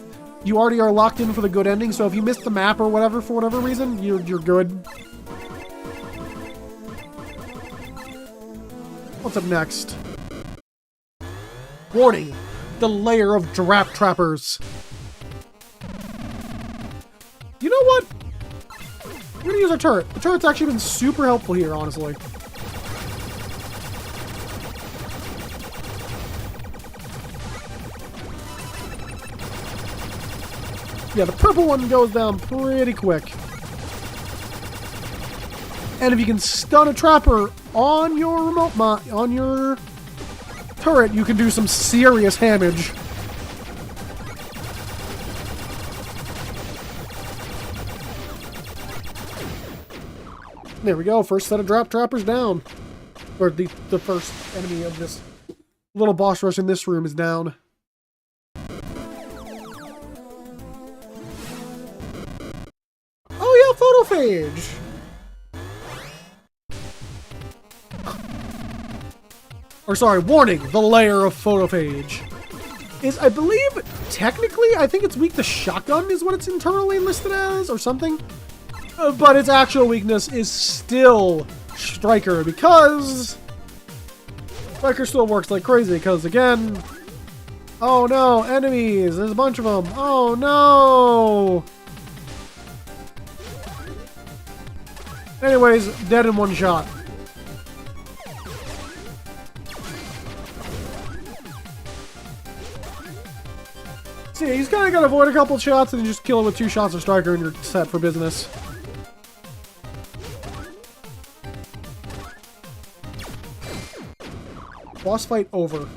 [SPEAKER 1] You already are locked in for the good ending, so if you missed the map or whatever for whatever reason, you're good. What's up next? Warning! The lair of Drap Trappers. You know what? We're gonna use our turret. The turret's actually been super helpful here, honestly. Yeah, the purple one goes down pretty quick. And if you can stun a trapper on your on your turret, you can do some serious damage. There we go, first set of drop trappers down. Or the first enemy of this little boss rush in this room is down. Oh yeah, photophage! Or sorry, warning, the lair of photophage. Is, I believe, technically, I think it's weak to shotgun is what it's internally listed as, or something. But its actual weakness is still Striker, because Striker still works like crazy, because again, oh no, enemies, there's a bunch of them, oh no! Anyways, dead in one shot. See, he's kind of got to avoid a couple shots and just kill him with 2 shots of Striker and you're set for business. Boss fight over.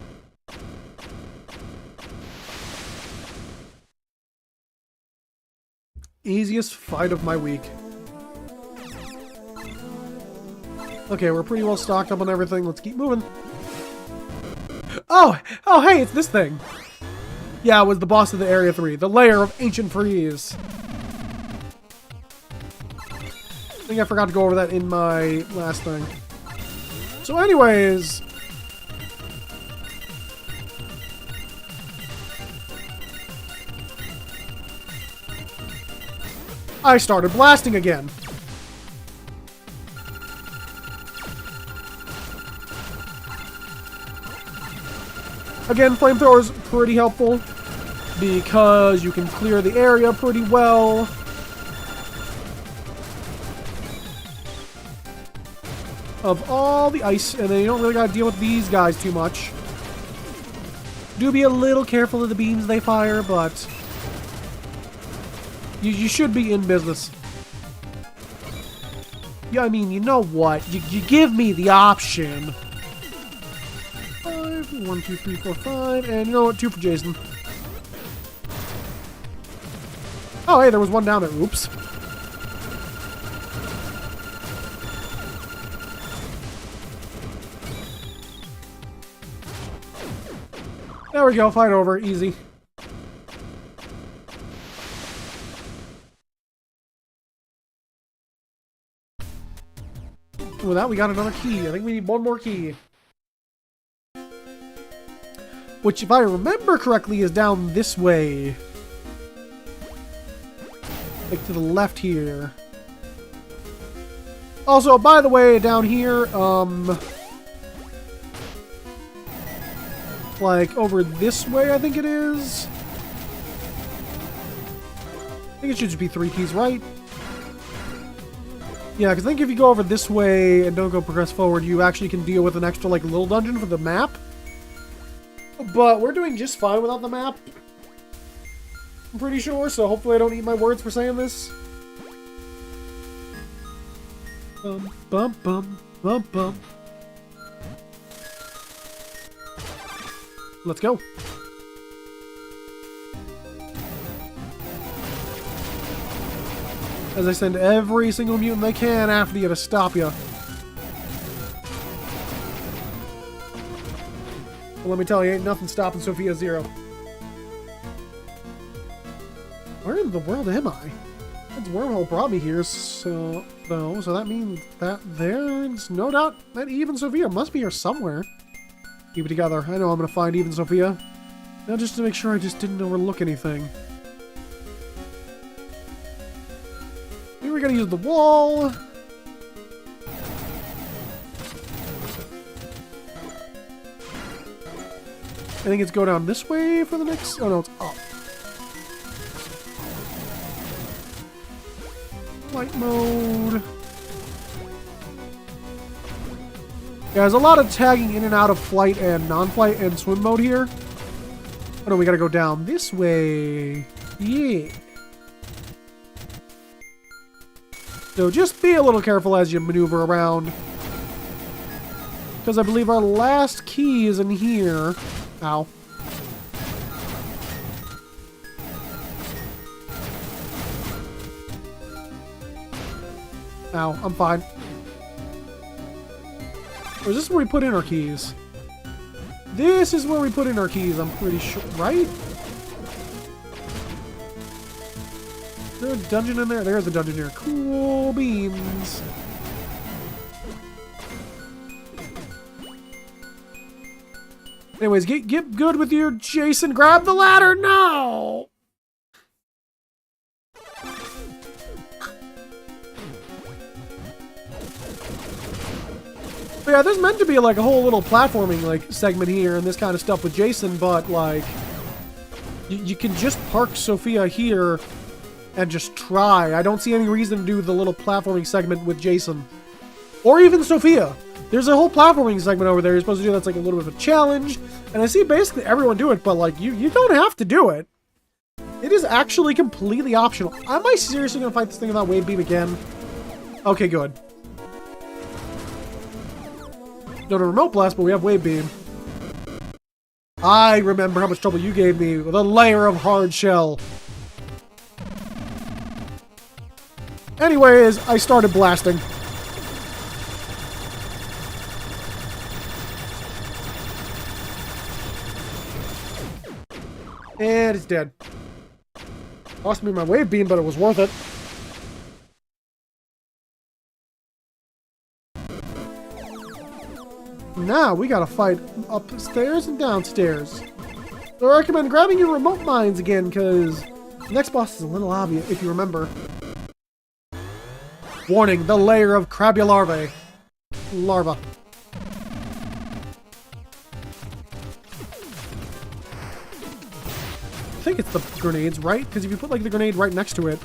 [SPEAKER 1] Easiest fight of my week. Okay, we're pretty well stocked up on everything. Let's keep moving. Oh, hey, it's this thing. Yeah, it was the boss of the Area 3. The Lair of Ancient Freeze. I think I forgot to go over that in my last thing. So anyways... I started blasting again. Again, flamethrower's pretty helpful because you can clear the area pretty well. Of all the ice, and then you don't really gotta deal with these guys too much. Do be a little careful of the beams they fire, but you should be in business. Yeah, I mean, you know what? You give me the option. 1, 2, 3, 4, 5, and you know what? 2 for Jason. Oh, hey, there was one down there. Oops. There we go. Fight over. Easy. With that, we got another key. I think we need one more key. which, if I remember correctly, is down this way. Like to the left here. Also, by the way, down here, like over this way, I think it is. I think it should just be 3 keys, right? Yeah, because I think if you go over this way and don't go progress forward, you actually can deal with an extra, like, little dungeon for the map. But we're doing just fine without the map. I'm pretty sure, so hopefully I don't eat my words for saying this. Bum, bum, bum, bum, bum. Let's go. As I send every single mutant they can after you to stop you. Well, let me tell you, ain't nothing stopping Sophia Zero. Where in the world am I? That wormhole brought me here, so that means that there's no doubt that Eve and Sophia must be here somewhere. Keep it together. I know I'm gonna find Eve and Sophia. Now just to make sure I just didn't overlook anything. Here we gotta use the wall. I think it's go down this way for the next... Oh no, it's up. Flight mode. Yeah, there's a lot of tagging in and out of flight and non-flight and swim mode here. Oh no, we gotta go down this way. Yeah. So just be a little careful as you maneuver around. Because I believe our last key is in here. Ow. Ow, I'm fine. Or is this where we put in our keys? This is where we put in our keys, I'm pretty sure, right? Is there a dungeon in there? There's a dungeon here. Cool beans. Anyways, get good with your Jason. Grab the ladder now! But yeah, there's meant to be like a whole little platforming like segment here and this kind of stuff with Jason, but like you can just park Sophia here and just try. I don't see any reason to do the little platforming segment with Jason. Or even Sophia. There's a whole platforming segment over there you're supposed to do that's like a little bit of a challenge. And I see basically everyone do it, but like you don't have to do it. It is actually completely optional. Am I seriously gonna fight this thing without Wave Beam again? Okay, good. Not a remote blast, but we have Wave Beam. I remember how much trouble you gave me with a layer of hard shell. Anyways, I started blasting. And it's dead. Lost me my Wave Beam, but it was worth it. Now we gotta fight upstairs and downstairs. So I recommend grabbing your remote mines again, because the next boss is a little obvious, if you remember. Warning, the layer of Crabularvae. Larva. I think it's the grenades, right? Because if you put like the grenade right next to it.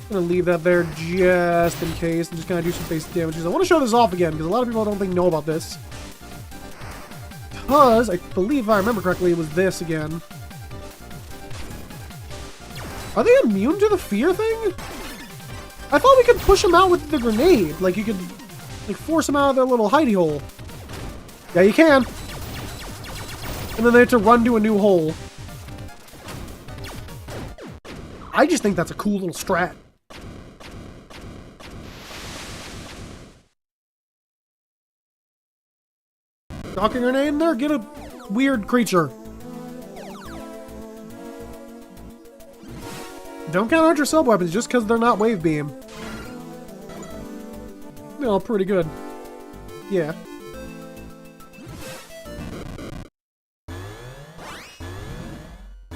[SPEAKER 1] I'm gonna leave that there just in case and just kind of do some basic damages. I want to show this off again because a lot of people I don't think know about this. Because I believe, if I remember correctly, it was this again. Are they immune to the fear thing? I thought we could push them out with the grenade. Like you could like force them out of their little hidey hole. Yeah, you can. And then they have to run to a new hole. I just think that's a cool little strat. Shocking grenade in there? Get a weird creature. Don't count out your sub-weapons just because they're not wave beam. They're all pretty good. Yeah.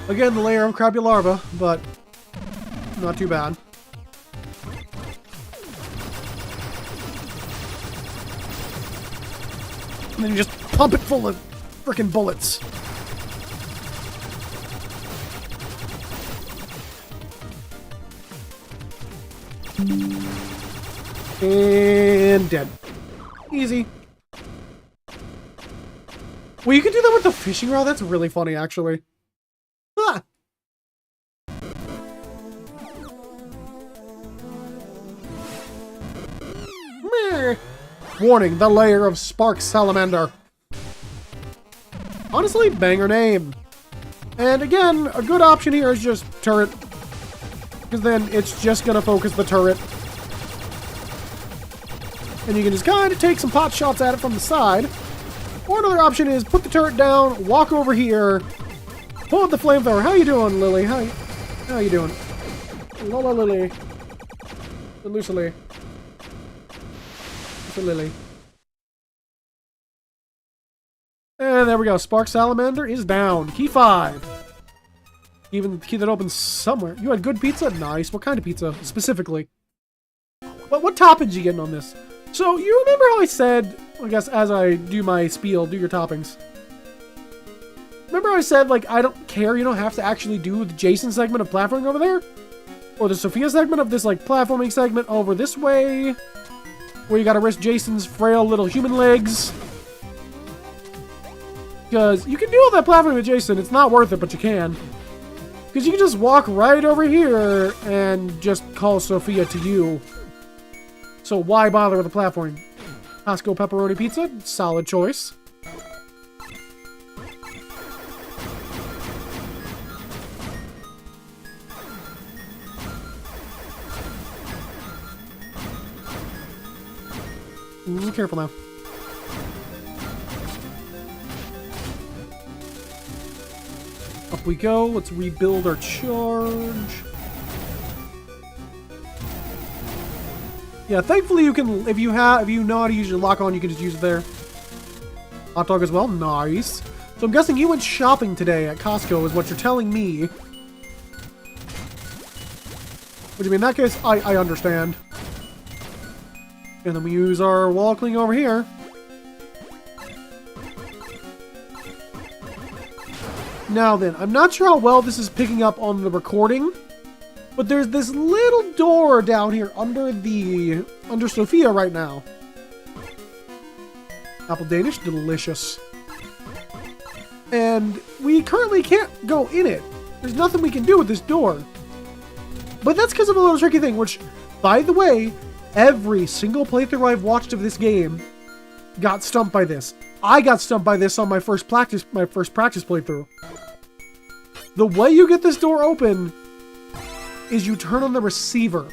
[SPEAKER 1] Again, the layer of crappy larva, but not too bad. And then you just pump it full of frickin' bullets. And dead. Easy. Well, you can do that with the fishing rod? That's really funny, actually. Ah! Meh. Warning, the layer of Spark Salamander. Honestly, banger name. And again, a good option here is just turret. Because then it's just gonna focus the turret. And you can just kind of take some pot shots at it from the side. Or another option is put the turret down, walk over here, pull out the flamethrower. How you doing, Lily? How you doing? Lola Lily. Lucily. Lily. And there we go. Spark Salamander is down. Key 5. Even the key that opens somewhere. You had good pizza? Nice. What kind of pizza? Specifically. What toppings you getting on this? So, you remember how I said, I guess as I do my spiel, do your toppings. Remember how I said, like, I don't care, you don't have to actually do the Jason segment of platforming over there? Or the Sophia segment of this, like, platforming segment over this way? Where you gotta risk Jason's frail little human legs. Because you can do all that platforming with Jason, it's not worth it, but you can. Because you can just walk right over here and just call Sophia to you. So why bother with the platforming? Costco pepperoni pizza, solid choice. Ooh, careful now. Up we go. Let's rebuild our charge. Yeah, thankfully you can, if you know how to use your lock-on, you can just use it there. Hot dog as well, nice. So I'm guessing you went shopping today at Costco is what you're telling me. Which, I mean, in that case, I understand. And then we use our wall cling over here. Now then, I'm not sure how well this is picking up on the recording. But there's this little door down here under Sophia right now. Apple Danish, delicious. And we currently can't go in it. There's nothing we can do with this door. But that's because of a little tricky thing, which, by the way, every single playthrough I've watched of this game got stumped by this. I got stumped by this on my first practice playthrough. The way you get this door open is you turn on the receiver.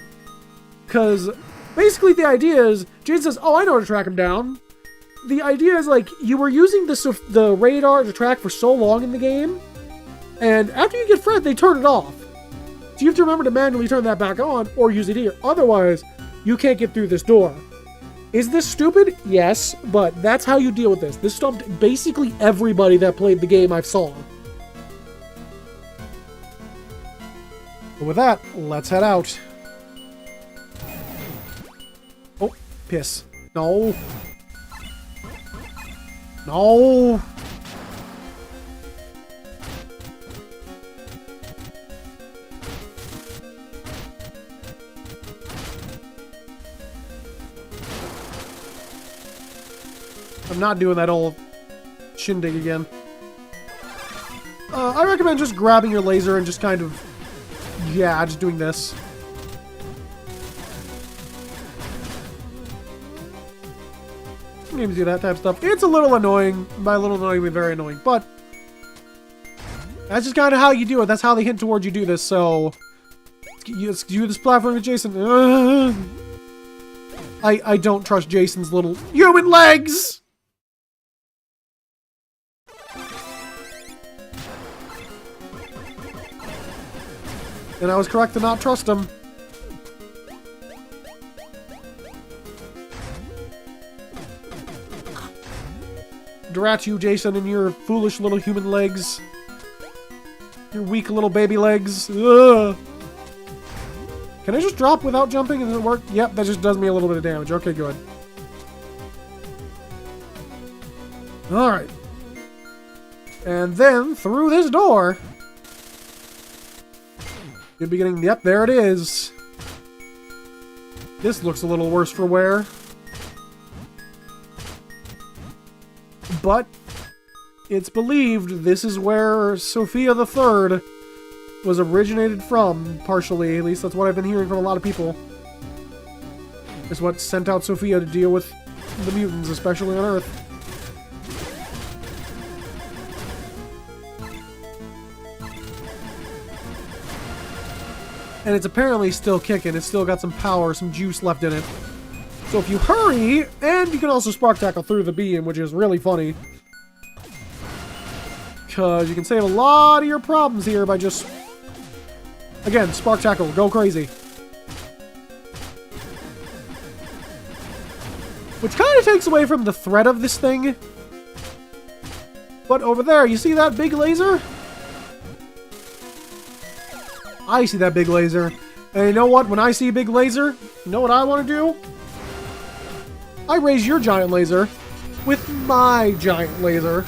[SPEAKER 1] Because basically the idea is, Jade says, oh, I know how to track him down. The idea is, like, you were using the radar to track for so long in the game, and after you get Fred, they turn it off. So you have to remember to manually turn that back on, or use it here. Otherwise, you can't get through this door. Is this stupid? Yes, but that's how you deal with this. This stumped basically everybody that played the game I've saw. But with that, let's head out. Oh, piss. No. No. I'm not doing that old shindig again. I recommend just grabbing your laser and just kind of, yeah, just doing this. Games do that type of stuff. It's a little annoying. By a little annoying, I mean very annoying. But that's just kind of how you do it. That's how they hint towards you do this. So let's do this platform with Jason. I don't trust Jason's little human legs. And I was correct to not trust him. Drat you, Jason, and your foolish little human legs. Your weak little baby legs. Ugh. Can I just drop without jumping? Does it work? Yep, that just does me a little bit of damage. Okay, good. Alright. And then, through this door... Good beginning. Yep, there it is. This looks a little worse for wear. But it's believed this is where Sophia the Third was originated from, partially. At least that's what I've been hearing from a lot of people. It's what sent out Sophia to deal with the mutants, especially on Earth. And it's apparently still kicking. It's still got some power, some juice left in it. So if you hurry, and you can also spark tackle through the beam, which is really funny. Because you can save a lot of your problems here by just... Again, spark tackle, go crazy. Which kind of takes away from the threat of this thing. But over there, you see that big laser? I see that big laser. And you know what? When I see a big laser, you know what I want to do? I raise your giant laser with my giant laser.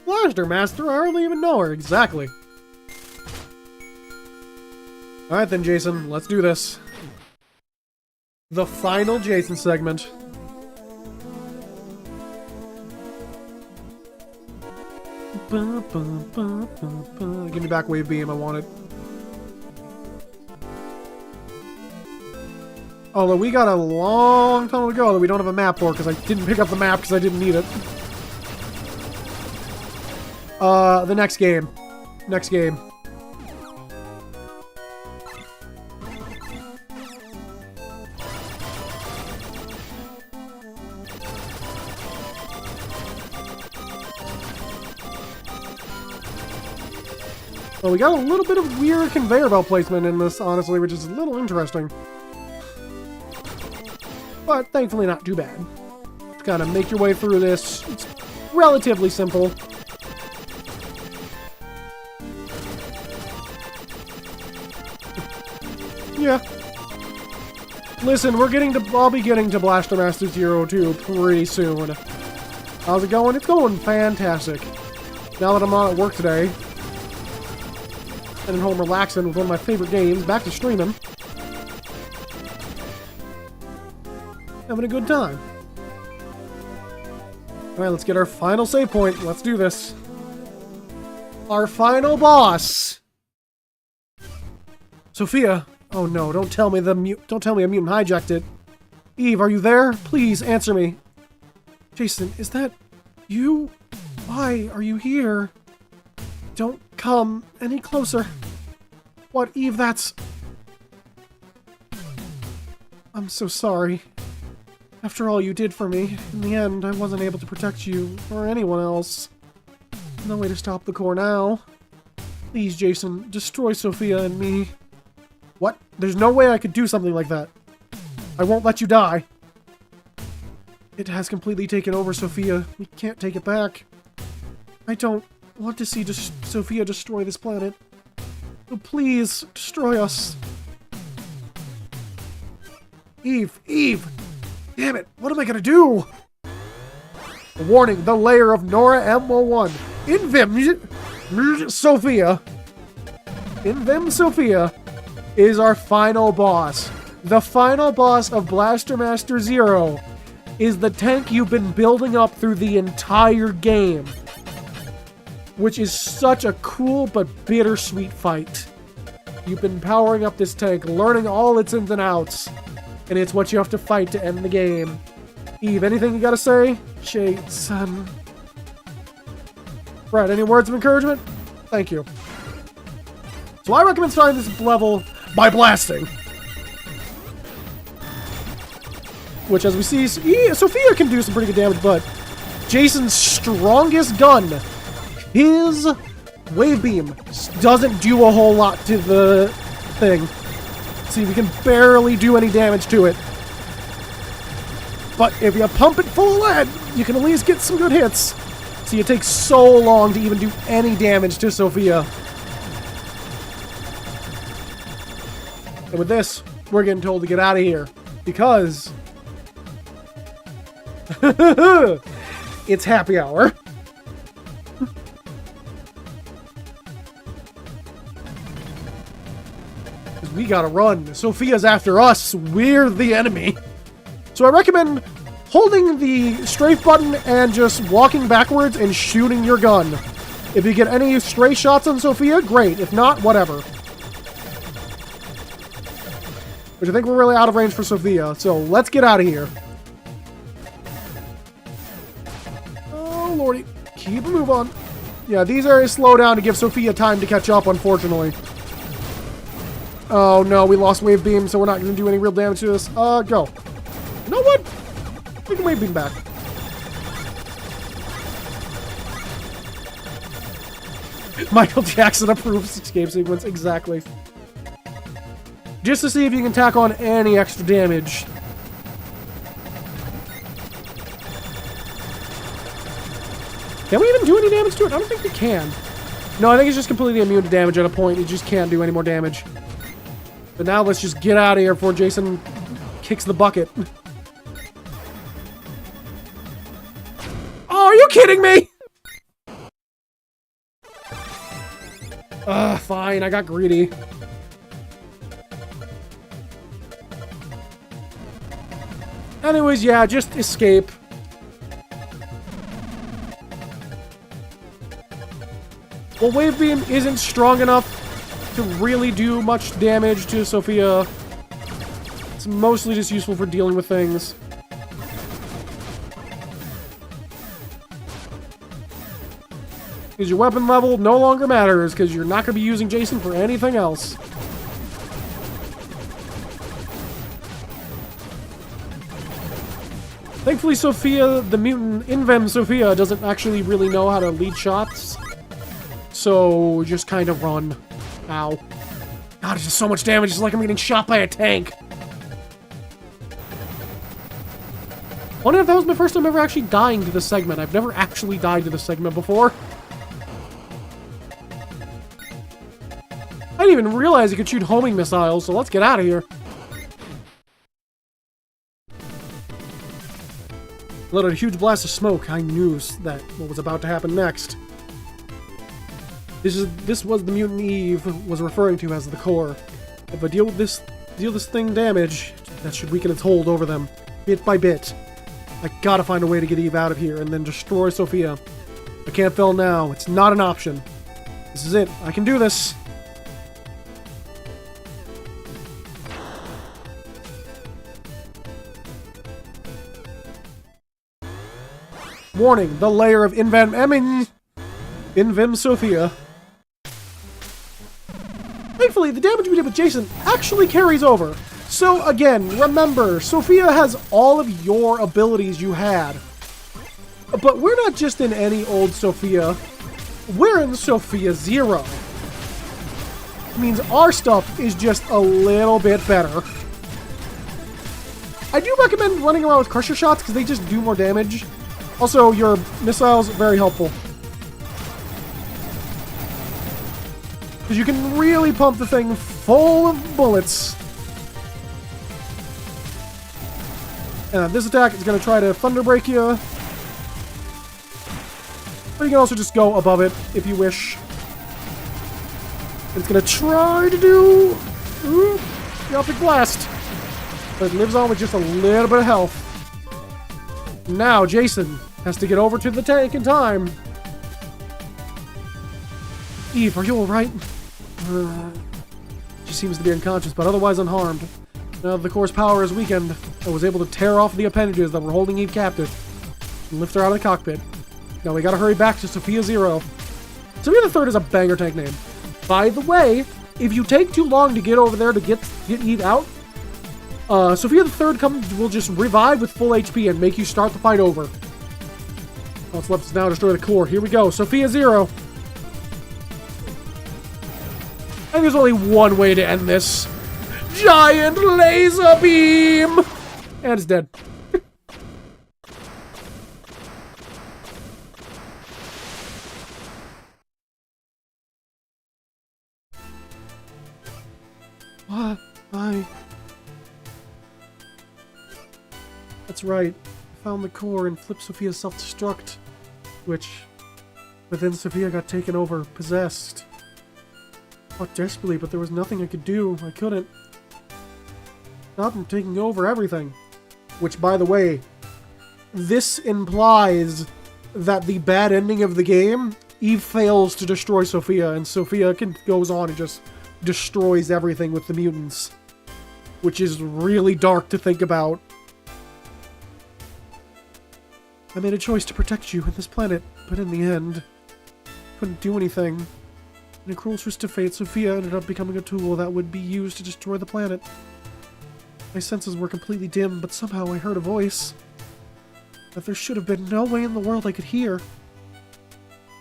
[SPEAKER 1] Blaster Master, I hardly even know her. Exactly. Alright then, Jason. Let's do this. The final Jason segment. Give me back Wave Beam, I want it. Although we got a long tunnel to go that we don't have a map for, because I didn't pick up the map because I didn't need it. The next game. Next game. Well, we got a little bit of weird conveyor belt placement in this, honestly, which is a little interesting. But thankfully not too bad. Just gotta make your way through this. It's relatively simple. Yeah. Listen, I'll be getting to Blaster Master Zero 2 pretty soon. How's it going? It's going fantastic. Now that I'm not at work today, and at home relaxing with one of my favorite games, back to streaming. Having a good time. Alright, let's get our final save point. Let's do this. Our final boss. Sophia. Oh no, don't tell me a mutant hijacked it. Eve, are you there? Please answer me. Jason, is that you? Why are you here? Don't come any closer. What, Eve, that's... I'm so sorry. After all you did for me, in the end, I wasn't able to protect you or anyone else. No way to stop the core now. Please, Jason, destroy Sophia and me. What? There's no way I could do something like that. I won't let you die. It has completely taken over Sophia. We can't take it back. I don't want to see Sophia destroy this planet. So please, destroy us. Eve! Eve! Damn it! What am I gonna do? Warning, the lair of Nora M01. Invim Sophia. Invim Sophia is our final boss. The final boss of Blaster Master Zero is the tank you've been building up through the entire game. Which is such a cool but bittersweet fight. You've been powering up this tank, learning all its ins and outs, and it's what you have to fight to end the game. Eve, anything you gotta say? Jason. Right, any words of encouragement? Thank you. So I recommend starting this level by blasting. Which, as we see, Sophia can do some pretty good damage, but Jason's strongest gun, his wave beam, doesn't do a whole lot to the thing. See, we can barely do any damage to it. But if you pump it full of lead, you can at least get some good hits. See, it takes so long to even do any damage to Sophia. And with this, we're getting told to get out of here. Because... it's happy hour. We gotta run. Sophia's after us. We're the enemy. So I recommend holding the strafe button and just walking backwards and shooting your gun. If you get any stray shots on Sophia, great. If not, whatever. Which I think we're really out of range for Sophia, so let's get out of here. Oh, lordy. Keep a move on. Yeah, these areas slow down to give Sophia time to catch up, unfortunately. Oh, no, we lost Wave Beam, so we're not going to do any real damage to this. Go. You know what? We can Wave Beam back. Michael Jackson approves escape sequence, exactly. Just to see if you can tack on any extra damage. Can we even do any damage to it? I don't think we can. No, I think it's just completely immune to damage at a point. It just can't do any more damage. But now let's just get out of here before Jason kicks the bucket. Oh, are you kidding me? Fine, I got greedy. Anyways, yeah, just escape. Well, Wave Beam isn't strong enough to really do much damage to Sophia. It's mostly just useful for dealing with things. Because your weapon level no longer matters, because you're not going to be using Jason for anything else. Thankfully, Sophia, the mutant Invem Sophia, doesn't actually really know how to lead shots. So, just kind of run. Ow. God, it's just so much damage. It's like I'm getting shot by a tank. I wonder if that was my first time ever actually dying to this segment. I've never actually died to this segment before. I didn't even realize you could shoot homing missiles, so let's get out of here. Let out a huge blast of smoke. I knew that what was about to happen next. This was the mutant Eve was referring to as the core. If I deal this thing damage, that should weaken its hold over them, bit by bit. I gotta find a way to get Eve out of here and then destroy Sophia. I can't fail now. It's not an option. This is it. I can do this. Warning, the layer of Invem Sophia. Thankfully, the damage we did with Jason actually carries over. So again, remember, Sophia has all of your abilities you had. But we're not just in any old Sophia. We're in Sophia 0. It means our stuff is just a little bit better. I do recommend running around with Crusher Shots because they just do more damage. Also, your missiles, very helpful. Because you can really pump the thing full of bullets. And this attack is going to try to Thunder Break you. But you can also just go above it if you wish. It's going to try to do the Optic Blast. But it lives on with just a little bit of health. Now, Jason has to get over to the tank in time. Eve, are you alright? She seems to be unconscious, but otherwise unharmed. Now that the core's power is weakened, I was able to tear off the appendages that were holding Eve captive and lift her out of the cockpit. Now we gotta hurry back to Sophia 0. Sophia the Third is a banger tank name. By the way, if you take too long to get over there to get Eve out, Sophia the Third will just revive with full HP and make you start the fight over. All that's left is now destroy the core. Here we go. Sophia 0. I think there's only one way to end this. Giant laser beam! And it's dead. What? Why? That's right. I found the core and flipped Sophia's self-destruct, which, within Sophia got taken over, possessed. I fought desperately, but there was nothing I could do. I couldn't stop him taking over everything. Which, by the way, this implies that the bad ending of the game, Eve fails to destroy Sophia, and Sophia goes on and just destroys everything with the mutants. Which is really dark to think about. I made a choice to protect you and this planet, but in the end, couldn't do anything. In a cruel twist of fate, Sophia ended up becoming a tool that would be used to destroy the planet. My senses were completely dim, but somehow I heard a voice that there should have been no way in the world I could hear.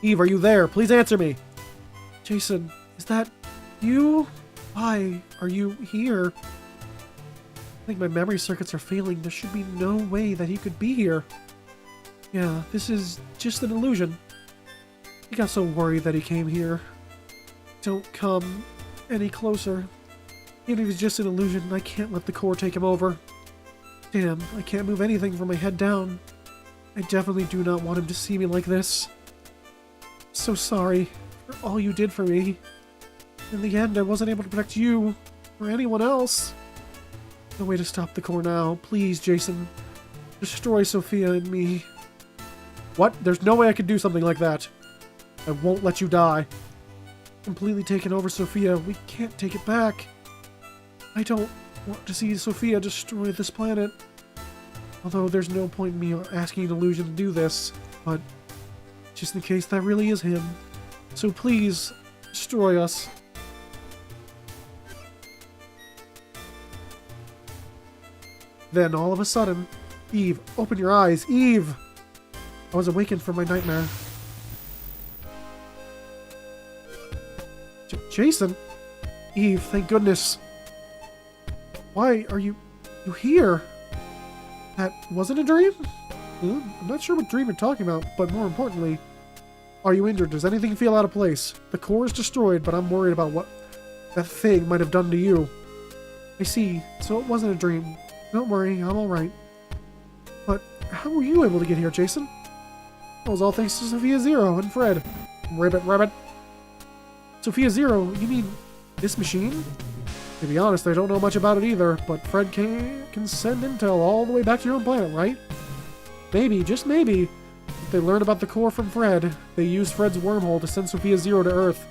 [SPEAKER 1] Eve, are you there? Please answer me! Jason, is that you? Why are you here? I think my memory circuits are failing. There should be no way that he could be here. Yeah, this is just an illusion. He got so worried that he came here. Don't come any closer. Even if it's just an illusion, I can't let the core take him over. Damn, I can't move anything from my head down. I definitely do not want him to see me like this. So sorry for all you did for me. In the end, I wasn't able to protect you or anyone else. No way to stop the core now. Please, Jason. Destroy Sophia and me. What? There's no way I could do something like that. I won't let you die. Completely taken over Sophia. We can't take it back. I don't want to see Sophia destroy this planet. Although there's no point in me asking an illusion to do this. But just in case that really is him. So please, destroy us. Then, all of a sudden, Eve, open your eyes. Eve! I was awakened from my nightmare. Jason? Eve, thank goodness. Why are you here? That wasn't a dream? I'm not sure what dream you're talking about, but more importantly, are you injured? Does anything feel out of place? The core is destroyed, but I'm worried about what that thing might have done to you. I see, so it wasn't a dream. Don't worry, I'm alright. But how were you able to get here, Jason? It was all thanks to Sophia Zero and Fred. Ribbit. Sophia Zero? You mean this machine? To be honest, I don't know much about it either, but Fred can send intel all the way back to your own planet, right? Maybe, just maybe, if they learned about the core from Fred, they used Fred's wormhole to send Sophia Zero to Earth.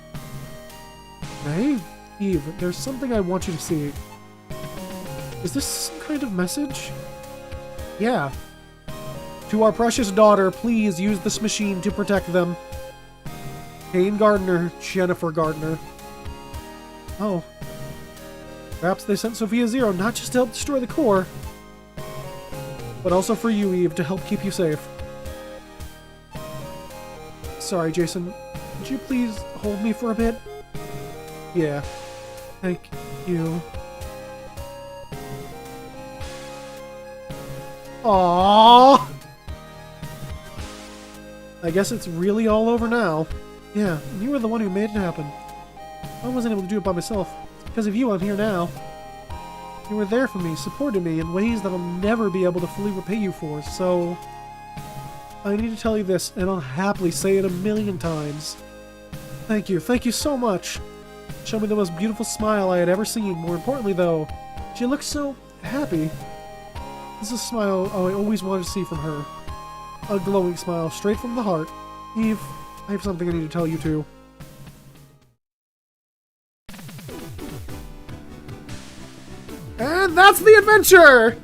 [SPEAKER 1] Hey, Eve, there's something I want you to see. Is this some kind of message? Yeah. To our precious daughter, please use this machine to protect them. Kane Gardner, Jennifer Gardner. Oh. Perhaps they sent Sophia Zero not just to help destroy the core, but also for you, Eve, to help keep you safe. Sorry, Jason. Would you please hold me for a bit? Yeah. Thank you. Aww. I guess it's really all over now. Yeah, and you were the one who made it happen. I wasn't able to do it by myself. Because of you, I'm here now. You were there for me, supported me in ways that I'll never be able to fully repay you for, so I need to tell you this, and I'll happily say it 1,000,000 times. Thank you so much. Showed me the most beautiful smile I had ever seen. More importantly, though, she looked so happy. This is a smile I always wanted to see from her. A glowing smile, straight from the heart. Eve, I have something I need to tell you too. And that's the adventure!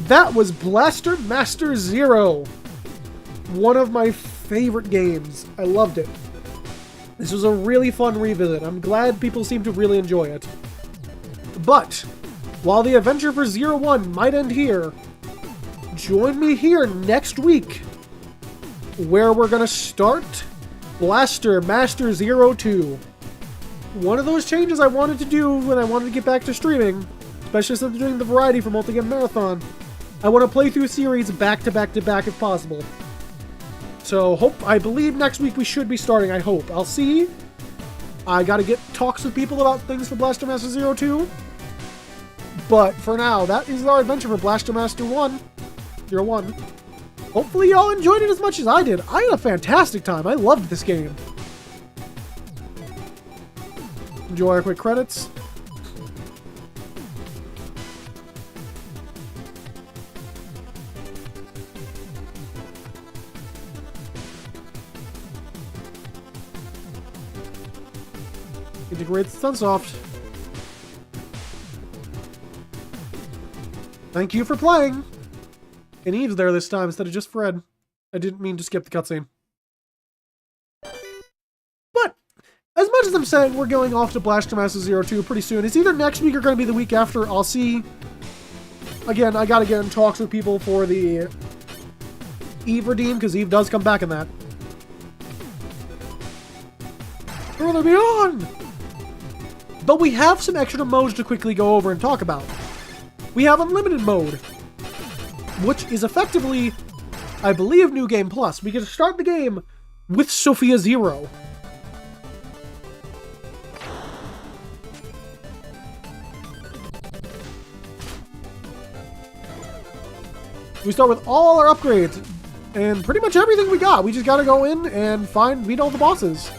[SPEAKER 1] That was Blaster Master Zero. One of my favorite games. I loved it. This was a really fun revisit. I'm glad people seem to really enjoy it. But while the adventure for 01 might end here, join me here next week where we're going to start Blaster Master 02. One of those changes I wanted to do when I wanted to get back to streaming, especially since I'm doing the variety for Multi-Game Marathon, I want to play through series back to back to back if possible. So I believe next week we should be starting, I hope. I'll see. I gotta get talks with people about things for Blaster Master 02. But for now, that is our adventure for Blaster Master 01. Hopefully y'all enjoyed it as much as I did. I had a fantastic time. I loved this game. Enjoy our quick credits. Integrate Sunsoft. Thank you for playing. And Eve's there this time instead of just Fred. I didn't mean to skip the cutscene. But as much as I'm saying we're going off to Blaster Master 02 pretty soon, it's either next week or going to be the week after. I'll see. Again, I got to get in talks with people for the Eve redeem, because Eve does come back in that. Further beyond! But we have some extra modes to quickly go over and talk about. We have Unlimited mode, which is effectively, I believe, New Game Plus. We can start the game with Sophia Zero. We start with all our upgrades and pretty much everything we got. We just gotta go in and beat all the bosses.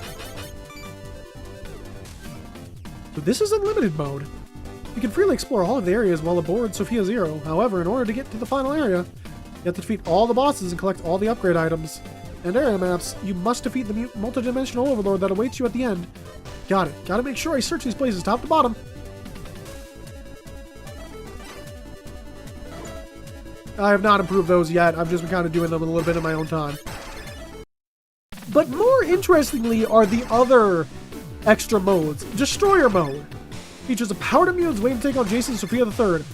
[SPEAKER 1] So this is Unlimited mode. You can freely explore all of the areas while aboard Sophia Zero. However, in order to get to the final area, you have to defeat all the bosses and collect all the upgrade items and area maps. You must defeat the multi-dimensional overlord that awaits you at the end. Got it. Gotta make sure I search these places top to bottom. I have not improved those yet. I've just been kind of doing them a little bit in my own time. But more interestingly are the other extra modes. Destroyer mode features a powered immunes waiting to take on Jason Sophia III.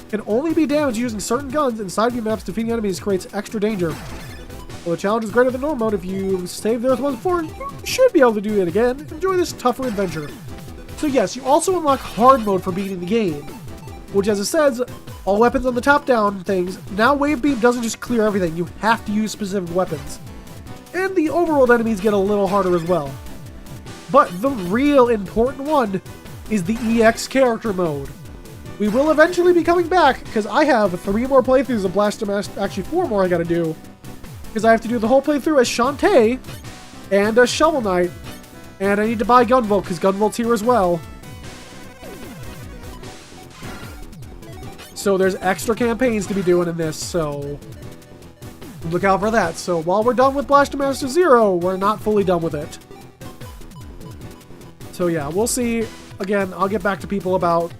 [SPEAKER 1] Can only be damaged using certain guns, and side view maps defeating enemies creates extra danger. While the challenge is greater than normal mode, if you saved the Earth once before, you should be able to do it again. Enjoy this tougher adventure. So yes, you also unlock hard mode for beating the game, which, as it says, all weapons on the top-down things. Now Wave Beam doesn't just clear everything, you have to use specific weapons. And the overworld enemies get a little harder as well. But the real important one is the EX character mode. We will eventually be coming back, because I have 3 more playthroughs of Blaster Master, actually 4 more I gotta do, because I have to do the whole playthrough as Shantae and as Shovel Knight, and I need to buy Gunvolt, because Gunvolt's here as well. So there's extra campaigns to be doing in this, so look out for that. So while we're done with Blaster Master 0, we're not fully done with it. So yeah, we'll see. Again, I'll get back to people about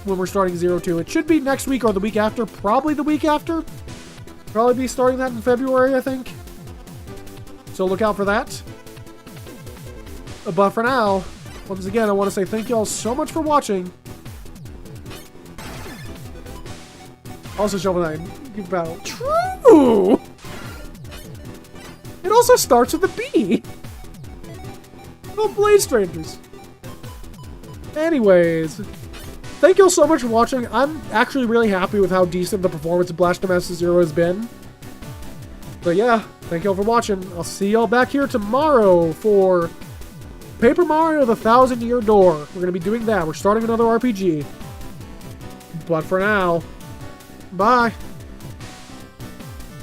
[SPEAKER 1] when we're starting 02. It should be next week or the week after. Probably the week after. Probably be starting that in February, I think. So look out for that. But for now, once again, I want to say thank you all so much for watching. Also, Shovel Knight, give battle. True! It also starts with a B. Oh, Blade Strangers. Anyways, thank you all so much for watching. I'm actually really happy with how decent the performance of Blaster Master 0 has been. But yeah, thank you all for watching. I'll see y'all back here tomorrow for Paper Mario: The Thousand Year Door. We're going to be doing that. We're starting another RPG. But for now, bye.